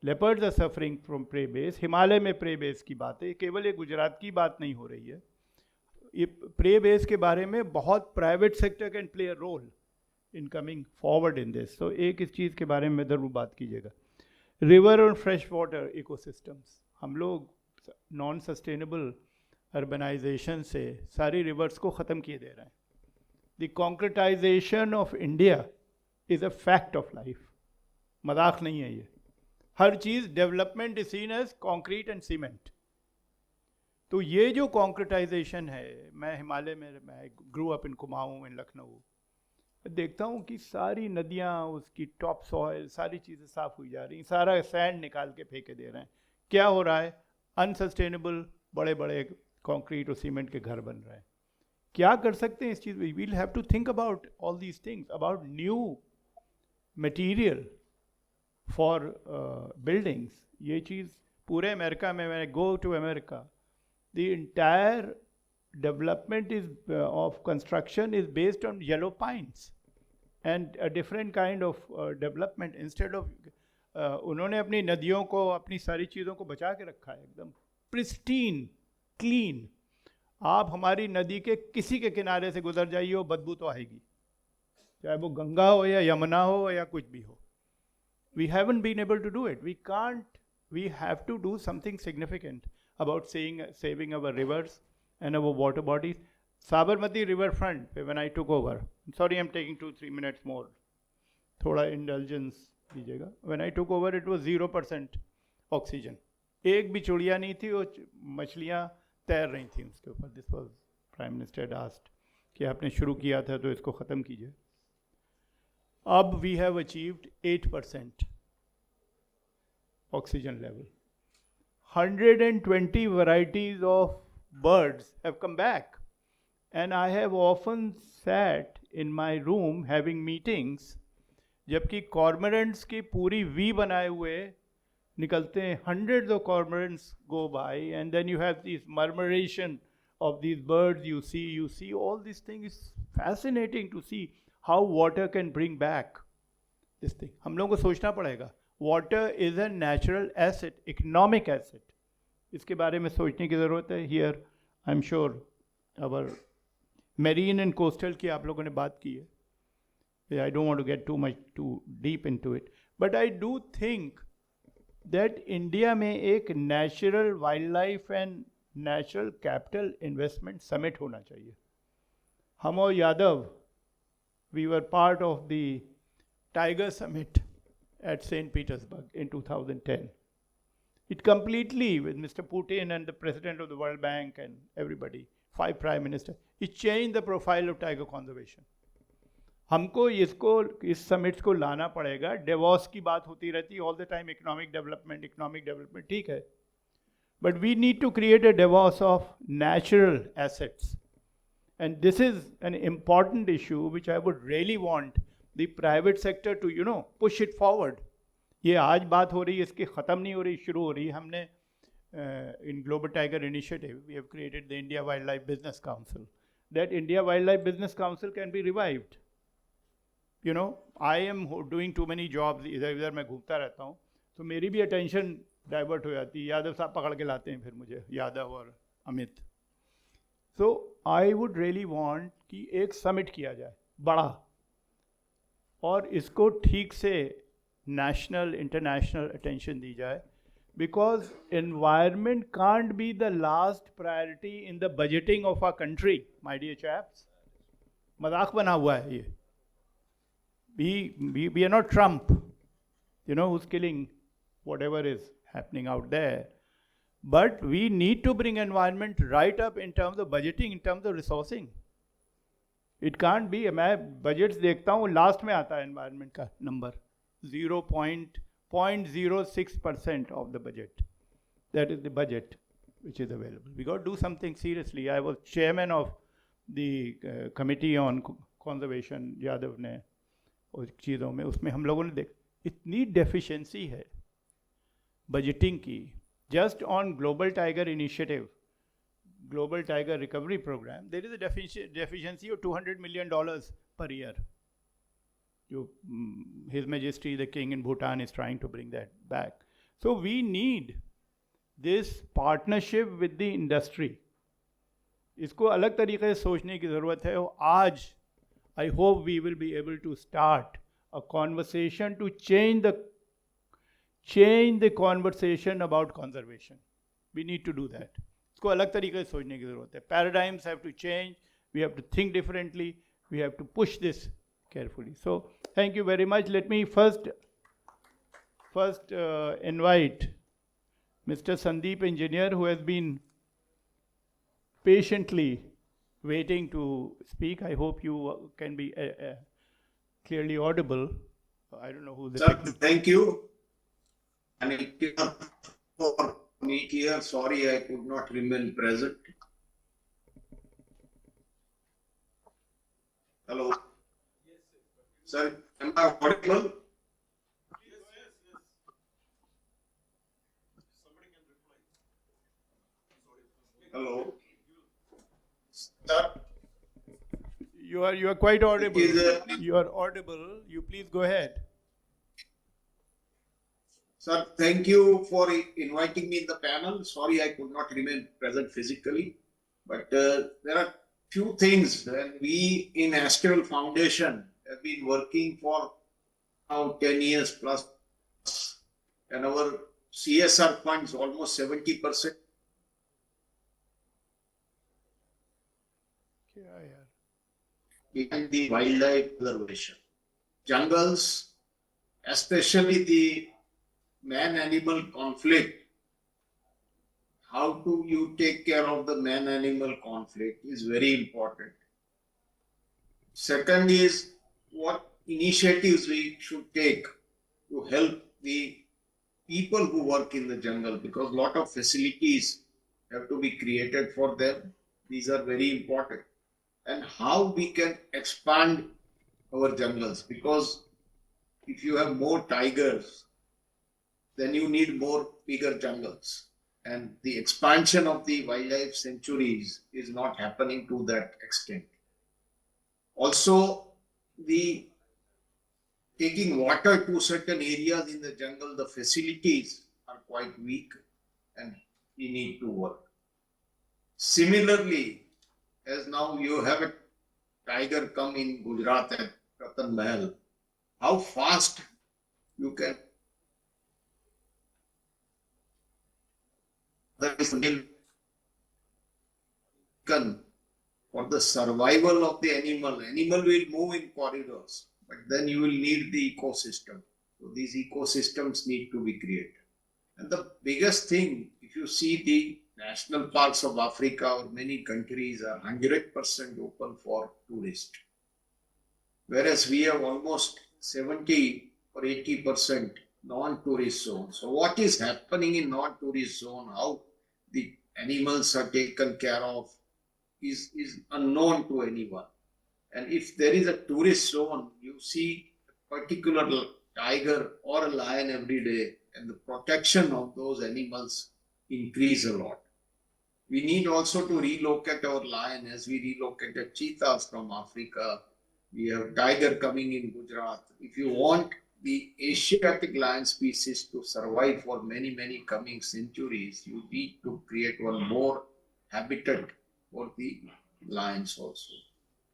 Leopards are suffering from prey base. Himalaya में प्रे बेस की बात है, केवल ये गुजरात की बात नहीं हो रही है. ये प्रे बेस के बारे में बहुत private sector can play a role in coming forward in this. So एक इस चीज़ के बारे में ज़रूर बात कीजिएगा. रिवर और फ्रेश वाटर इकोसिस्टम्स, हम लोग नॉन सस्टेनेबल अर्बनाइजेशन से सारी रिवर्स को ख़त्म किए दे रहे हैं. The concretization of India is a fact of life, मजाक नहीं है ये. हर चीज़ development is seen as concrete and cement. तो ये जो कॉन्क्रीटाइजेशन है, मैं हिमालय में, मैं grew up in Kumaon in Lucknow, देखता हूँ कि सारी नदियाँ, उसकी टॉप सॉइल, सारी चीज़ें साफ़ हुई जा रही हैं, सारा सैंड निकाल के फेंके दे रहे हैं. क्या हो रहा है? अनसस्टेनेबल बड़े बड़े कंक्रीट और सीमेंट के घर बन रहे हैं. क्या कर सकते हैं इस चीज़ में? We'll have to think about all these things, about new material for buildings. ये चीज़ पूरे अमेरिका में, मैंने go to America, the entire development is of construction is based on yellow pines and a different kind of development. Instead of उन्होंने अपनी नदियों को, अपनी सारी चीज़ों को बचा के रखा है एकदम प्रिस्टीन क्लीन. आप हमारी नदी के किसी के किनारे से गुजर जाइए, वो बदबू तो आएगी, चाहे वो गंगा हो या यमुना हो या कुछ भी हो. We haven't been able to do it. We can't. We have to do something significant about saving our rivers and our water bodies. Sabarmati riverfront, when I took over, sorry I'm taking 2-3 minutes more, थोड़ा indulgence दीजिएगा. When I took over it was 0% oxygen. एक भी चिड़िया नहीं थी, वो मछलियाँ तैर रही थी उसके ऊपर. This was Prime Minister had asked कि आपने शुरू किया था तो इसको ख़त्म कीजिए. अब we have achieved 8% oxygen level. 120 varieties of birds have come back, and I have often sat in my room having meetings, जबकि कॉर्मोरेंट्स की पूरी वी बनाए हुए निकलते हैं, hundreds of cormorants go by, and then you have this murmuration of these birds you see all these things. Is fascinating to see how water can bring back this thing. हम लोगों को सोचना पड़ेगा. Water is a natural asset, economic asset. इसके बारे में सोचने की ज़रूरत है. Here, I'm sure our marine and coastal की आप लोगों ने बात की है. I don't want to get too deep into it, but I do think that India में एक natural wildlife and natural capital investment summit होना चाहिए. हम और Yadav, we were part of the Tiger Summit at St. Petersburg in 2010. It completely, with Mr. Putin and the president of the World Bank and everybody, 5 prime ministers, it changed the profile of tiger conservation. हमको इस summit को लाना पड़ेगा. Davos की बात होती रहती all the time, economic development ठीक है, but we need to create a Davos of natural assets, and this is an important issue which I would really want the private sector to push it forward. ये आज बात हो रही है, इसकी ख़त्म नहीं हो रही, शुरू हो रही है. हमने in global tiger initiative we have created the India wildlife business council. That India wildlife business council can be revived. I am doing too many jobs, इधर उधर मैं घूमता रहता हूँ, तो मेरी भी अटेंशन डाइवर्ट हो जाती है. यादव साहब पकड़ के लाते हैं फिर मुझे, यादव और अमित. सो आई वुड रियली वांट कि एक समिट किया जाए बड़ा, और इसको ठीक से नेशनल इंटरनेशनल अटेंशन दी जाए, because environment can't be the last priority in the budgeting of our country. My dear chaps, मजाक बना हुआ है ये. We are not Trump, who's killing whatever is happening out there. But we need to bring environment right up in terms of budgeting, in terms of resourcing. It can't be, मैं budgets देखता हूँ, last में आता है environment का number, 0.06% of the budget. That is the budget which is available. We got to do something seriously. I was chairman of the committee on conservation, Yadav ने उस चीज़ों में, उसमें हम लोगों ने इतनी डेफिशिएंसी है बजटिंग की. Just on global tiger initiative, global tiger recovery programme, there is a deficiency of $200 million per year. जो his majesty the king in Bhutan is trying to bring that back. So we need this partnership with the industry. इसको अलग तरीके से सोचने की ज़रूरत है. और आज I hope we will be able to start a conversation to change the conversation about conservation. We need to do that. इसको अलग तरीके से सोचने की ज़रूरत है. Paradigms have to change. We have to think differently. We have to push this carefully. So thank you very much. Let me first invite Mr. Sandeep Engineer, who has been patiently waiting to speak. I hope you can be clearly audible. I don't know who the... Sir, thank you. And for me here, sorry I could not remain present. Hello. Sir, am I audible? Hello. Sir, you are quite audible. You are audible. You please go ahead. Sir, thank you for inviting me in the panel. Sorry I could not remain present physically, but there are few things. When we in Astral Foundation have been working for now 10 years plus, and our CSR funds almost 70%. In the wildlife preservation, jungles, especially the man-animal conflict. How do you take care of the man-animal conflict is very important. Second is what initiatives we should take to help the people who work in the jungle, because a lot of facilities have to be created for them. These are very important. And how we can expand our jungles, because if you have more tigers, then you need more bigger jungles. And the expansion of the wildlife sanctuaries is not happening to that extent. Also, the taking water to certain areas in the jungle, the facilities are quite weak and we need to work. Similarly, as now you have a tiger come in Gujarat at Ratan Mahal, how fast you can that is for the survival of the animal. Animal will move in corridors, but then you will need the ecosystem. So these ecosystems need to be created. And the biggest thing, if you see the national parks of Africa or many countries are 100% open for tourists. Whereas we have almost 70 or 80% non-tourist zones. So what is happening in non-tourist zone, how the animals are taken care of is unknown to anyone. And if there is a tourist zone, you see a particular tiger or a lion every day, and the protection of those animals increase a lot. We need also to relocate our lion as we relocated cheetahs from Africa. We have tiger coming in Gujarat. If you want the Asiatic lion species to survive for many, many coming centuries, you need to create one more habitat for the lions also.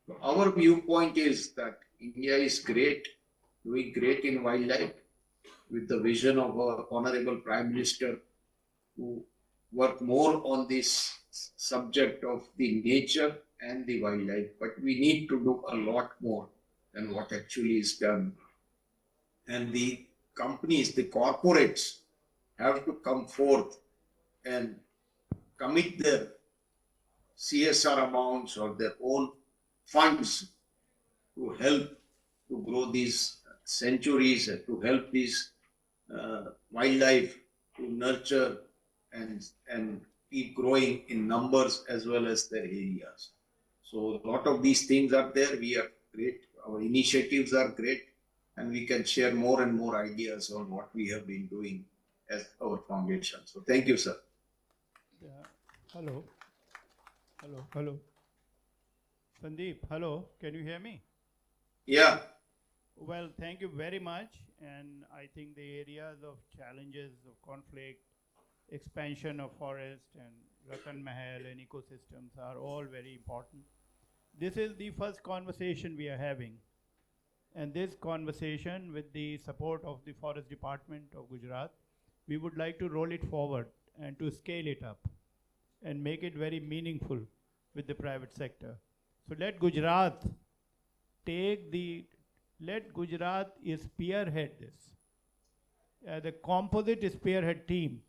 So our viewpoint is that India is great, doing great in wildlife with the vision of our Honorable Prime Minister who work more on this subject of the nature and the wildlife, but we need to do a lot more than what actually is done. And the companies, the corporates have to come forth and commit their CSR amounts or their own funds to help to grow these sanctuaries, to help these wildlife to nurture and keep growing in numbers as well as their areas. So a lot of these things are there. We are great. Our initiatives are great, and we can share more and more ideas on what we have been doing as our foundation. So thank you, sir. Hello. Hello. Sandeep, hello. Can you hear me? Yeah. Well, thank you very much. And I think the areas of challenges of conflict, expansion of forest and Ratan Mahal and ecosystems are all very important. This is the first conversation we are having. And this conversation, with the support of the Forest Department of Gujarat, we would like to roll it forward and to scale it up and make it very meaningful with the private sector. So let Gujarat spearhead this. The composite spearhead team,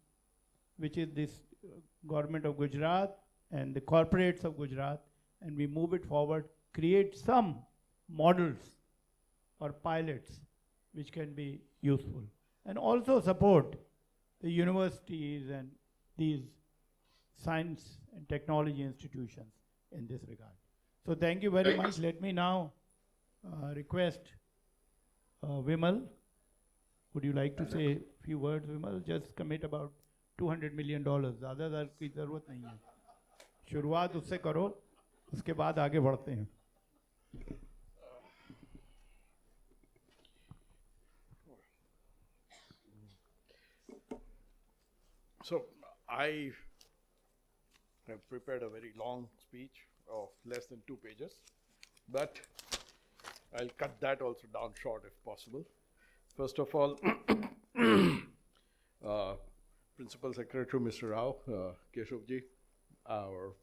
which is this government of Gujarat and the corporates of Gujarat, and we move it forward, create some models or pilots which can be useful, and also support the universities and these science and technology institutions in this regard. So thank you very much. Let me now request Vimal. Would you like to say a few words, Vimal? Just commit about $200 million. ज़्यादा की ज़रूरत नहीं है. शुरुआत उससे करो, उसके बाद आगे बढ़ते हैं. So I have prepared a very long speech of less than 2 pages, but I'll cut that also down short if possible. First of all, Principal Secretary Mr. Rao, Keshavji, our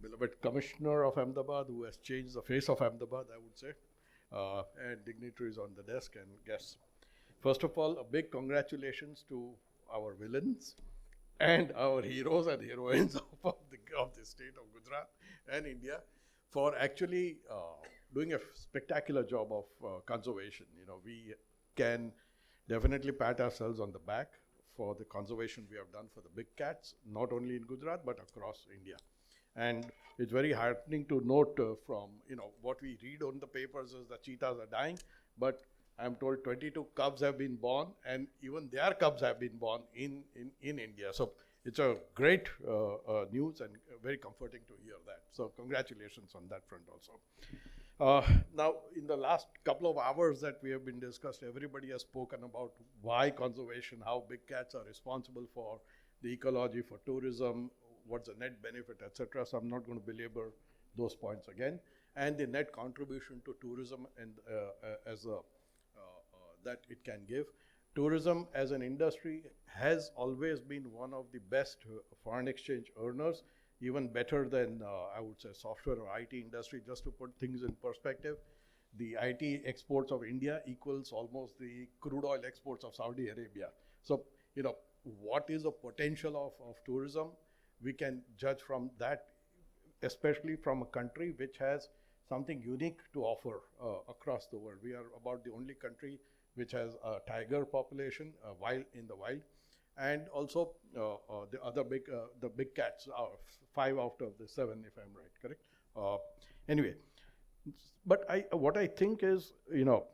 beloved Commissioner of Ahmedabad, who has changed the face of Ahmedabad, I would say, and dignitaries on the desk and guests. First of all, a big congratulations to our villains and our heroes and heroines of the state of Gujarat and India for actually doing a spectacular job of conservation. You know, we can definitely pat ourselves on the back for the conservation we have done for the big cats, not only in Gujarat but across India. And it's very heartening to note from what we read on the papers is that cheetahs are dying, but I'm told 22 cubs have been born, and even their cubs have been born in India. So it's a great news and very comforting to hear that. So congratulations on that front also. Now, in the last couple of hours that we have been discussed, everybody has spoken about why conservation, how big cats are responsible for the ecology, for tourism, what's the net benefit, etc. So I'm not going to belabor those points again. And the net contribution to tourism and that it can give. Tourism as an industry has always been one of the best foreign exchange earners, even better than, I would say, software or IT industry. Just to put things in perspective, the IT exports of India equals almost the crude oil exports of Saudi Arabia. So, you know, what is the potential of tourism? We can judge from that, especially from a country which has something unique to offer across the world. We are about the only country which has a tiger population in the wild, and also the other big cats are 5 out of the 7, if I'm right, correct? Anyway, but what I think is, you know,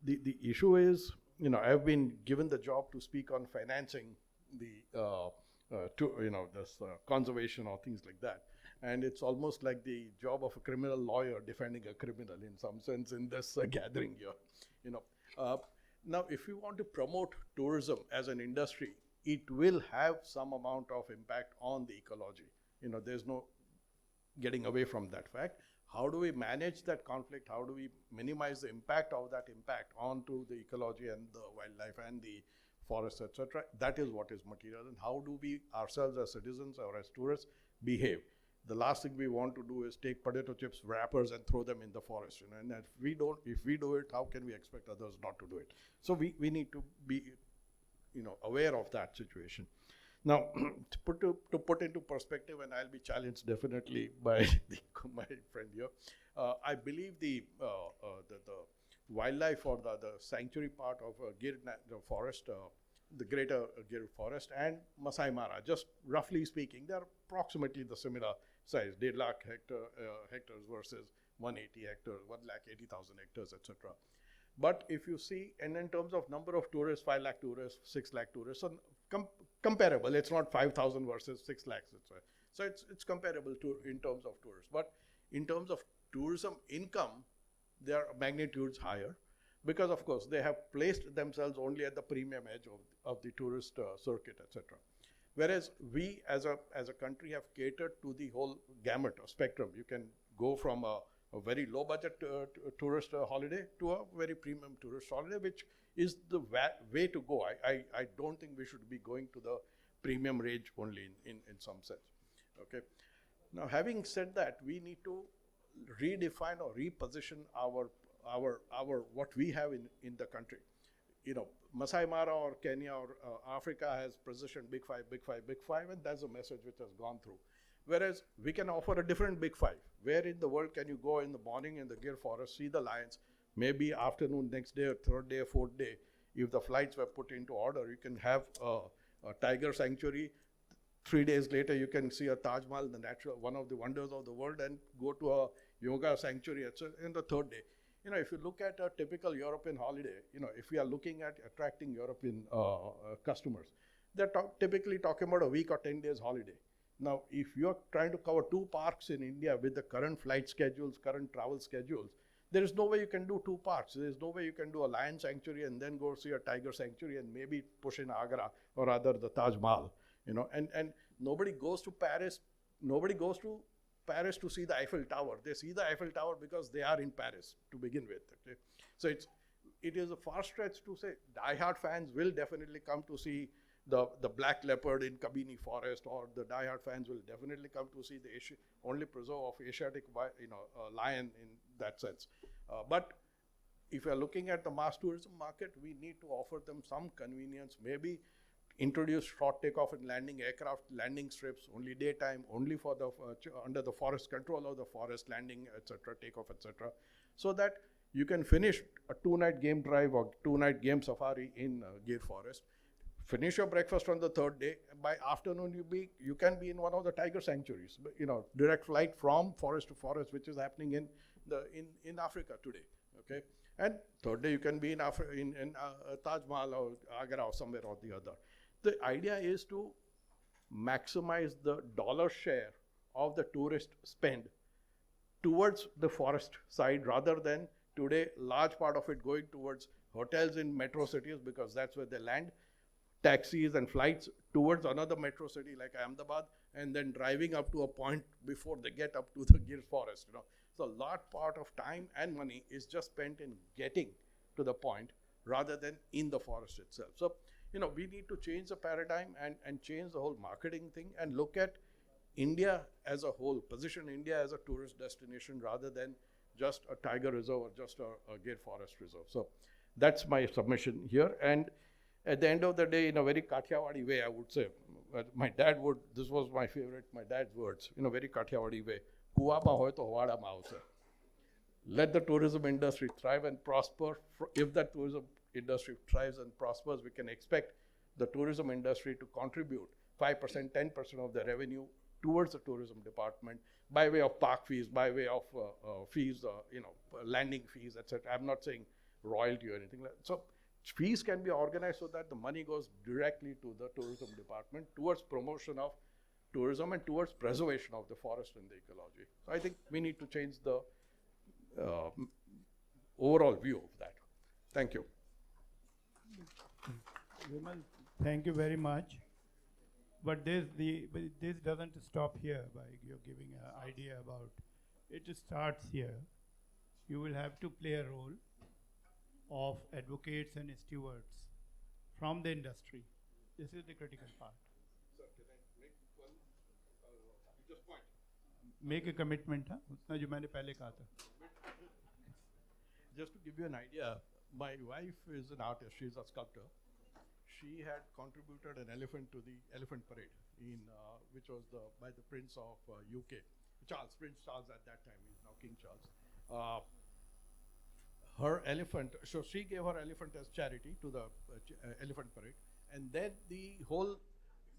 the issue is, you know, I've been given the job to speak on financing the this conservation or things like that. And it's almost like the job of a criminal lawyer defending a criminal in some sense in this gathering here. You know, now if you want to promote tourism as an industry, it will have some amount of impact on the ecology. You know, there's no getting away from that fact. How do we manage that conflict? How do we minimize the impact of that impact onto the ecology and the wildlife and the forests, etc.? That is what is material. And how do we ourselves as citizens or as tourists behave? The last thing we want to do is take potato chips wrappers and throw them in the forest. You know, and if we do it, how can we expect others not to do it? So we need to be, you know, aware of that situation. Now, to put into perspective, and I'll be challenged definitely by my friend here, I believe the wildlife or the sanctuary part of Gir forest, the greater Gir forest and Masai Mara, just roughly speaking, they're approximately the similar size, 1.5 lakh hectares versus 180 hectares, 1,80,000 hectares, etc. But if you see, and in terms of number of tourists, 5 lakh tourists, 6 lakh tourists, so comparable. It's not 5,000 versus 6 lakhs. So it's comparable to in terms of tourists. But in terms of tourism income, their magnitudes higher, because of course they have placed themselves only at the premium edge of the tourist circuit, etc. Whereas we as a country have catered to the whole gamut or spectrum. You can go from a very low budget tourist holiday to a very premium tourist holiday, which is the way to go. I don't think we should be going to the premium range only in some sense. Okay. Now, having said that, we need to redefine or reposition our what we have in the country. You know, Masai Mara or Kenya or Africa has positioned Big Five, Big Five, Big Five, and that's a message which has gone through. Whereas we can offer a different Big Five. Where in the world can you go in the morning in the Gir forest, see the lions, maybe afternoon, next day, or third day, or fourth day, if the flights were put into order, you can have a tiger sanctuary. 3 days later, you can see a Taj Mahal, one of the wonders of the world, and go to a yoga sanctuary, etc. in the third day. You know, if you look at a typical European holiday, you know, if we are looking at attracting European customers, they're typically talking about a week or 10 days holiday. Now, if you're trying to cover 2 parks in India with the current flight schedules, current travel schedules, there is no way you can do 2 parks. There is no way you can do a lion sanctuary and then go see a tiger sanctuary and maybe push in Agra or rather the Taj Mahal. You know, and nobody goes to Paris. Nobody goes to Paris to see the Eiffel Tower. They see the Eiffel Tower because they are in Paris to begin with. Okay? So it is a far stretch to say diehard fans will definitely come to see the black leopard in Kabini forest, or the diehard fans will definitely come to see the only preserve of Asiatic, lion in that sense. But if you are looking at the mass tourism market, we need to offer them some convenience, maybe introduce short takeoff and landing aircraft, landing strips, only daytime, only for the under the forest control of the forest, landing, etc., takeoff, etc., so that you can finish a 2-night game drive or 2-night game safari in Gir forest, finish your breakfast on the third day, and by afternoon you can be in one of the tiger sanctuaries. You know, direct flight from forest to forest, which is happening in Africa today. Okay, and third day you can be in Taj Mahal or Agra or somewhere or the other. The idea is to maximize the dollar share of the tourist spend towards the forest side, rather than today large part of it going towards hotels in metro cities, because that's where they land, taxis and flights towards another metro city like Ahmedabad, and then driving up to a point before they get up to the Gir forest. So a large part of time and money is just spent in getting to the point rather than in the forest itself. So we need to change the paradigm and change the whole marketing thing and look at India as a whole, position India as a tourist destination rather than just a tiger reserve or just a Gir forest reserve. So that's my submission here. And at the end of the day, in a very Kathiawadi way, I would say, my dad would, this was my favorite, my dad's words, in a very Kathiawadi way, "Kuwama hoy to hawada ma avse." Let the tourism industry thrive and prosper. If that tourism industry thrives and prospers, we can expect the tourism industry to contribute 5%, 10% of the revenue towards the tourism department by way of park fees, by way of fees, landing fees, etc. I'm not saying royalty or anything like that. So fees can be organized so that the money goes directly to the tourism department towards promotion of tourism and towards preservation of the forest and the ecology. So I think we need to change the overall view of that. Thank you. Vimal, thank you very much. But this doesn't stop here by you're giving an idea about it. Starts here. You will have to play a role of advocates and stewards from the industry. This is the critical part. Sir, can I make one just point? Make a commitment, huh? उतना जो मैंने पहले कहा था. Just to give you an idea, my wife is an artist. She's a sculptor. She had contributed an elephant to the elephant parade, which was by the Prince of UK, Prince Charles at that time. He's now King Charles. Her elephant, so she gave her elephant as charity to the elephant parade, and then the whole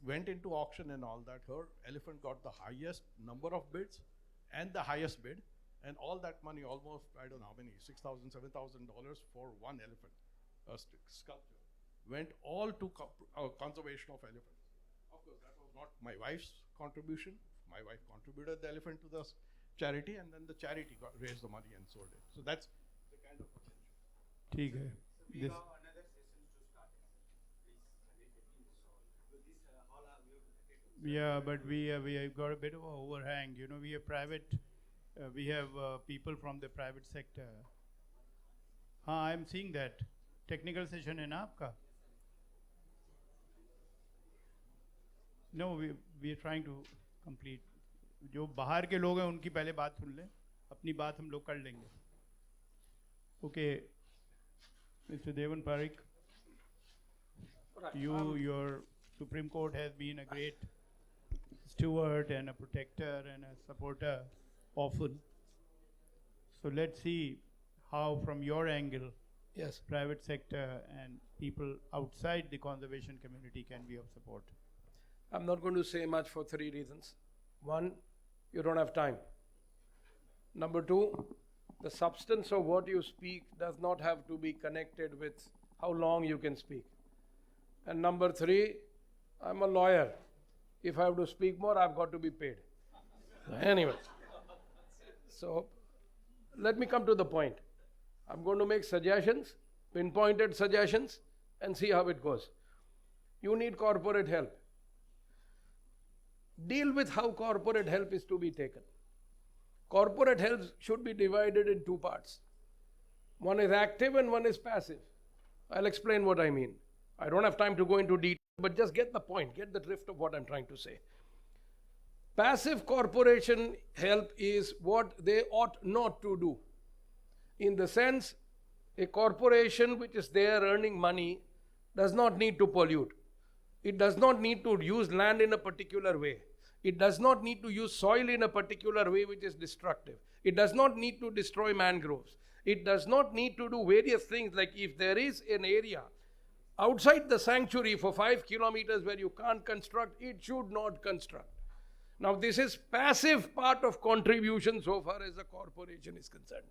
went into auction and all that. Her elephant got the highest number of bids and the highest bid, and all that money, almost, I don't know how many, $6,000, $7,000 for one elephant, a sculpture, went all to conservation of elephants. Of course, that was not my wife's contribution. My wife contributed the elephant to the charity, and then the charity raised the money and sold it. So that's the kind of potential. ठीक है. We have another session to start. Please, Yeah, but we have got a bit of an overhang. We have private, we have people from the private sector. I'm seeing that. Technical session है ना आपका? No, we are trying to complete. जो बाहर के लोग हैं उनकी पहले बात सुन लें, अपनी बात हम लोग कर लेंगे. Okay, Mr. Devan Parikh, your Supreme Court has been a great steward and a protector and a supporter often. So let's see how, from your angle, yes, private sector and people outside the conservation community can be of support. I'm not going to say much for 3 reasons. One, you don't have time. Number two, the substance of what you speak does not have to be connected with how long you can speak. And number three, I'm a lawyer. If I have to speak more, I've got to be paid. Anyway, so let me come to the point. I'm going to make suggestions, pinpointed suggestions, and see how it goes. You need corporate help. Deal with how corporate help is to be taken. Corporate help should be divided in 2 parts. One is active and one is passive. I'll explain what I mean. I don't have time to go into detail, but just get the point, get the drift of what I'm trying to say. Passive corporation help is what they ought not to do. In the sense, a corporation which is there earning money does not need to pollute. It does not need to use land in a particular way. It does not need to use soil in a particular way which is destructive. It does not need to destroy mangroves. It does not need to do various things, like if there is an area outside the sanctuary for 5 kilometers where you can't construct, it should not construct. Now this is passive part of contribution so far as the corporation is concerned.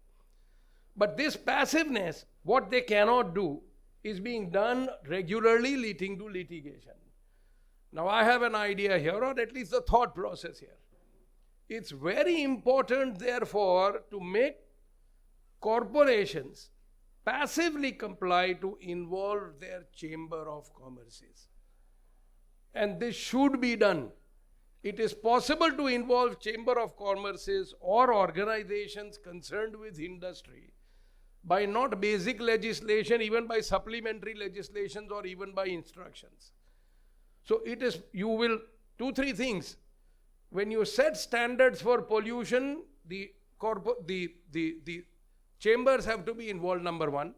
But this passiveness, what they cannot do, is being done regularly, leading to litigation. Now I have an idea here, or at least the thought process here. It's very important, therefore, to make corporations passively comply to involve their chamber of commerces. And this should be done. It is possible to involve chamber of commerces or organizations concerned with industry by not basic legislation, even by supplementary legislations or even by instructions. So it is, you will, 2-3 things. When you set standards for pollution, the chambers have to be involved, number one.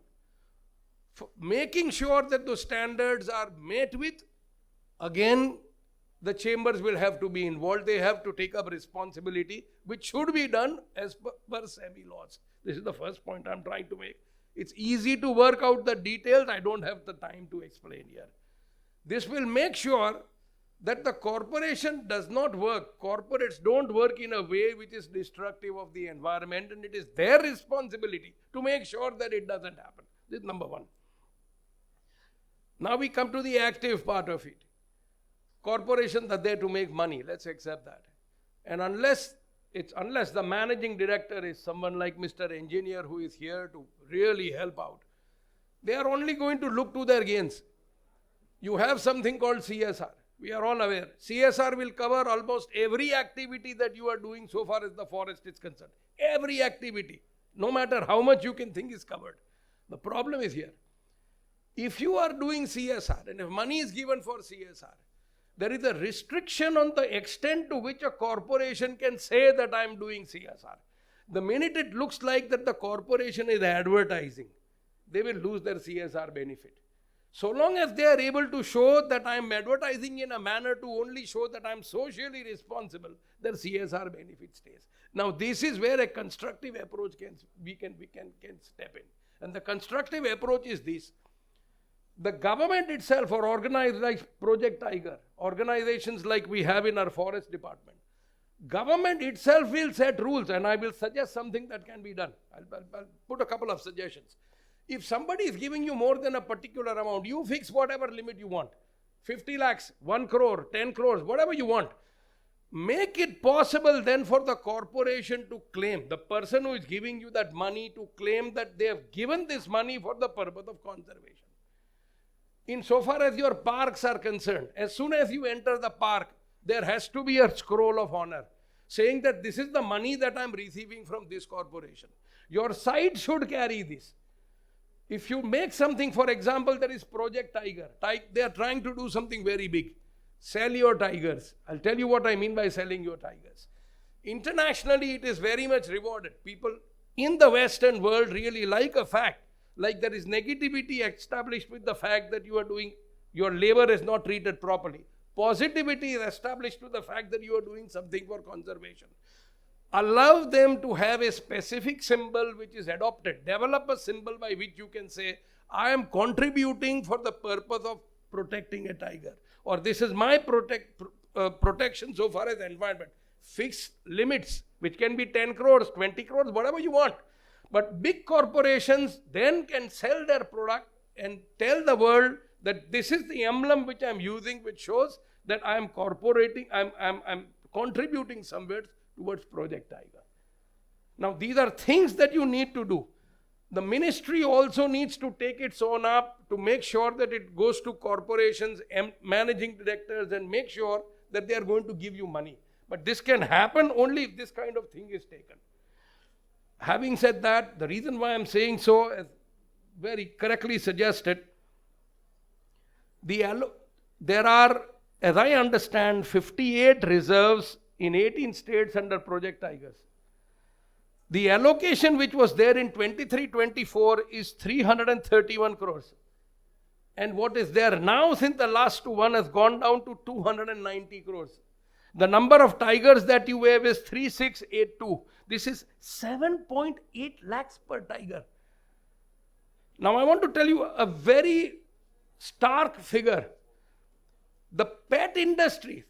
Making sure that those standards are met with, again, the chambers will have to be involved. They have to take up responsibility, which should be done as per SEBI laws. This is the first point I'm trying to make. It's easy to work out the details. I don't have the time to explain here. This will make sure that the corporation does not work. Corporates don't work in a way which is destructive of the environment, and it is their responsibility to make sure that it doesn't happen. This is number one. Now we come to the active part of it. Corporations are there to make money. Let's accept that. And unless the managing director is someone like Mr. Engineer who is here to really help out, they are only going to look to their gains. You have something called CSR. We are all aware. CSR will cover almost every activity that you are doing so far as the forest is concerned. Every activity, no matter how much you can think, is covered. The problem is here. If you are doing CSR and if money is given for CSR, there is a restriction on the extent to which a corporation can say that I am doing CSR. The minute it looks like that the corporation is advertising, they will lose their CSR benefit. So long as they are able to show that I am advertising in a manner to only show that I am socially responsible, their CSR benefit stays. Now this is where a constructive approach can step in. And the constructive approach is this. The government itself, or organized like Project Tiger, organizations like we have in our forest department, government itself will set rules, and I will suggest something that can be done. I'll put a couple of suggestions. If somebody is giving you more than a particular amount, you fix whatever limit you want. 50 lakhs, 1 crore, 10 crores, whatever you want. Make it possible then for the corporation to claim, the person who is giving you that money to claim that they have given this money for the purpose of conservation. Insofar as your parks are concerned, as soon as you enter the park, there has to be a scroll of honor saying that this is the money that I am receiving from this corporation. Your site should carry this. If you make something, for example, there is Project Tiger. They are trying to do something very big. Sell your tigers. I'll tell you what I mean by selling your tigers. Internationally, it is very much rewarded. People in the Western world really like a fact. Like there is negativity established with the fact that your labor is not treated properly. Positivity is established with the fact that you are doing something for conservation. Allow them to have a specific symbol which is adopted. Develop a symbol by which you can say, I am contributing for the purpose of protecting a tiger. Or this is my protection so far as the environment. Fixed limits, which can be 10 crores, 20 crores, whatever you want. But big corporations then can sell their product and tell the world that this is the emblem which I am using, which shows that I am I'm contributing somewhere towards Project Tiger. Now these are things that you need to do. The ministry also needs to take its own up to make sure that it goes to corporations and managing directors and make sure that they are going to give you money. But this can happen only if this kind of thing is taken. Having said that, the reason why I'm saying so, as very correctly suggested, there are, as I understand, 58 reserves in 18 states under Project Tigers. The allocation which was there in 23-24 is 331 crores. And what is there now since the last one has gone down to 290 crores. The number of tigers that you have is 3682. This is 7.8 lakhs per tiger. Now I want to tell you a very stark figure. The pet industry,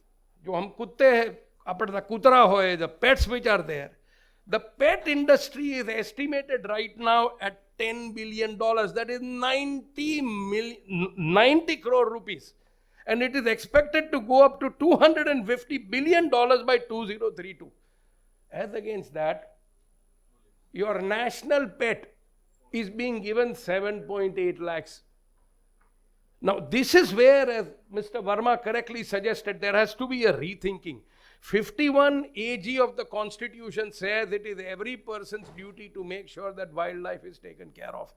जो हम कुत्ते हैं, अपना कुतरा होए, the pets which are there, The pet industry is estimated right now at $10 billion. That is 90 crore rupees. And it is expected to go up to $250 billion by 2032. As against that, your national pet is being given 7.8 lakhs. Now, this is where, as Mr. Verma correctly suggested, there has to be a rethinking. 51 AG of the Constitution says it is every person's duty to make sure that wildlife is taken care of.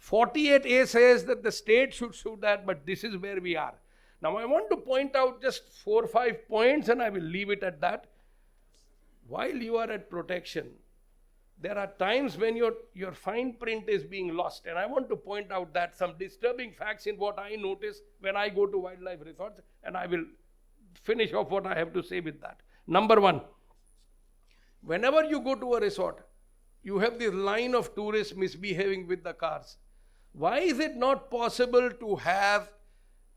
48A says that the state should do that, but this is where we are. Now, I want to point out just 4 or 5 points, and I will leave it at that. While you are at protection, there are times when your fine print is being lost. And I want to point out that some disturbing facts in what I notice when I go to wildlife resorts, and I will finish off what I have to say with that. Number one, whenever you go to a resort, you have this line of tourists misbehaving with the cars. Why is it not possible to have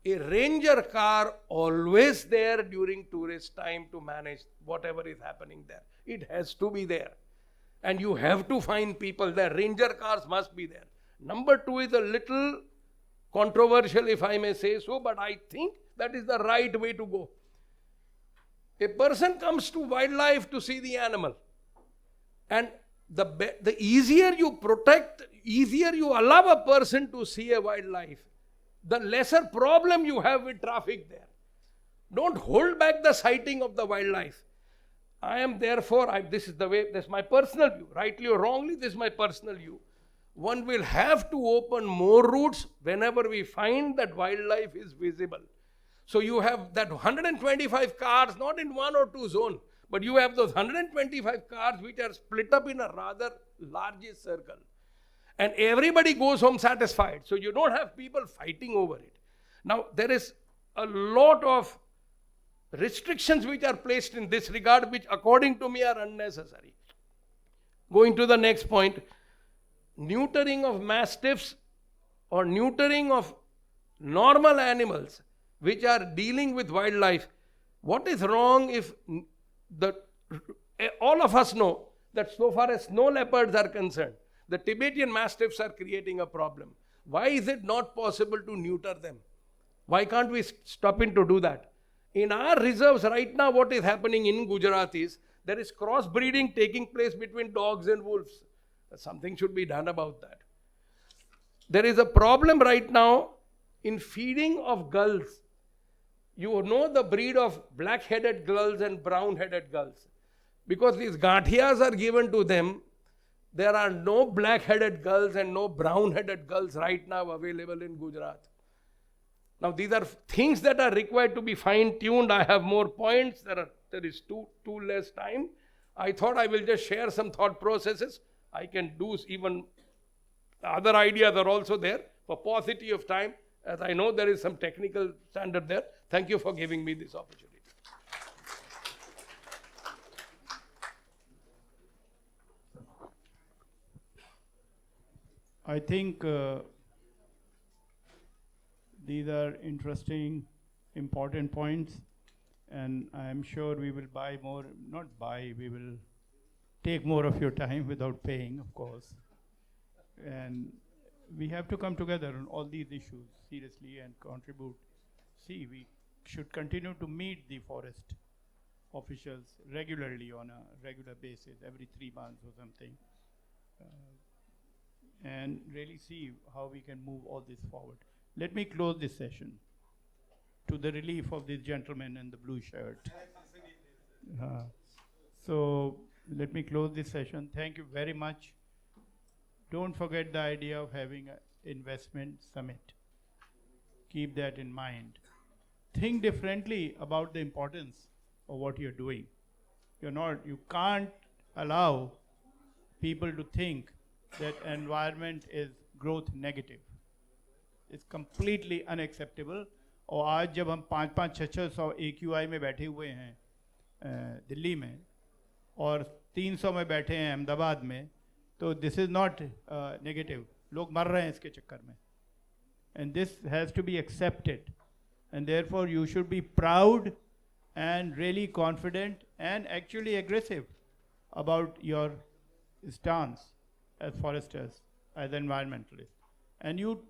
a ranger car always there during tourist time to manage whatever is happening there? It has to be there. And you have to find people there. Ranger cars must be there. Number two is a little controversial, if I may say so, but I think that is the right way to go. A person comes to wildlife to see the animal. And the easier you protect, easier you allow a person to see a wildlife, the lesser problem you have with traffic there. Don't hold back the sighting of the wildlife. I am therefore, this is my personal view, rightly or wrongly, this is my personal view. One will have to open more routes whenever we find that wildlife is visible. So you have that 125 cars, not in one or two zones, but you have those 125 cars which are split up in a rather large circle. And everybody goes home satisfied. So you don't have people fighting over it. Now, there is a lot of restrictions which are placed in this regard, which according to me are unnecessary. Going to the next point, neutering of mastiffs or neutering of normal animals which are dealing with wildlife. What is wrong if all of us know that so far as snow leopards are concerned, the Tibetan mastiffs are creating a problem. Why is it not possible to neuter them? Why can't we stop in to do that? In our reserves right now, what is happening in Gujarat is there is crossbreeding taking place between dogs and wolves. Something should be done about that. There is a problem right now in feeding of gulls. You know the breed of black-headed gulls and brown-headed gulls. Because these gathiyas are given to them, there are no black-headed gulls and no brown-headed gulls right now available in Gujarat. Now these are things that are required to be fine-tuned. I have more points. There is too less time. I thought I will just share some thought processes. I can do even other ideas are also there for paucity of time, as I know there is some technical standard there. Thank you for giving me this opportunity. I think these are interesting, important points, and I am sure we will we will take more of your time without paying, of course. And we have to come together on all these issues seriously and contribute. See, we should continue to meet the forest officials regularly on a regular basis, every 3 months or something, and really see how we can move all this forward. Let me close this session to the relief of this gentleman in the blue shirt. So let me close this session. Thank you very much. Don't forget the idea of having an investment summit. Keep that in mind. Think differently about the importance of what you're doing. You can't allow people to think that environment is growth negative. It's completely unacceptable. और आज जब हम 500-600 AQI में बैठे हुए हैं दिल्ली में और 300 में बैठे हैं अहमदाबाद में, तो this is not negative. लोग मर रहे हैं इसके चक्कर में. And this has to be accepted. And therefore you should be proud and really confident and actually aggressive about your stance as foresters, as environmentalists. And you,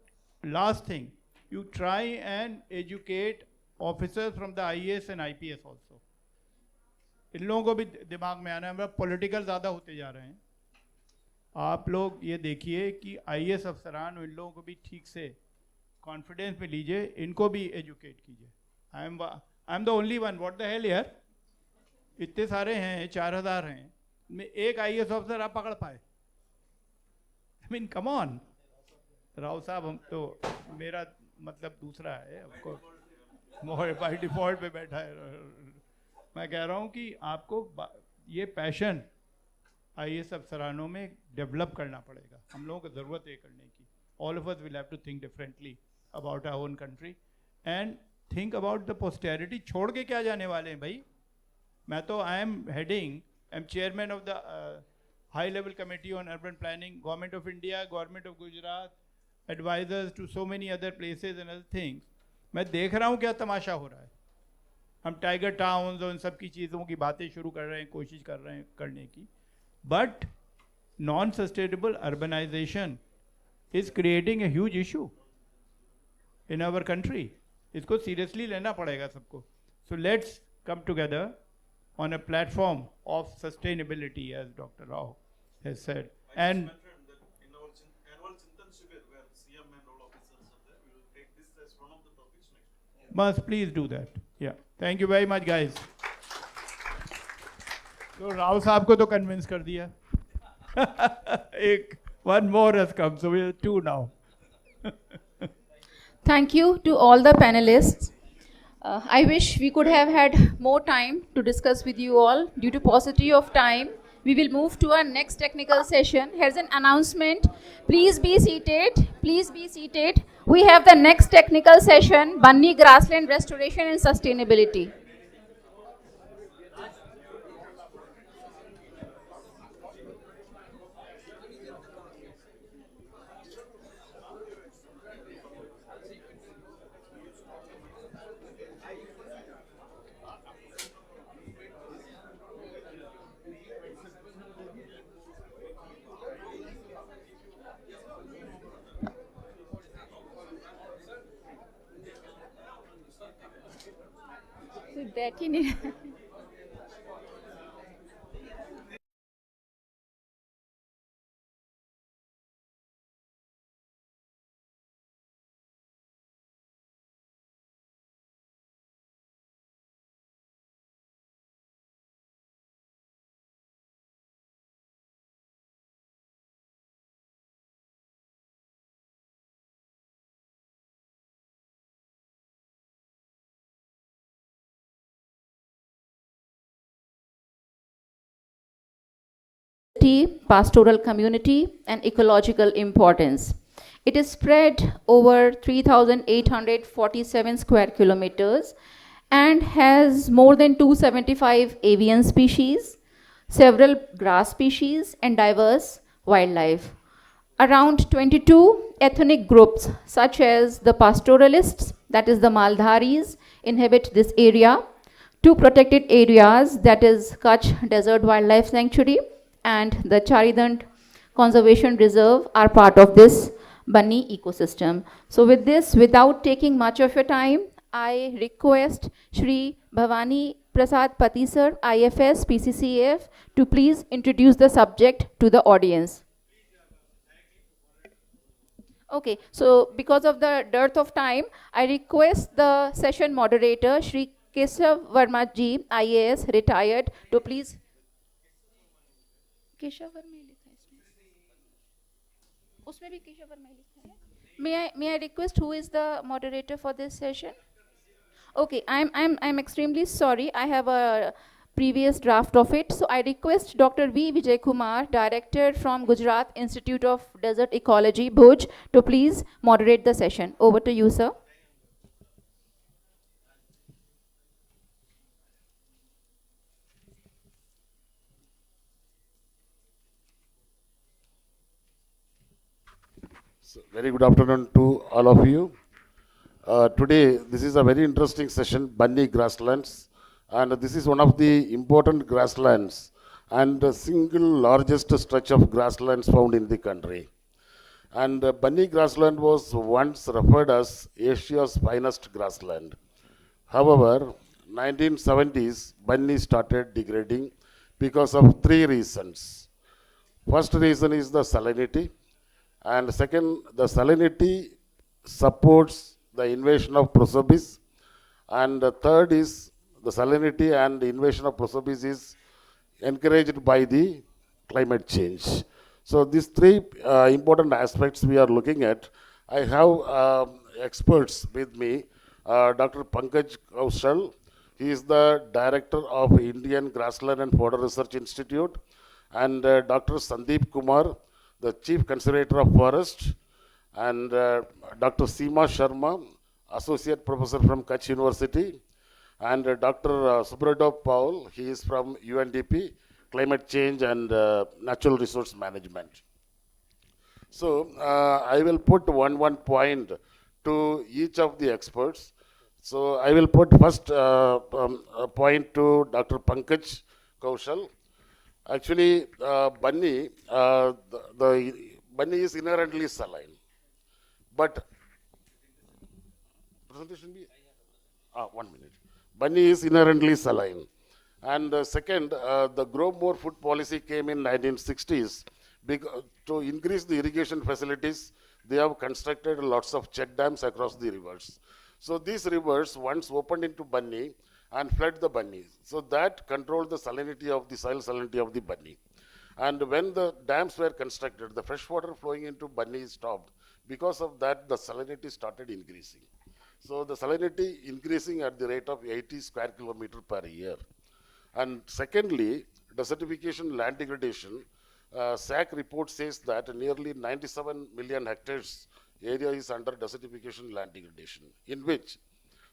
last thing, you try and educate officers from the IAS and IPS also. इन लोगों को भी दिमाग में आना है, हम political ज़्यादा होते जा रहे हैं. आप लोग ये देखिए कि IAS अफसरान इन लोगों को भी ठीक से कॉन्फिडेंस में लीजिए, इनको भी एजुकेट कीजिए. I am the only one, what the hell यार, इतने सारे हैं, 4000 हैं, में एक IAS ऑफिसर आप पकड़ पाए? I mean come on. Rao साहब, हम तो, मेरा मतलब दूसरा है, आपको बाई डिफॉल्ट पे बैठा है. मैं कह रहा हूँ कि आपको ये पैशन IAS अफसरानों में डेवलप करना पड़ेगा. हम लोगों को ज़रूरत है करने की. All of us will have to think differently about our own country and think about the posterity. छोड़ के क्या जाने वाले हैं भाई? मैं तो I am chairman of the high level committee on urban planning, government of India, government of Gujarat, advisors to so many other places and other things. मैं देख रहा हूँ क्या तमाशा हो रहा है. हम टाइगर टाउन्स और इन सब की चीज़ों की बातें शुरू कर रहे हैं, कोशिश कर रहे हैं करने की. But non sustainable urbanisation is creating a huge issue in our country. इसको seriously लेना पड़ेगा सबको. So let's come together on a platform of sustainability, as Dr. Rao has said. And must please do that. Yeah. Thank you very much, guys. तो राव साहब को तो convince कर दिया. एक one more has come, so we are 2 now. Thank you to all the panelists. I wish we could have had more time to discuss with you all. Due to paucity of time, we will move to our next technical session. Here's an announcement. Please be seated. Please be seated. We have the next technical session, Banni Grassland Restoration and Sustainability. बैठ ही नहीं. Pastoral community and ecological importance. It is spread over 3,847 square kilometers and has more than 275 avian species, several grass species, and diverse wildlife. Around 22 ethnic groups, such as the pastoralists, that is the Maldharis, inhabit this area. 2 protected areas, that is Kutch Desert Wildlife Sanctuary and the Charidand Conservation Reserve, are part of this Banni ecosystem. So with this, without taking much of your time, I request Shri Bhavani Prasad Pati sir, IFS, PCCF, to please introduce the subject to the audience. Okay, so because of the dearth of time, I request the session moderator, Shri Keshav Verma ji, IAS, retired, to please. Keshav Verma लिखा है इसमें, उसमें भी केशव वर्मा लिखा है. May I request who is the moderator for this session? Okay, I'm extremely sorry. I have a previous draft of it, so I request Dr. V. Vijay Kumar, director from Gujarat Institute of Desert Ecology, Bhuj, to please moderate the session. Over to you, sir. Very good afternoon to all of you. Today, this is a very interesting session, Banni grasslands, and this is one of the important grasslands and the single largest stretch of grasslands found in the country. And Bunny grassland was once referred as Asia's finest grassland. However, 1970s, Bunny started degrading because of three reasons. First reason is the salinity, and second, the salinity supports the invasion of prosopis, and the third is the salinity and invasion of prosopis is encouraged by the climate change. So these three important aspects we are looking at. I have experts with me, Dr. Pankaj Kaushal. He is the director of Indian Grassland and Fodder Research Institute, and Dr. Sandeep Kumar, the chief conservator of forest, and Dr. Seema Sharma, associate professor from Kutch University, and Dr. Subradov Paul, he is from UNDP, Climate Change and Natural Resource Management. So I will put one point to each of the experts. So I will put first a point to Dr. Pankaj Kaushal. Actually, the bunny is inherently saline, but presentation be 1 minute. Bunny is inherently saline. And second, the Grow More Food policy came in 1960s. To increase the irrigation facilities, they have constructed lots of check dams across the rivers. So these rivers once opened into Bunny and flood the Bunny. So that controlled the salinity of the soil salinity of the Bunny. And when the dams were constructed, the fresh water flowing into Bunny stopped. Because of that, the salinity started increasing. So the salinity increasing at the rate of 80 square kilometer per year. And secondly, desertification, land degradation. SAC report says that nearly 97 million hectares area is under desertification, land degradation, in which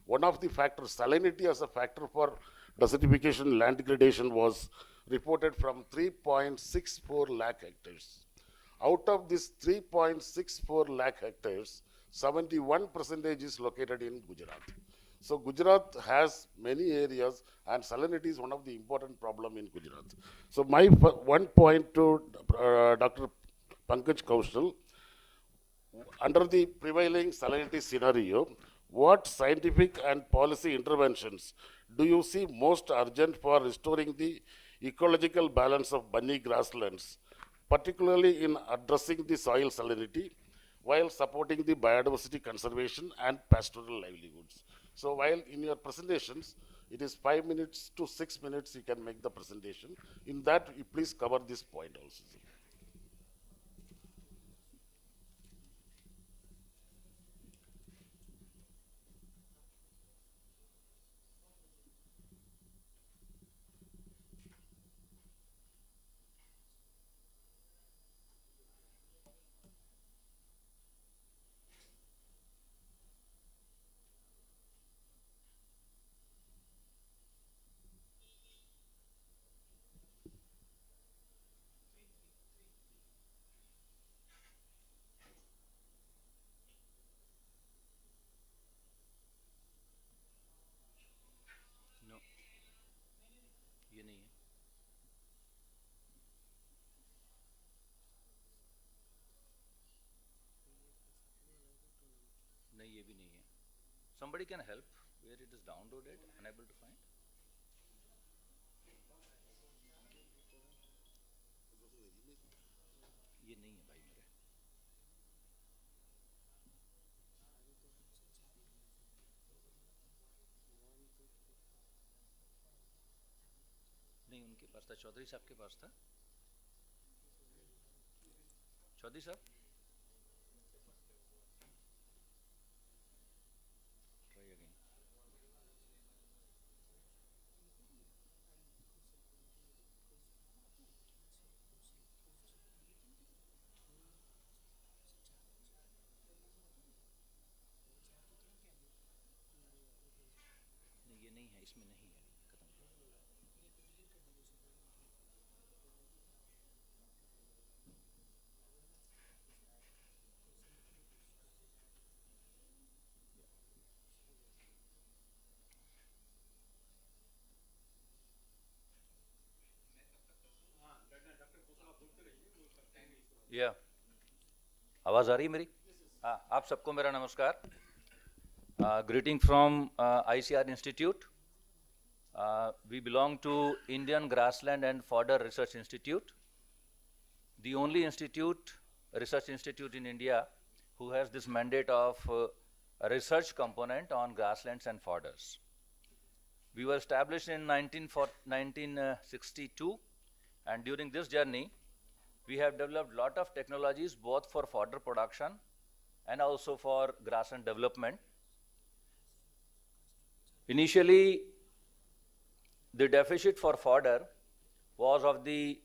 one of the factors, salinity as a factor for desertification, land degradation was reported from 3.64 lakh hectares. Out of this 3.64 lakh hectares, 71% is located in Gujarat. So Gujarat has many areas, and salinity is one of the important problem in Gujarat. So my one point to Dr. Pankaj Kaushal, under the prevailing salinity scenario, what scientific and policy interventions do you see most urgent for restoring the ecological balance of Bunny grasslands, particularly in addressing the soil salinity, while supporting the biodiversity conservation and pastoral livelihoods? So while in your presentations, it is 5 minutes to 6 minutes you can make the presentation. In that, you please cover this point also. No ये नहीं है नहीं ये भी नहीं है somebody can help where it is downloaded unable to find ये नहीं है भाई मेरे नहीं उनके पास था चौधरी साहब के पास था चौधरी साहब ट्राई अगेन नहीं ये नहीं है इसमें नहीं है खत्म या आवाज आ रही है मेरी? हाँ, आप सबको मेरा नमस्कार. Greeting from ICR Institute. We belong to Indian Grassland and Fodder Research Institute, the only research institute in India who has this mandate of a research component on grasslands and fodders. We were established in 1962, and during this journey, we have developed a lot of technologies both for fodder production and also for grassland development. Initially, the deficit for fodder was of the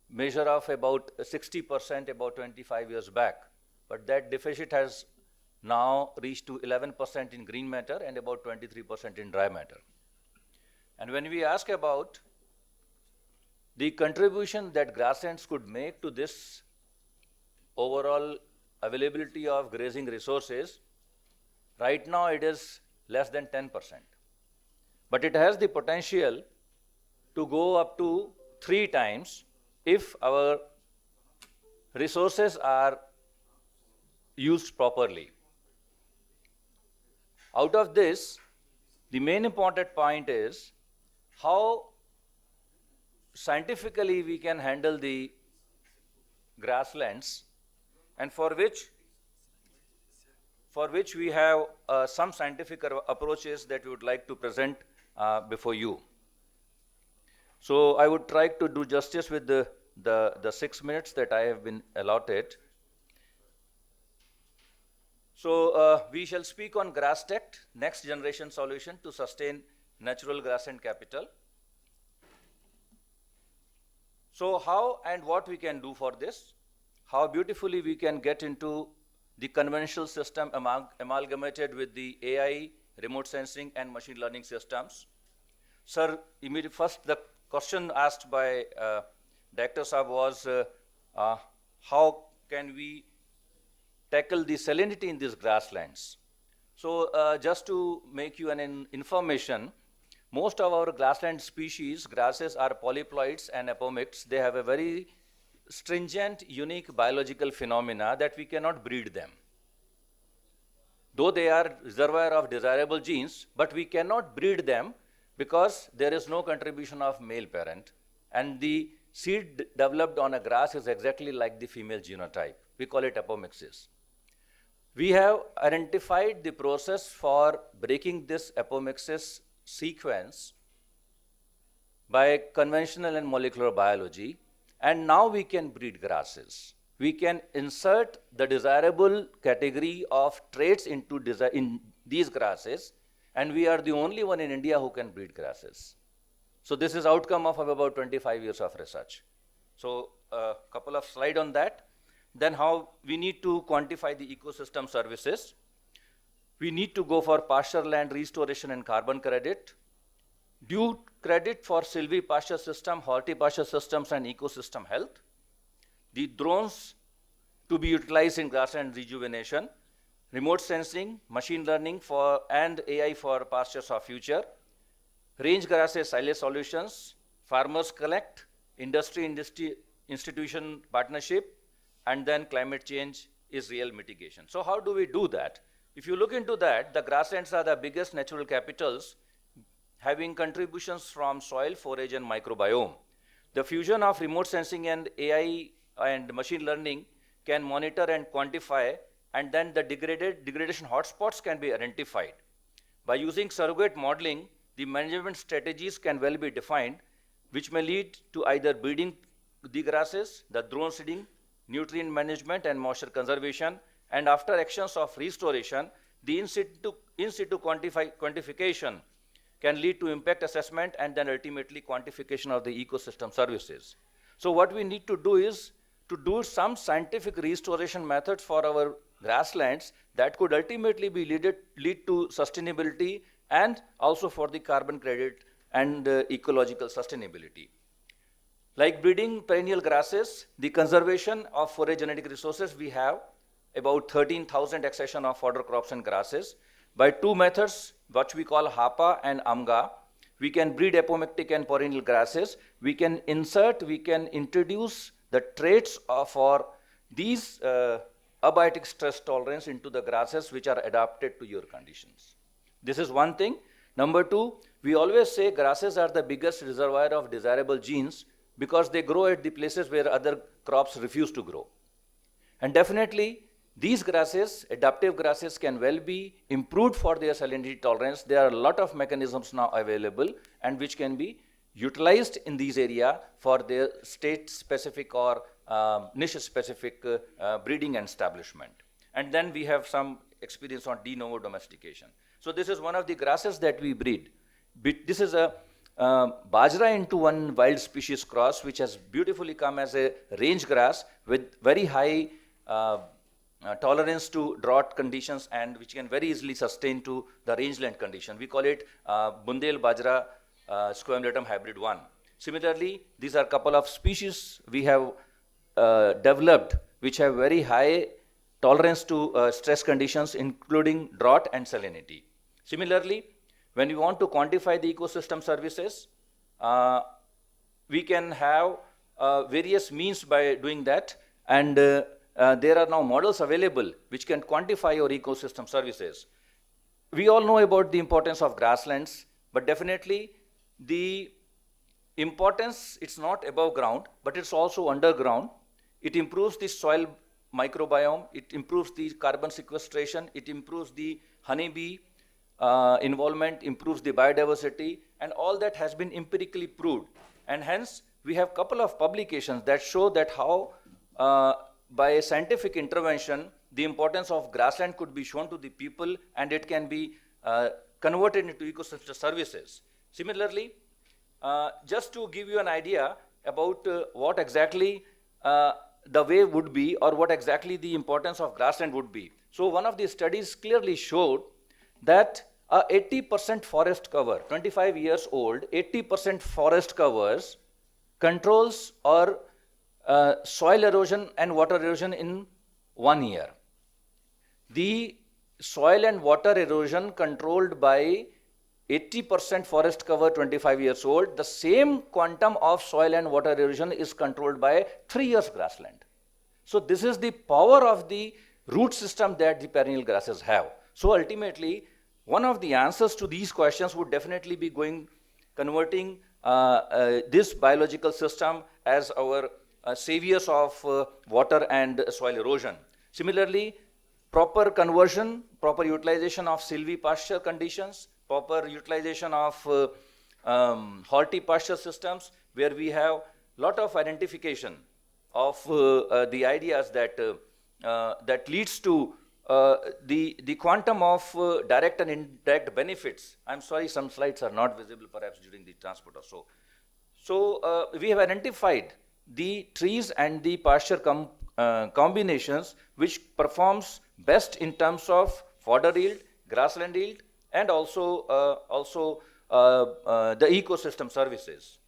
measure of about 60% about 25 years back, but that deficit has now reached to 11% in green matter and about 23% in dry matter. And when we ask about the contribution that grasslands could make to this overall availability of grazing resources, right now it is less than 10%. But it has the potential to go up to 3 times if our resources are used properly. Out of this, the main important point is how scientifically we can handle the grasslands, and for which we have some scientific approaches that we would like to present before you. So I would try to do justice with the 6 minutes that I have been allotted. So we shall speak on GrassTech, next generation solution to sustain natural grassland capital. So how and what we can do for this, how beautifully we can get into the conventional system amalgamated with the AI, remote sensing and machine learning systems. Sir, immediately first the question asked by Director Saab was how can we tackle the salinity in these grasslands? So just to make you an information, most of our grassland species, grasses are polyploids and apomicts. They have a very stringent, unique biological phenomena that we cannot breed them. Though they are reservoir of desirable genes, but we cannot breed them because there is no contribution of male parent. And the seed developed on a grass is exactly like the female genotype. We call it apomixis. We have identified the process for breaking this apomixis sequence by conventional and molecular biology, and now we can breed grasses. We can insert the desirable category of traits into in these grasses, and we are the only one in India who can breed grasses. So this is outcome of about 25 years of research. So a couple of slides on that. Then how we need to quantify the ecosystem services. We need to go for pasture land restoration and carbon credit. Due credit for silvipasture system, hortipasture systems and ecosystem health. The drones to be utilized in grassland rejuvenation. Remote sensing, machine learning and AI for pastures of future. Range grasses silage solutions. Farmers collect, industry institution partnership, and then climate change is real mitigation. So how do we do that? If you look into that, the grasslands are the biggest natural capitals having contributions from soil, forage, and microbiome. The fusion of remote sensing and AI and machine learning can monitor and quantify, and then the degradation hotspots can be identified. By using surrogate modeling, the management strategies can well be defined, which may lead to either breeding the grasses, the drone seeding, nutrient management and moisture conservation, and after actions of restoration, the in situ quantification can lead to impact assessment and then ultimately quantification of the ecosystem services. So what we need to do is to do some scientific restoration methods for our grasslands that could ultimately be lead to sustainability and also for the carbon credit and ecological sustainability. Like breeding perennial grasses, the conservation of forage genetic resources, we have about 13,000 accession of fodder crops and grasses. By 2 methods, what we call HAPA and AMGA, we can breed apomictic and perennial grasses. We can introduce the traits for these abiotic stress tolerance into the grasses which are adapted to your conditions. This is one thing. Number two, we always say grasses are the biggest reservoir of desirable genes because they grow at the places where other crops refuse to grow. And definitely, these grasses, adaptive grasses, can well be improved for their salinity tolerance. There are a lot of mechanisms now available and which can be utilized in these areas for their state-specific or niche-specific breeding and establishment. And then we have some experience on de novo domestication. So this is one of the grasses that we breed. This is a bajra into one wild species cross, which has beautifully come as a range grass with very high tolerance to drought conditions and which can very easily sustain to the rangeland condition. We call it Bundel Bajra Squamulatum Hybrid 1. Similarly, these are a couple of species we have developed which have very high tolerance to stress conditions including drought and salinity. Similarly, when we want to quantify the ecosystem services, we can have various means by doing that, and there are now models available which can quantify your ecosystem services. We all know about the importance of grasslands, but definitely the importance, it's not above ground, but it's also underground. It improves the soil microbiome, it improves the carbon sequestration, it improves the honeybee involvement, improves the biodiversity, and all that has been empirically proved. And hence, we have a couple of publications that show that how by scientific intervention, the importance of grassland could be shown to the people and it can be converted into ecosystem services. Similarly, just to give you an idea about what exactly the way would be or what exactly the importance of grassland would be. So one of the studies clearly showed that 80% forest cover, 25 years old, 80% forest covers controls or soil erosion and water erosion in 1 year. The soil and water erosion controlled by 80% forest cover 25 years old, the same quantum of soil and water erosion is controlled by 3 years grassland. So this is the power of the root system that the perennial grasses have. So ultimately, one of the answers to these questions would definitely be converting this biological system as our saviors of water and soil erosion. Similarly, proper conversion, proper utilization of silvipasture conditions, proper utilization of hortipasture systems, where we have a lot of identification of the ideas that that leads to the quantum of direct and indirect benefits. I'm sorry, some slides are not visible perhaps during the transport or so. So we have identified the trees and the pasture combinations which performs best in terms of fodder yield, grassland yield, and also the ecosystem services.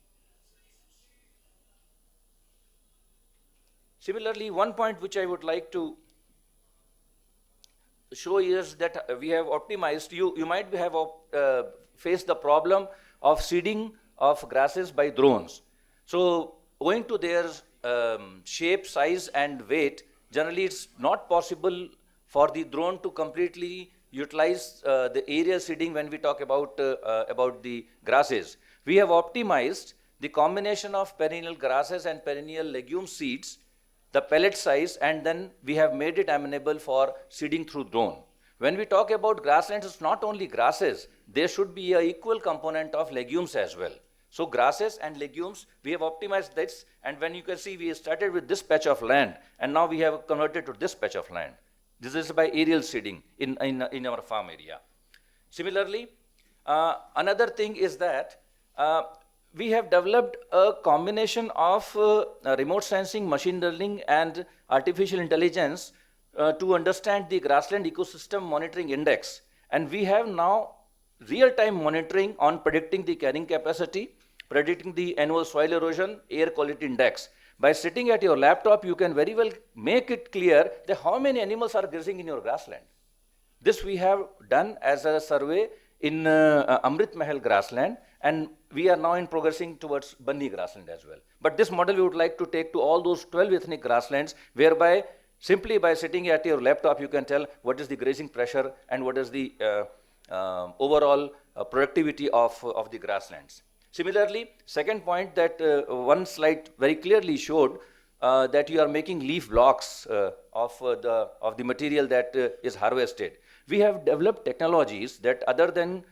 Similarly, one point which I would like to show is that we have optimized, you might have faced the problem of seeding of grasses by drones. So owing to their shape, size and weight, generally it's not possible for the drone to completely utilize the aerial seeding when we talk about the grasses. We have optimized the combination of perennial grasses and perennial legume seeds, the pellet size, and then we have made it amenable for seeding through drone. When we talk about grasslands, it's not only grasses, there should be an equal component of legumes as well. So grasses and legumes, we have optimized this, and when you can see, we started with this patch of land, and now we have converted to this patch of land. This is by aerial seeding in our farm area. Similarly, another thing is that we have developed a combination of remote sensing, machine learning, and artificial intelligence to understand the grassland ecosystem monitoring index. And we have now real-time monitoring on predicting the carrying capacity, predicting the annual soil erosion, air quality index. By sitting at your laptop, you can very well make it clear that how many animals are grazing in your grassland. This we have done as a survey in Amrit Mahal grassland, and we are now in progressing towards Banni grassland as well. But this model we would like to take to all those 12 ethnic grasslands, whereby simply by sitting at your laptop you can tell what is the grazing pressure and what is the overall productivity of the grasslands. Similarly, second point that one slide very clearly showed that you are making leaf blocks of the material that is harvested. We have developed technologies that other than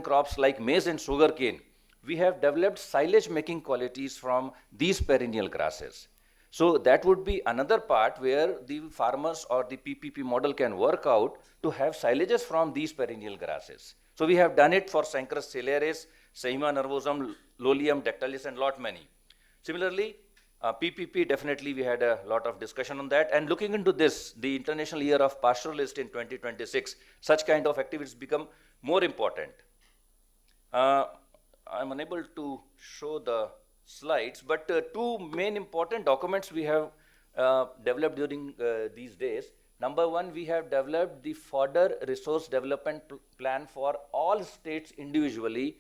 crops like maize and sugarcane, we have developed silage making qualities from these perennial grasses. So that would be another part where the farmers or the PPP model can work out to have silages from these perennial grasses. So we have done it for Sanchrus ciliaris, Sehima nervosum, Lolium dactylis, and lot many. Similarly, PPP, definitely we had a lot of discussion on that. And looking into this, the International Year of Pastoralist in 2026, such kind of activities become more important. I'm unable to show the slides, but two main important documents we have developed during these days. Number one, we have developed the fodder resource development plan for all states individually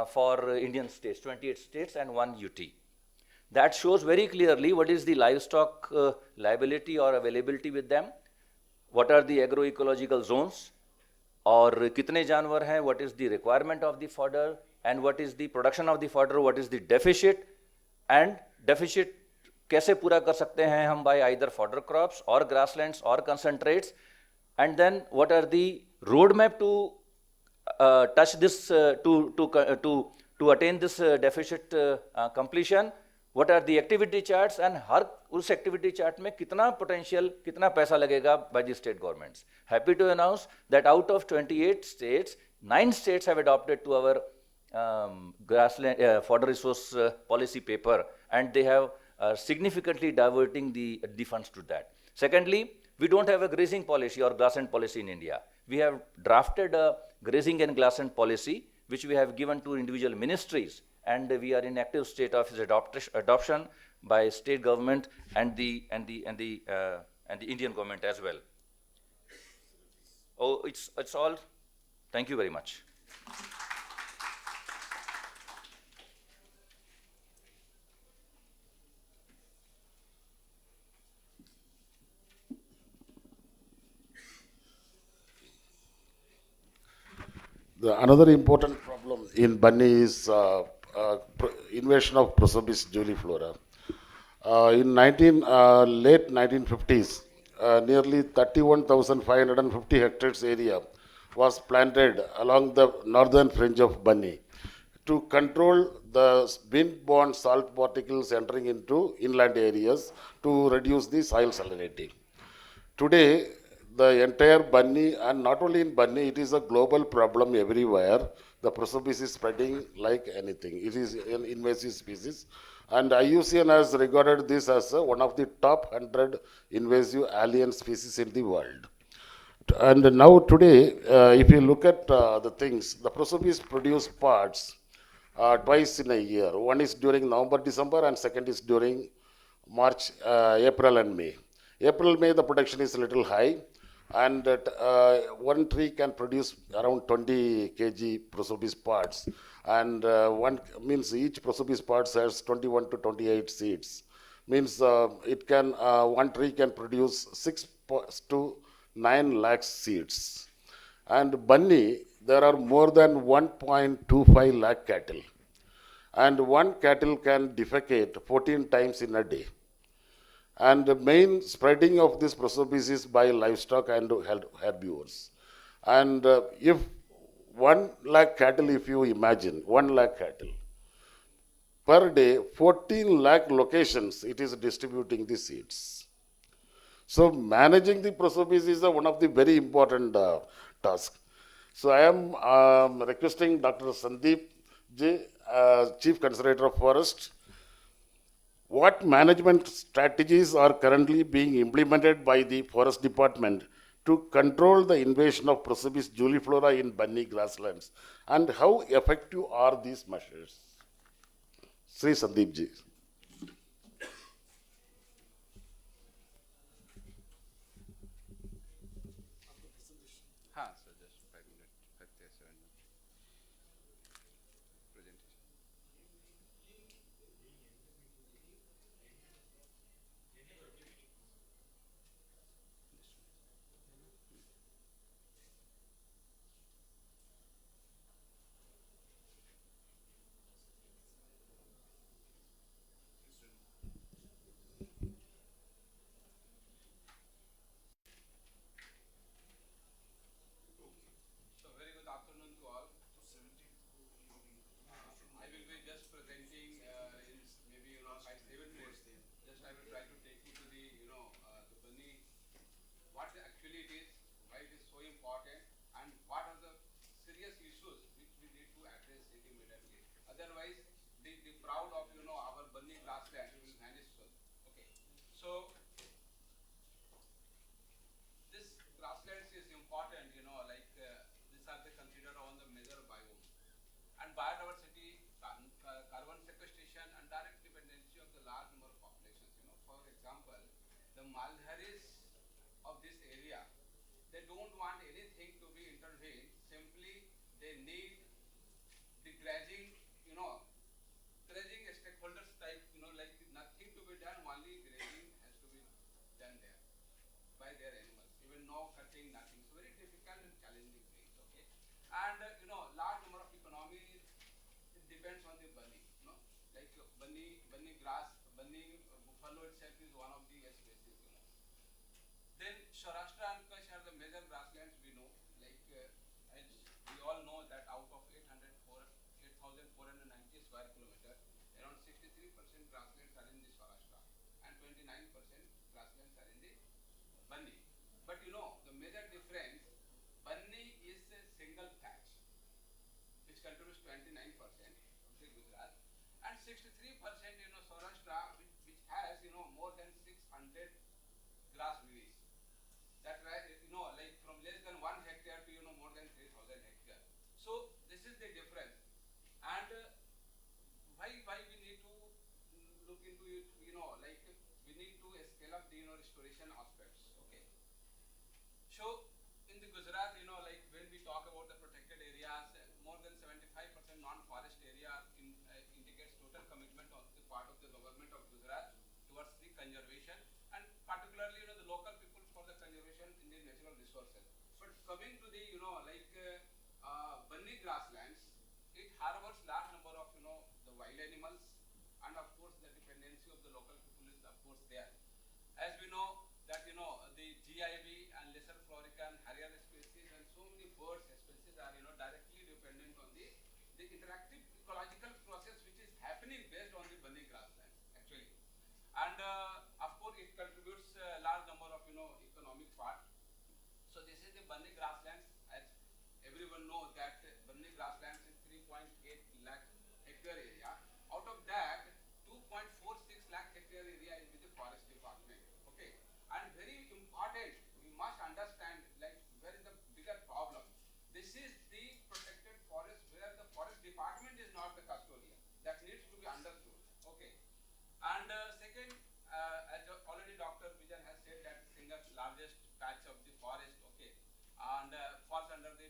for Indian states, 28 states and 1 UT. That shows very clearly what is the livestock liability or availability with them, what are the agroecological zones, or kitne janwar hain, what is the requirement of the fodder, and what is the production of the fodder, what is the deficit, and deficit kaise pura kar sakte hain hum by either fodder crops or grasslands or concentrates, and then what are the roadmap to touch this to attain this deficit completion. What are the activity charts, and हर उस activity chart में कितना potential, कितना पैसा लगेगा by the state governments. Happy to announce that out of 28 states, 9 states have adopted to our grassland fodder resource policy paper, and they have significantly diverting the funds to that. Secondly, we don't have a grazing policy or grassland policy in India. We have drafted a grazing and grassland policy, which we have given to individual ministries, and we are in active state of its adoption by state government and the Indian government as well. Oh, it's all. Thank you very much. Another important problem in Banni is invasion of Prosopis juliflora. In late 1950s, nearly 31,550 hectares area was planted along the northern fringe of Banni to control the wind-borne salt particles entering into inland areas to reduce the soil salinity. Today, the entire Banni, and not only in Banni, it is a global problem everywhere. The Prosopis is spreading like anything. It is an invasive species. And IUCN has regarded this as one of the top 100 invasive alien species in the world. And now today, if you look at the things, the Prosopis produce parts twice in a year. One is during November, December, and second is during March, April and May. April, May, the production is a little high, and one tree can produce around 20 kg Prosopis parts, and one means each Prosopis parts has 21 to 28 seeds. Means it can one tree can produce 6 to 9 lakh seeds. And Banni, there are more than 1.25 lakh cattle, and one cattle can defecate 14 times in a day. And the main spreading of this Prosopis is by livestock and herbivores. And if 1 lakh cattle, if you imagine, 1 lakh cattle, per day, 14 lakh locations, it is distributing the seeds. So managing the Prosopis is one of the very important tasks. So I am requesting Dr. Sandeep Ji, Chief Conservator of Forest, what management strategies are currently being implemented by the Forest Department to control the invasion of Prosopis juliflora in Banni grasslands, and how effective are these measures? Sri Sandeep Ji. Otherwise, the proud of our Bunny grassland will vanish soon. Okay, so this grasslands is important. These are the considered on the major biome and biodiversity, carbon sequestration, and direct dependency of the large number of populations. For example, the Malharis of this area, they don't want anything to be intervened. Simply, they need the grazing, grazing stakeholders type, like nothing to be done, only grazing has to be done there by their animals, even no cutting, nothing. So very difficult and challenging things, okay? And large number of economies, it depends on the bunny, like bunny grass, bunny buffalo itself is one of the species. Then Saurashtra and Kutch are the major grasslands we know, like as we all know that out of 8,490 square kilometer, around 63% grasslands are in the Saurashtra and 29% grasslands are in the Bunny. But the major difference, Bunny is a single patch, which contributes 29% of the Gujarat, and 63% Saurashtra, which has more than 600 grass release. That right, like from less than 1 hectare to more than 3,000 hectare. So this is the difference, and why we need to look into it. Like we need to scale up the restoration aspects. Okay. So in the Gujarat, like when we talk about the protected areas, more than 75% non-forest area indicates total commitment on the part of the government of Gujarat towards the conservation, and particularly the local people for the conservation in the natural resources. But coming to the Bunny grasslands, it harbors large number of the wild animals, and of course the dependency of the local people is of course there. As we know that the GIB and lesser florican harrier species and so many birds species are directly dependent on the interactive ecological process which is happening based on the Bunny grasslands actually, and of course it contributes a large number of economic part. So this is the Bunny grasslands. As everyone knows that Bunny grasslands is 3.8 lakh hectare area. Out of that, 2.46 lakh hectare area is with the forest department. Okay, and very important, we must understand like where is the bigger problem. This is the protected forest where the forest department is not the custodian. That needs to be understood. Okay, and second, as already Dr. Vijan has said, that single largest patch of the forest, okay, and falls under the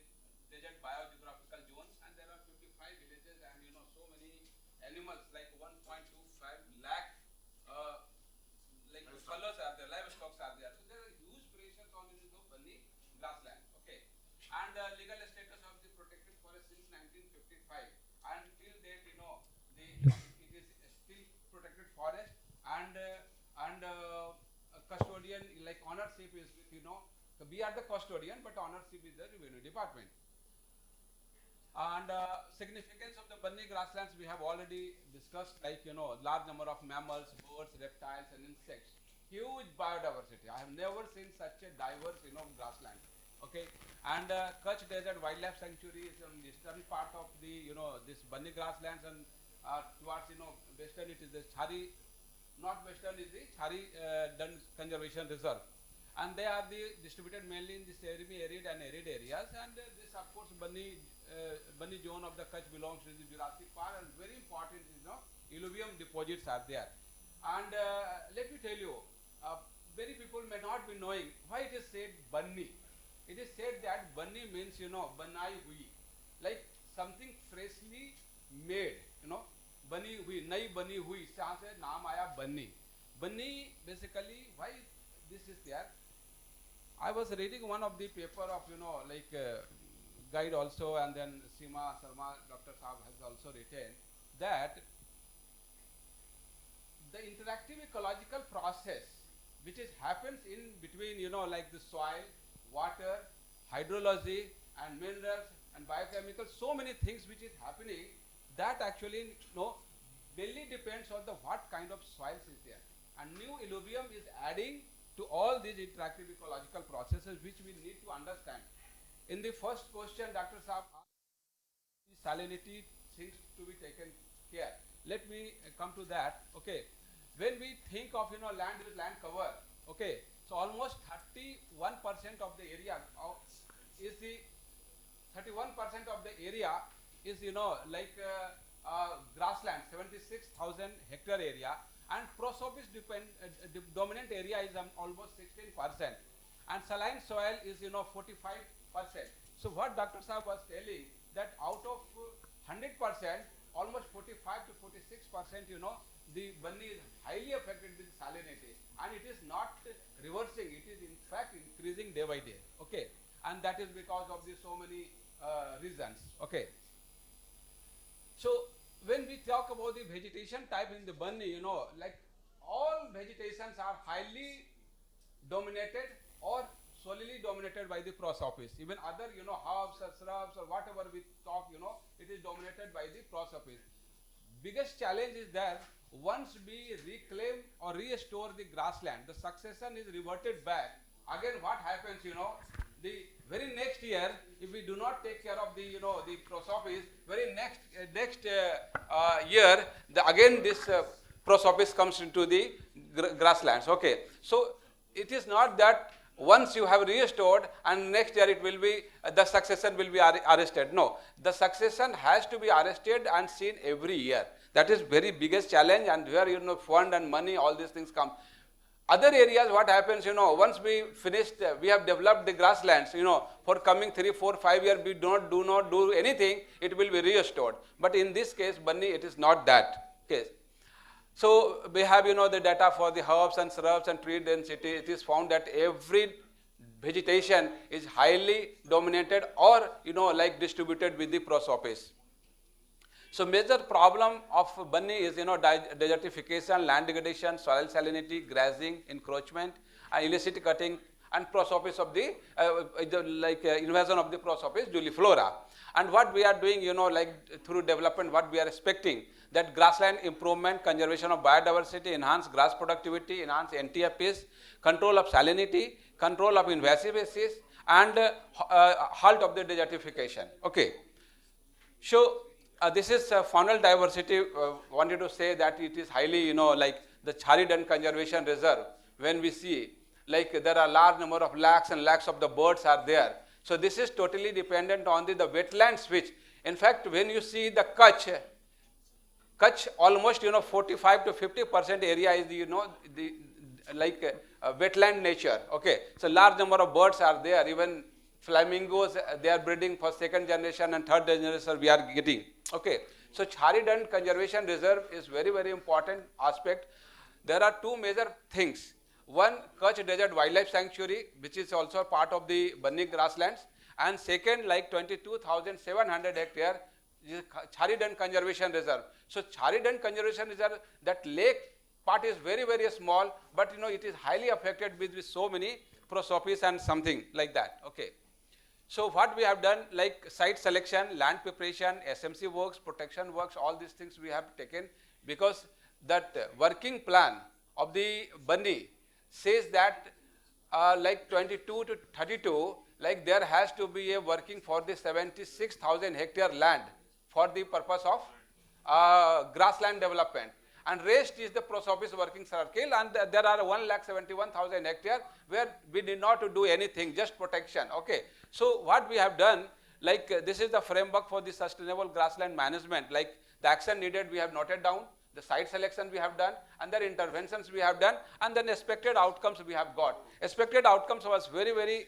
desert biogeographical zones, and there are 55 villages and so many animals like 1.25 lakh like buffaloes are there, livestock are there. So there are huge pressures on the Bunny grassland. Okay, and legal status of the protected forest since 1955 until date, it is still protected forest, and custodian like ownership is with we are the custodian, but ownership is the revenue department. And significance of the Bunny grasslands we have already discussed, like large number of mammals, birds, reptiles, and insects. Huge biodiversity. I have never seen such a diverse grassland. Okay, and Kutch Desert Wildlife Sanctuary is on the eastern part of the this Bunny grasslands, and towards western it is the Chari, northwestern is the Chari Dun Conservation Reserve. And they are distributed mainly in the semi-arid and arid areas, and this of course Bunny zone of the Kutch belongs to the Jurassic Park, and very important is alluvium deposits are there. And let me tell you, many people may not be knowing why it is said Bunny. It is said that Bunny means banai hui, like something freshly made, Bunny hui, nai bani hui, यहाँ से नाम आया Bunny. Bunny basically why this is there. I was reading one of the paper of like guide also, and then Seema Sharma, Dr. Saab has also written that the interactive ecological process which is happens in between like the soil, water, hydrology, and minerals and biochemicals, so many things which is happening, that actually mainly depends on the what kind of soils is there, and new alluvium is adding to all these interactive ecological processes which we need to understand. In the first question, Dr. Saab asked the salinity things to be taken care. Let me come to that. Okay, when we think of land with land cover, okay, so almost 31% of the area is the 31% of the area is grassland, 76,000 hectare area, and prosopis dominant area is almost 16%, and saline soil is 45%. So what Dr. Saab was telling, that out of 100%, almost 45 to 46%, the Banni is highly affected with salinity, and it is not reversing, it is in fact increasing day by day. Okay, and that is because of the so many reasons. Okay, so when we talk about the vegetation type in the Banni, like all vegetations are highly dominated or solely dominated by the prosopis. Even other, herbs or shrubs or whatever we talk, it is dominated by the prosopis. Biggest challenge is that once we reclaim or restore the grassland, the succession is reverted back. Again, what happens, the very next year, if we do not take care of the, the prosopis, very next year, again this prosopis comes into the grasslands. Okay, so it is not that once you have restored and next year it will be, the succession will be arrested. No, the succession has to be arrested and seen every year. That is very biggest challenge, and where fund and money, all these things come. Other areas, what happens, once we finished, we have developed the grasslands, for coming 3, 4, 5 years, we do not do anything, it will be restored. But in this case, Banni, it is not that case. So we have, the data for the herbs and shrubs and tree density. It is found that every vegetation is highly dominated or, like distributed with the prosopis. So major problem of Banni is, desertification, land degradation, soil salinity, grazing, encroachment, illicit cutting, and prosopis of the, invasion of the prosopis juliflora. And what we are doing, through development, what we are expecting, that grassland improvement, conservation of biodiversity, enhanced grass productivity, enhanced NTFs, control of salinity, control of invasive species, and halt of the desertification. Okay. So this is faunal diversity. Wanted to say that it is highly, like the Charidan Conservation Reserve. When we see, like there are large number of lakhs and lakhs of the birds are there. So this is totally dependent on the wetlands which, in fact, when you see the Kutch almost 45 to 50% area is the wetland nature. Okay, so large number of birds are there. Even flamingos, they are breeding for second generation and third generation we are getting. Okay, so Charidan Conservation Reserve is very, very important aspect. There are two major things. One, Kutch Desert Wildlife Sanctuary, which is also part of the Banni grasslands, and second, like 22,700 hectare is Charidan Conservation Reserve. So Charidan Conservation Reserve, that lake part is very, very small, but it is highly affected with so many prosopis and something like that. Okay. So what we have done, like site selection, land preparation, SMC works, protection works, all these things we have taken, because that working plan of the Banni says that like 22 to 32, like there has to be a working for the 76,000 hectare land for the purpose of grassland development. And rest is the prosopis working circle, and there are 1,71,000 hectare where we did not do anything, just protection. Okay. So what we have done, like this is the framework for the sustainable grassland management, like the action needed we have noted down, the site selection we have done, and the interventions we have done, and then expected outcomes we have got. Expected outcomes was very, very,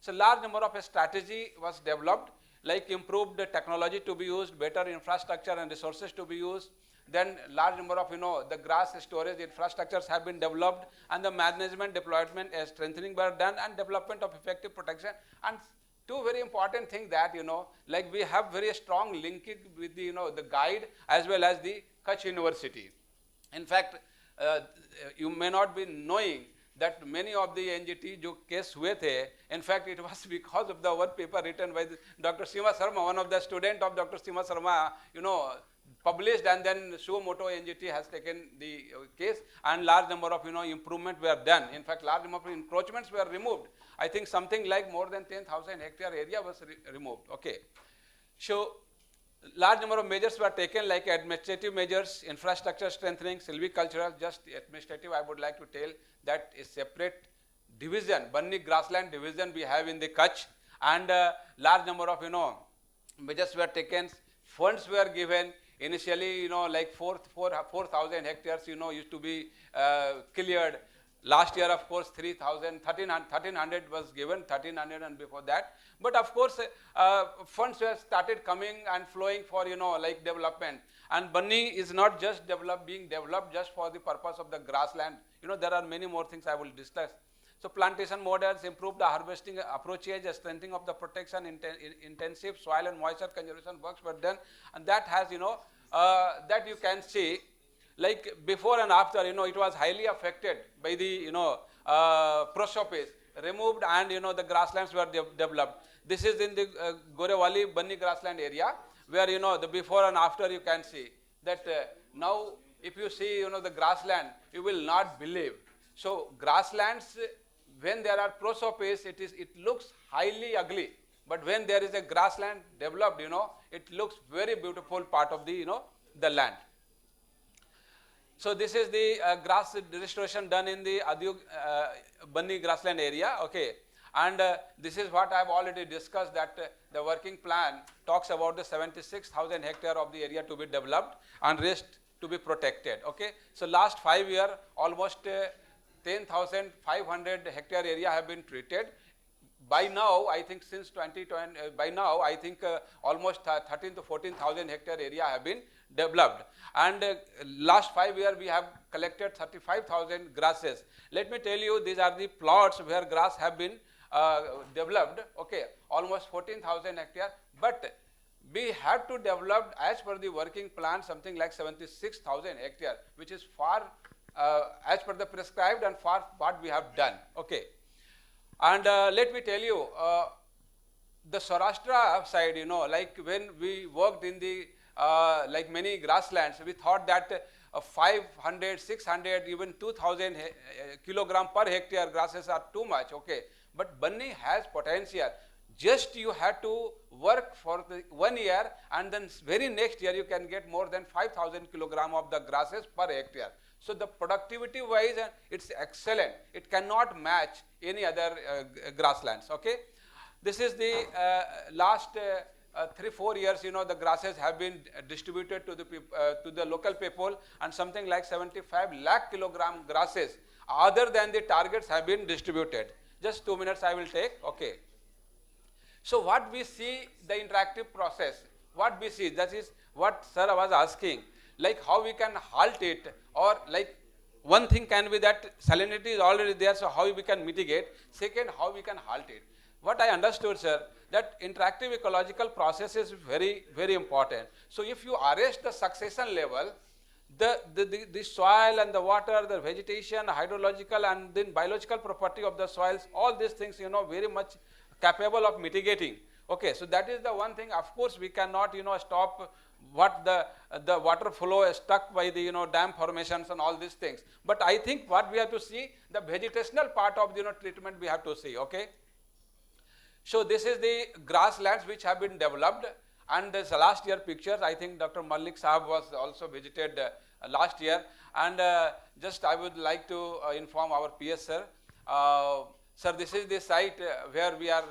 so large number of a strategy was developed, like improved technology to be used, better infrastructure and resources to be used. Then large number of, the grass storage infrastructures have been developed, and the management deployment strengthening were done, and development of effective protection. And two very important things that, like we have very strong linkage with the, the guide as well as the Kutch University. In fact, you may not be knowing that many of the NGT jo case hue the, in fact, it was because of the work paper written by Dr. Sima Sharma, one of the student of Dr. Sima Sharma, published, and then Sumoto NGT has taken the case, and large number of improvement were done. In fact, large number of encroachments were removed. I think something like more than 10,000 hectare area was removed. Okay, so large number of measures were taken, like administrative measures, infrastructure strengthening, silvicultural. Just administrative, I would like to tell that a separate division, Banni grassland division we have in the Kutch, and large number of measures were taken. Funds were given. Initially, like 4,000 hectares, used to be cleared. Last year, of course, 1,300 was given, 1,300 and before that. But of course, funds were started coming and flowing for, like development. And Banni is not just being developed just for the purpose of the grassland. There are many more things I will discuss. So plantation models, improve the harvesting approaches, strengthening of the protection, intensive soil and moisture conservation works were done. And that has, that you can see, like before and after, it was highly affected by the, prosopis, removed, and, the grasslands were developed. This is in the Gorewali Banni grassland area, where, the before and after you can see that now if you see, the grassland, you will not believe. So grasslands, when there are prosopis, it looks highly ugly. But when there is a grassland developed, it looks very beautiful part of the, the land. So this is the grass restoration done in the Adyug Banni grassland area, okay. And this is what I have already discussed, that the working plan talks about the 76,000 hectare of the area to be developed and rest to be protected, okay. So last 5 years, almost 10,500 hectare area have been treated. By now, I think since 2020, by now, I think almost 13 to 14,000 hectare area have been developed. And last 5 years, we have collected 35,000 grasses. Let me tell you, these are the plots where grass have been developed, okay, almost 14,000 hectare. But we have to develop, as per the working plan, something like 76,000 hectare, which is far as per the prescribed and far what we have done, okay. And let me tell you, the Saurashtra side, like when we worked in the like many grasslands, we thought that 500, 600, even 2,000 kilogram per hectare grasses are too much, okay. But Banni has potential. Just you have to work for the 1 year, and then very next year you can get more than 5,000 kilogram of the grasses per hectare. So the productivity wise, it's excellent. It cannot match any other grasslands, okay. This is the last 3-4 years, the grasses have been distributed to the local people, and something like 75 lakh kilogram grasses other than the targets have been distributed. Just 2 minutes I will take, okay. So what we see, the interactive process, what we see, that is what sir was asking, like how we can halt it, or like one thing can be that salinity is already there, so how we can mitigate. Second, how we can halt it. What I understood, sir, that interactive ecological process is very, very important. So if you arrest the succession level, the soil and the water, the vegetation, hydrological and then biological property of the soils, all these things, very much capable of mitigating. Okay, so that is the one thing. Of course, we cannot, stop what the water flow is stuck by the, dam formations and all these things. But I think what we have to see, the vegetational part of the, treatment we have to see, okay. So this is the grasslands which have been developed, and this last year pictures, I think Dr. Malik Sahab was also visited last year, and just I would like to inform our PS sir. Sir, this is the site where we are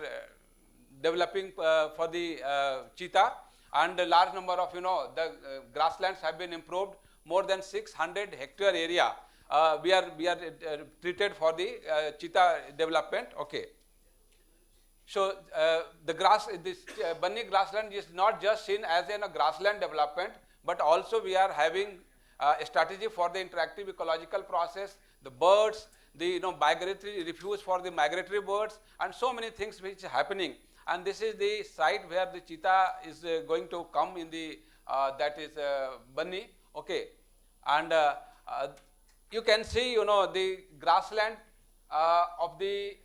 developing for the cheetah, and a large number of, the grasslands have been improved. More than 600 hectare area we are treated for the cheetah development, okay. So the Banni grassland is not just seen as a grassland development, but also we are having a strategy for the interactive ecological process, the birds, the migratory refuge for the migratory birds, and so many things which are happening. And this is the site where the cheetah is going to come in the that is Banni, okay. And you can see, the grassland of the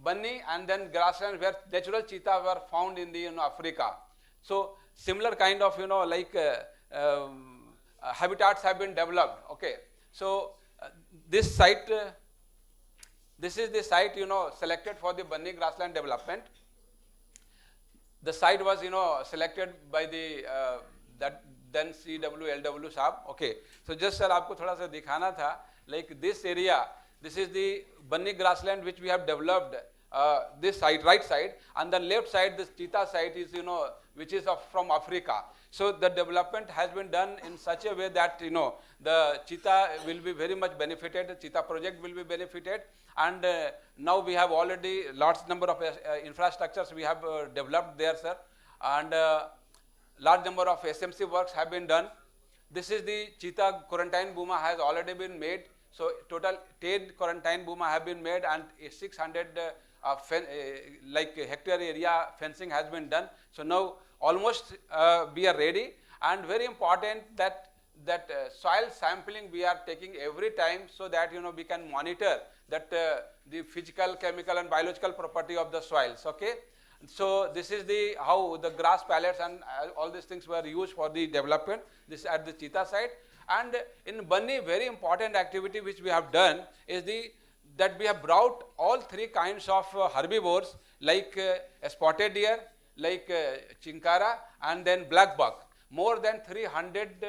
Banni, and then grassland where natural cheetah were found in the Africa. So similar kind of like habitats have been developed, okay. So this site, this is the site selected for the Banni grassland development. the site was, selected by the that then CWLW Saab. Okay, so just sir, आपको थोड़ा सा दिखाना था, like this area, this is the Banni grassland which we have developed. This side, right side, and the left side, this cheetah site is, which is from Africa. So the development has been done in such a way that, the cheetah will be very much benefited, the cheetah project will be benefited, and now we have already large number of infrastructures we have developed there, sir, and large number of SMC works have been done. This is the cheetah quarantine boma has already been made. So total 10 quarantine boma have been made, and 600 like hectare area fencing has been done. So now almost we are ready, and very important that soil sampling we are taking every time, so that we can monitor that the physical, chemical and biological property of the soils. Okay. So this is the how the grass pallets and all these things were used for the development. This at the cheetah site. And in Banni, very important activity which we have done is that we have brought all three kinds of herbivores, like spotted deer, like chinkara, and then black buck. More than 300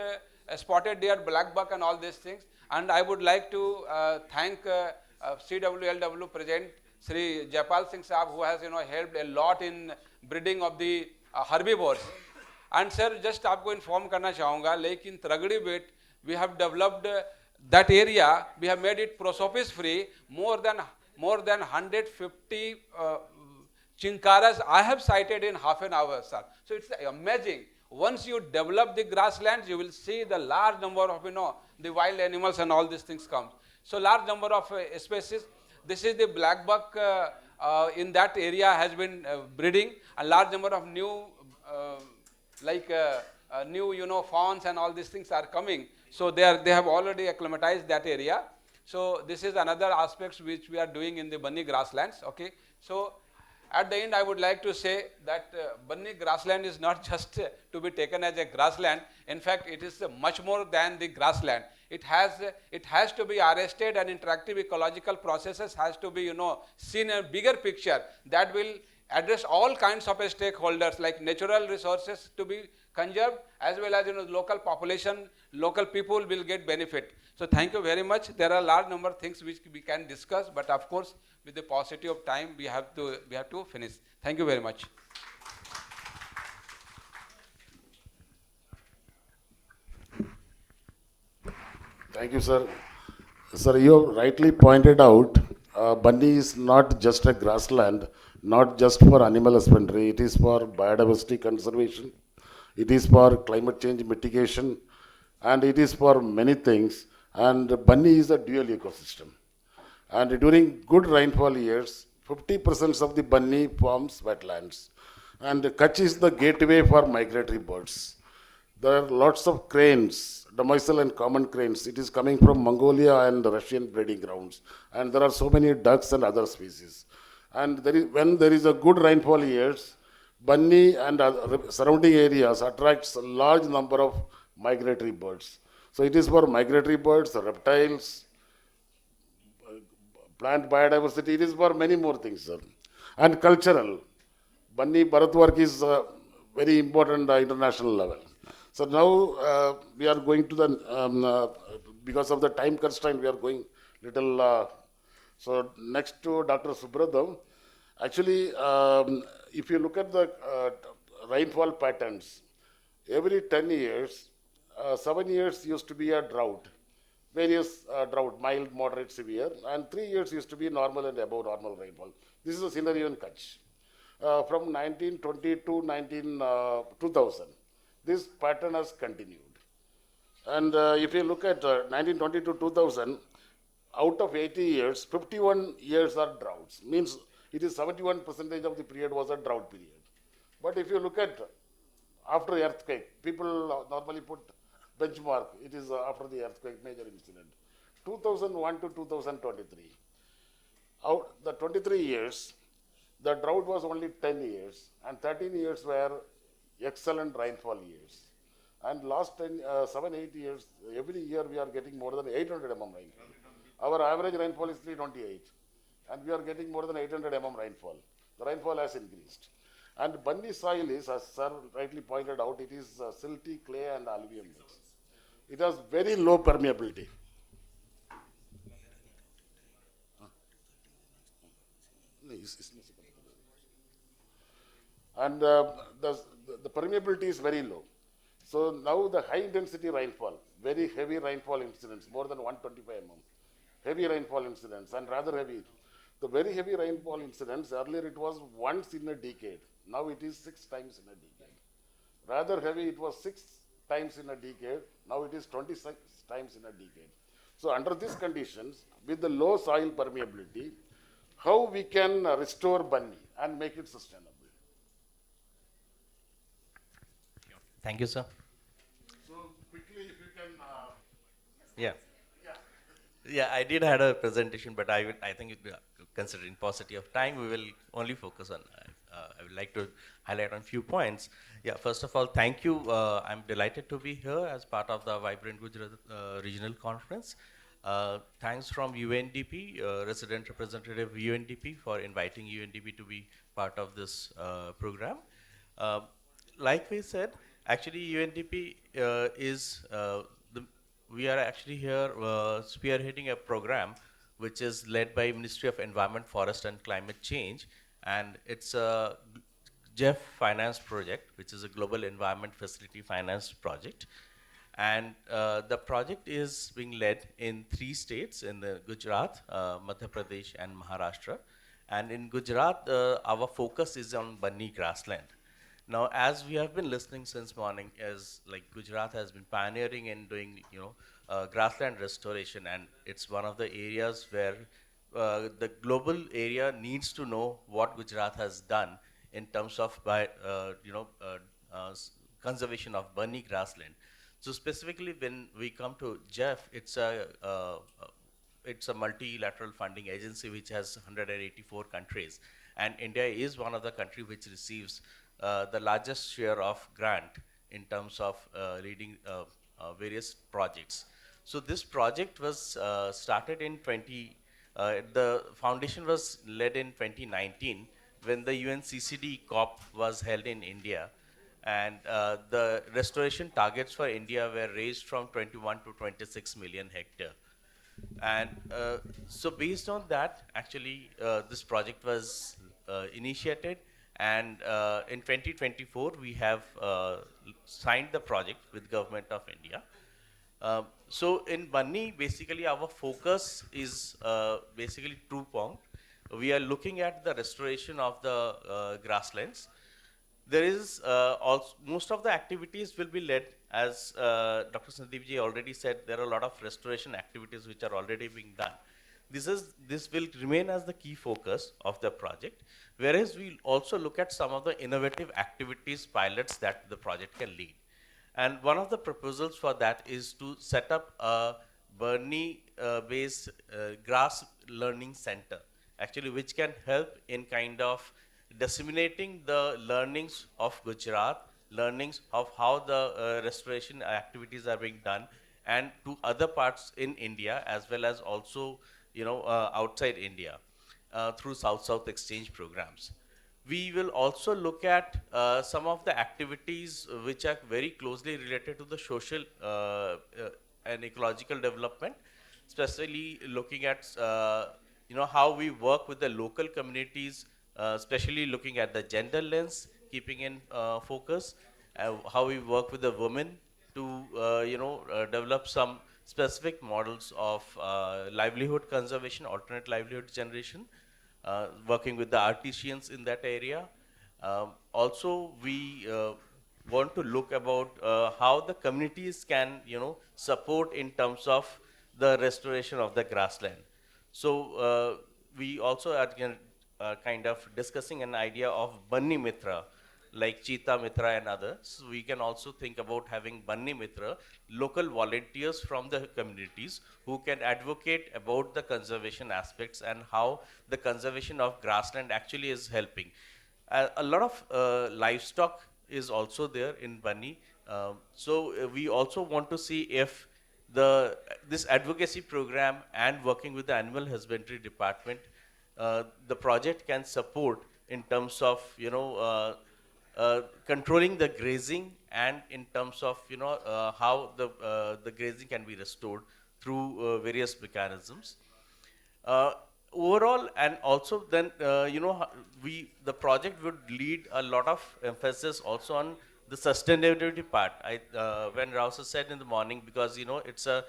spotted deer, black buck and all these things. And I would like to thank CWLW President Sri Jaipal Singh Saab, who has helped a lot in breeding of the herbivores. And sir, just आपको inform करना चाहूँगा, लेकिन Tragadi bit we have developed that area, we have made it prosopis free. More than 150 chinkaras I have sighted in half an hour, sir. So it's amazing. Once you develop the grasslands, you will see the large number of the wild animals and all these things come. So large number of species. This is the black buck in that area has been breeding. A large number of new new fawns and all these things are coming. So they have already acclimatized that area. So this is another aspects which we are doing in the Banni grasslands. Okay. So at the end, I would like to say that Banni grassland is not just to be taken as a grassland. In fact, it is much more than the grassland. It has to be arrested, and interactive ecological processes has to be seen in a bigger picture that will address all kinds of stakeholders, like natural resources to be conserved, as well as local population, local people will get benefit. So thank you very much. There are a large number of things which we can discuss, but of course with the paucity of time we have to finish. Thank you very much. Thank you, sir. Sir, you rightly pointed out, Banni is not just a grassland, not just for animal husbandry. It is for biodiversity conservation. It is for climate change mitigation, and it is for many things. And Banni is a dual ecosystem. And during good rainfall years, 50% of the Banni forms wetlands. And Kutch is the gateway for migratory birds. There are lots of cranes, demersal and common cranes. It is coming from Mongolia and Russian breeding grounds. And there are so many ducks and other species. And when there is a good rainfall years, Banni and surrounding areas attracts a large number of migratory birds. So it is for migratory birds, reptiles, plant biodiversity. It is for many more things, sir. And cultural. Banni Bharat work is very important international level. So now we are going to the, because of the time constraint, we are going little, so next to Dr. Subradam. Actually, if you look at the rainfall patterns, every 10 years, 7 years used to be a drought, various drought, mild, moderate, severe, and 3 years used to be normal and above normal rainfall. This is a scenario in Kutch. From 1920 to 2000, this pattern has continued. And if you look at 1920 to 2000, out of 80 years, 51 years are droughts. Means it is 71% of the period was a drought period. But if you look at after the earthquake, people normally put benchmark. It is after the earthquake, major incident. 2001 to 2023. Out the 23 years, the drought was only 10 years, and 13 years were excellent rainfall years. And last 7-8 years, every year we are getting more than 800 mm rainfall. Our average rainfall is 328, and we are getting more than 800 mm rainfall. The rainfall has increased. And Bunny soil is, as sir rightly pointed out, it is silty, clay, and alluvium mix. It has very low permeability. And the permeability is very low. So now the high intensity rainfall, very heavy rainfall incidents, more than 125 mm, heavy rainfall incidents and rather heavy. The very heavy rainfall incidents, earlier it was once in a decade. Now it is 6 times in a decade. Rather heavy, it was 6 times in a decade. Now it is 26 times in a decade. So under these conditions, with the low soil permeability, how we can restore Bunny and make it sustainable? Thank you, sir. So quickly, if you can. Yeah. Yeah, I did had a presentation, but I think considering paucity of time, we will only focus on. I would like to highlight on few points. Yeah, first of all, thank you. I'm delighted to be here as part of the Vibrant Gujarat Regional Conference. Thanks from UNDP, resident representative UNDP, for inviting UNDP to be part of this program. Like we said, actually UNDP we are actually here spearheading a program which is led by Ministry of Environment, Forest and Climate Change, and it's a GEF finance project, which is a Global Environment Facility Finance project. And the project is being led in 3 states, in the Gujarat, Madhya Pradesh and Maharashtra. And in Gujarat, our focus is on Bunny grassland. Now, as we have been listening since morning, as like Gujarat has been pioneering in doing, grassland restoration, and it's one of the areas where the global area needs to know what Gujarat has done in terms of conservation of Bunny grassland. So specifically, when we come to Jeff, it's a multilateral funding agency which has 184 countries, and India is one of the countries which receives the largest share of grant in terms of leading various projects. So this project was started in the foundation was led in 2019 when the UNCCD COP was held in India, and the restoration targets for India were raised from 21 to 26 million hectare. And so based on that, actually, this project was initiated, and in 2024, we have signed the project with Government of India. So in Bunny, basically, our focus is basically two-pronged. We are looking at the restoration of the grasslands. There is also, most of the activities will be led, as Dr. Sandeepji already said, there are a lot of restoration activities which are already being done. This will remain as the key focus of the project, whereas we'll also look at some of the innovative activities, pilots that the project can lead. And one of the proposals for that is to set up a Bunny-based grass learning center, actually, which can help in kind of disseminating the learnings of Gujarat, learnings of how the restoration activities are being done, and to other parts in India, as well as also, outside India, through South-South exchange programs. We will also look at some of the activities which are very closely related to the social and ecological development, especially looking at how we work with the local communities, especially looking at the gender lens, keeping in focus, how we work with the women to develop some specific models of livelihood conservation, alternate livelihood generation, working with the artisans in that area. Also, we want to look about how the communities can, support in terms of the restoration of the grassland. So we also are kind of discussing an idea of Bunny Mitra, like Cheetah Mitra and others. So we can also think about having Bunny Mitra, local volunteers from the communities who can advocate about the conservation aspects and how the conservation of grassland actually is helping. A lot of livestock is also there in Bunny. So we also want to see if this advocacy program and working with the animal husbandry department, the project can support in terms of controlling the grazing and in terms of how the grazing can be restored through various mechanisms. Uh, Overall, and also then the project would lead a lot of emphasis also on the sustainability part. When Rausa said in the morning, because it's a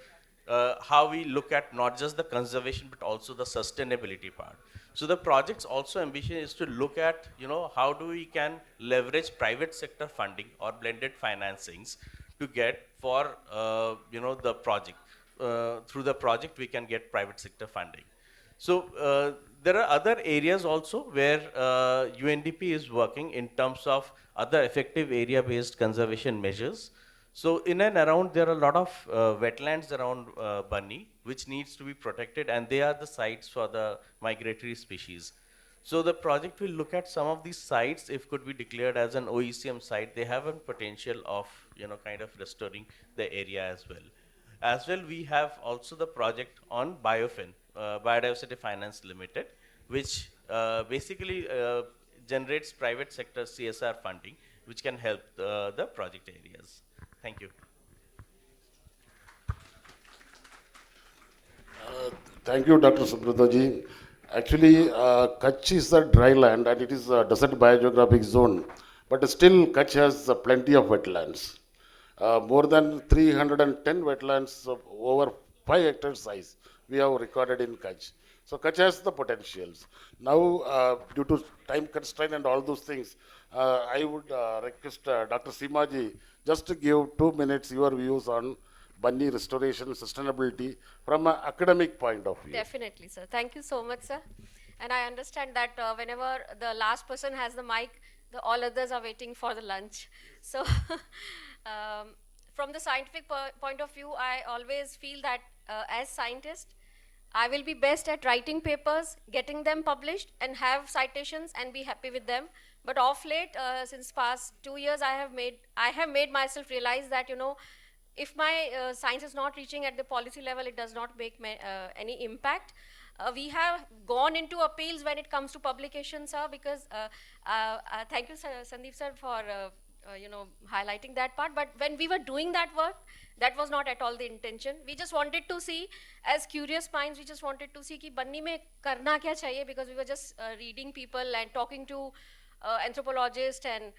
how we look at not just the conservation but also the sustainability part. So the project's also ambition is to look at how do we can leverage private sector funding or blended financings to get for the project. Through the project we can get private sector funding. So there are other areas also where UNDP is working in terms of other effective area-based conservation measures. So in and around, there are a lot of wetlands around Bunny, which needs to be protected, and they are the sites for the migratory species. So the project will look at some of these sites, if could be declared as an OECM site, they have a potential of, kind of restoring the area as well. As well, we have also the project on Biofin, Biodiversity Finance Limited, which basically generates private sector CSR funding, which can help the project areas. Thank you. Thank you, Dr. Subrataji. Actually, Kutch is a dry land and it is a desert biogeographic zone, but still Kutch has plenty of wetlands. More than 310 wetlands of over 5 hectare size we have recorded in Kutch. So Kutch has the potentials. Now, due to time constraint and all those things, I would request Dr. Simaji just to give 2 minutes your views on Bunny restoration sustainability from an academic point of view. Definitely, sir. Thank you so much, sir. And I understand that whenever the last person has the mic, all others are waiting for the lunch. So from the scientific point of view, I always feel that as scientist, I will be best at writing papers, getting them published, and have citations and be happy with them. But of late, since past 2 years, I have made myself realize that if my science is not reaching at the policy level, it does not make any impact. We have gone into appeals when it comes to publications, sir, because thank you, sir, Sandeep sir, for highlighting that part. But when we were doing that work, that was not at all the intention. We just wanted to see, as curious minds, we just wanted to see कि बन्नी में करना क्या चाहिए, because we were just reading people and talking to anthropologists, and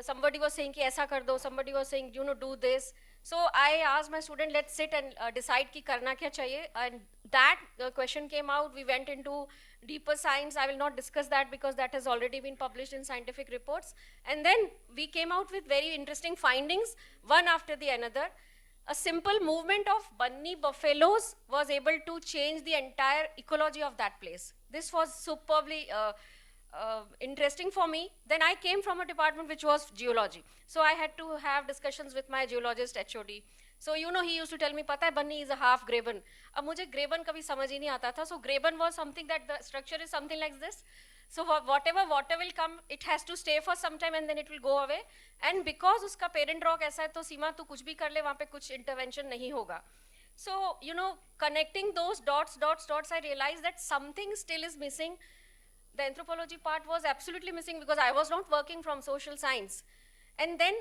somebody was saying कि ऐसा कर दो, somebody was saying do this. So I asked my student, let's sit and decide कि करना क्या चाहिए, and that question came out. We went into deeper science. I will not discuss that because that has already been published in scientific reports. And then we came out with very interesting findings, one after the another. A simple movement of bunny buffaloes was able to change the entire ecology of that place. This was superbly interesting for me. Then I came from a department which was geology. So I had to have discussions with my geologist HOD. So he used to tell me, pata hai, bunny is a half graben. Ab mujhe graben kabhi samajh hi nahi aata tha. So graben was something that the structure is something like this. So whatever water will come, it has to stay for some time and then it will go away. And because uska parent rock aisa hai, to Seema tu kuch bhi kar le, wahan pe kuch intervention nahi hoga. So, connecting those dots, I realized that something still is missing. The anthropology part was absolutely missing because I was not working from social science. And then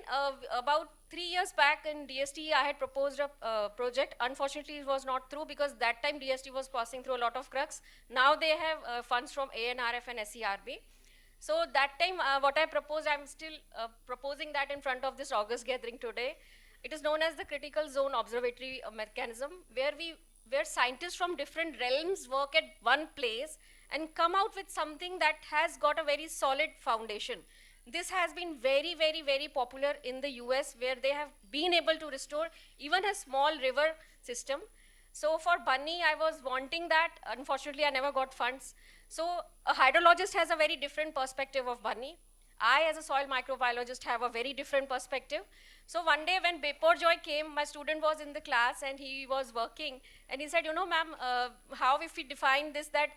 about 3 years back in DST, I had proposed a project. Unfortunately, it was not through because that time DST was passing through a lot of crux. Now they have funds from ANRF and SERB. So that time, what I proposed, I'm still proposing that in front of this August gathering today. It is known as the Critical Zone Observatory Mechanism, where scientists from different realms work at one place and come out with something that has got a very solid foundation. This has been very, very, very popular in the US, where they have been able to restore even a small river system. So for Bunny, I was wanting that. Unfortunately, I never got funds. So a hydrologist has a very different perspective of Bunny. I, as a soil microbiologist, have a very different perspective. So one day when Beporjoy came, my student was in the class and he was working. And he said, ma'am, how if we define this, that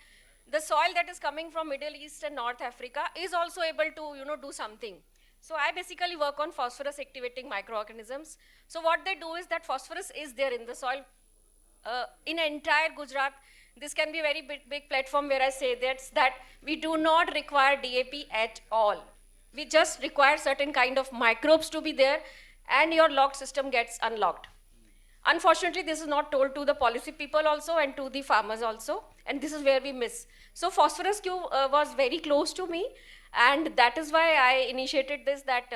the soil that is coming from Middle East and North Africa is also able to, do something. So I basically work on phosphorus activating microorganisms. So what they do is that phosphorus is there in the soil in entire Gujarat. This can be a very big platform where I say that we do not require DAP at all. We just require certain kind of microbes to be there, and your locked system gets unlocked. Unfortunately, this is not told to the policy people also and to the farmers also, and this is where we miss. So phosphorus cube was very close to me, and that is why I initiated this, that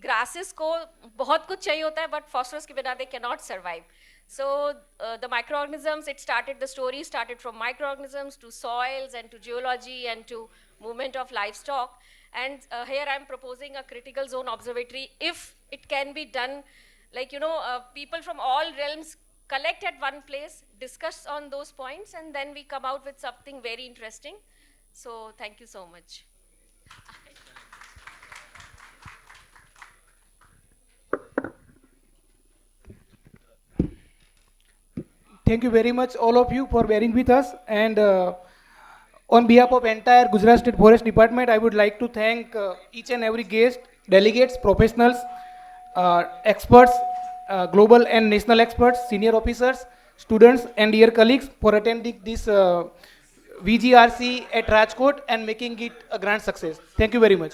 grasses ko bahut kuch chahiye hota hai, but phosphorus ke bina they cannot survive. So the microorganisms, the story started from microorganisms to soils and to geology and to movement of livestock. And here I'm proposing a critical zone observatory. If it can be done, like, people from all realms collect at one place, discuss on those points, and then we come out with something very interesting. So thank you so much. Thank you very much, all of you, for bearing with us. And on behalf of entire Gujarat State Forest Department, I would like to thank each and every guest, delegates, professionals, experts, global and national experts, senior officers, students, and dear colleagues for attending this VGRC at Rajkot and making it a grand success. Thank you very much.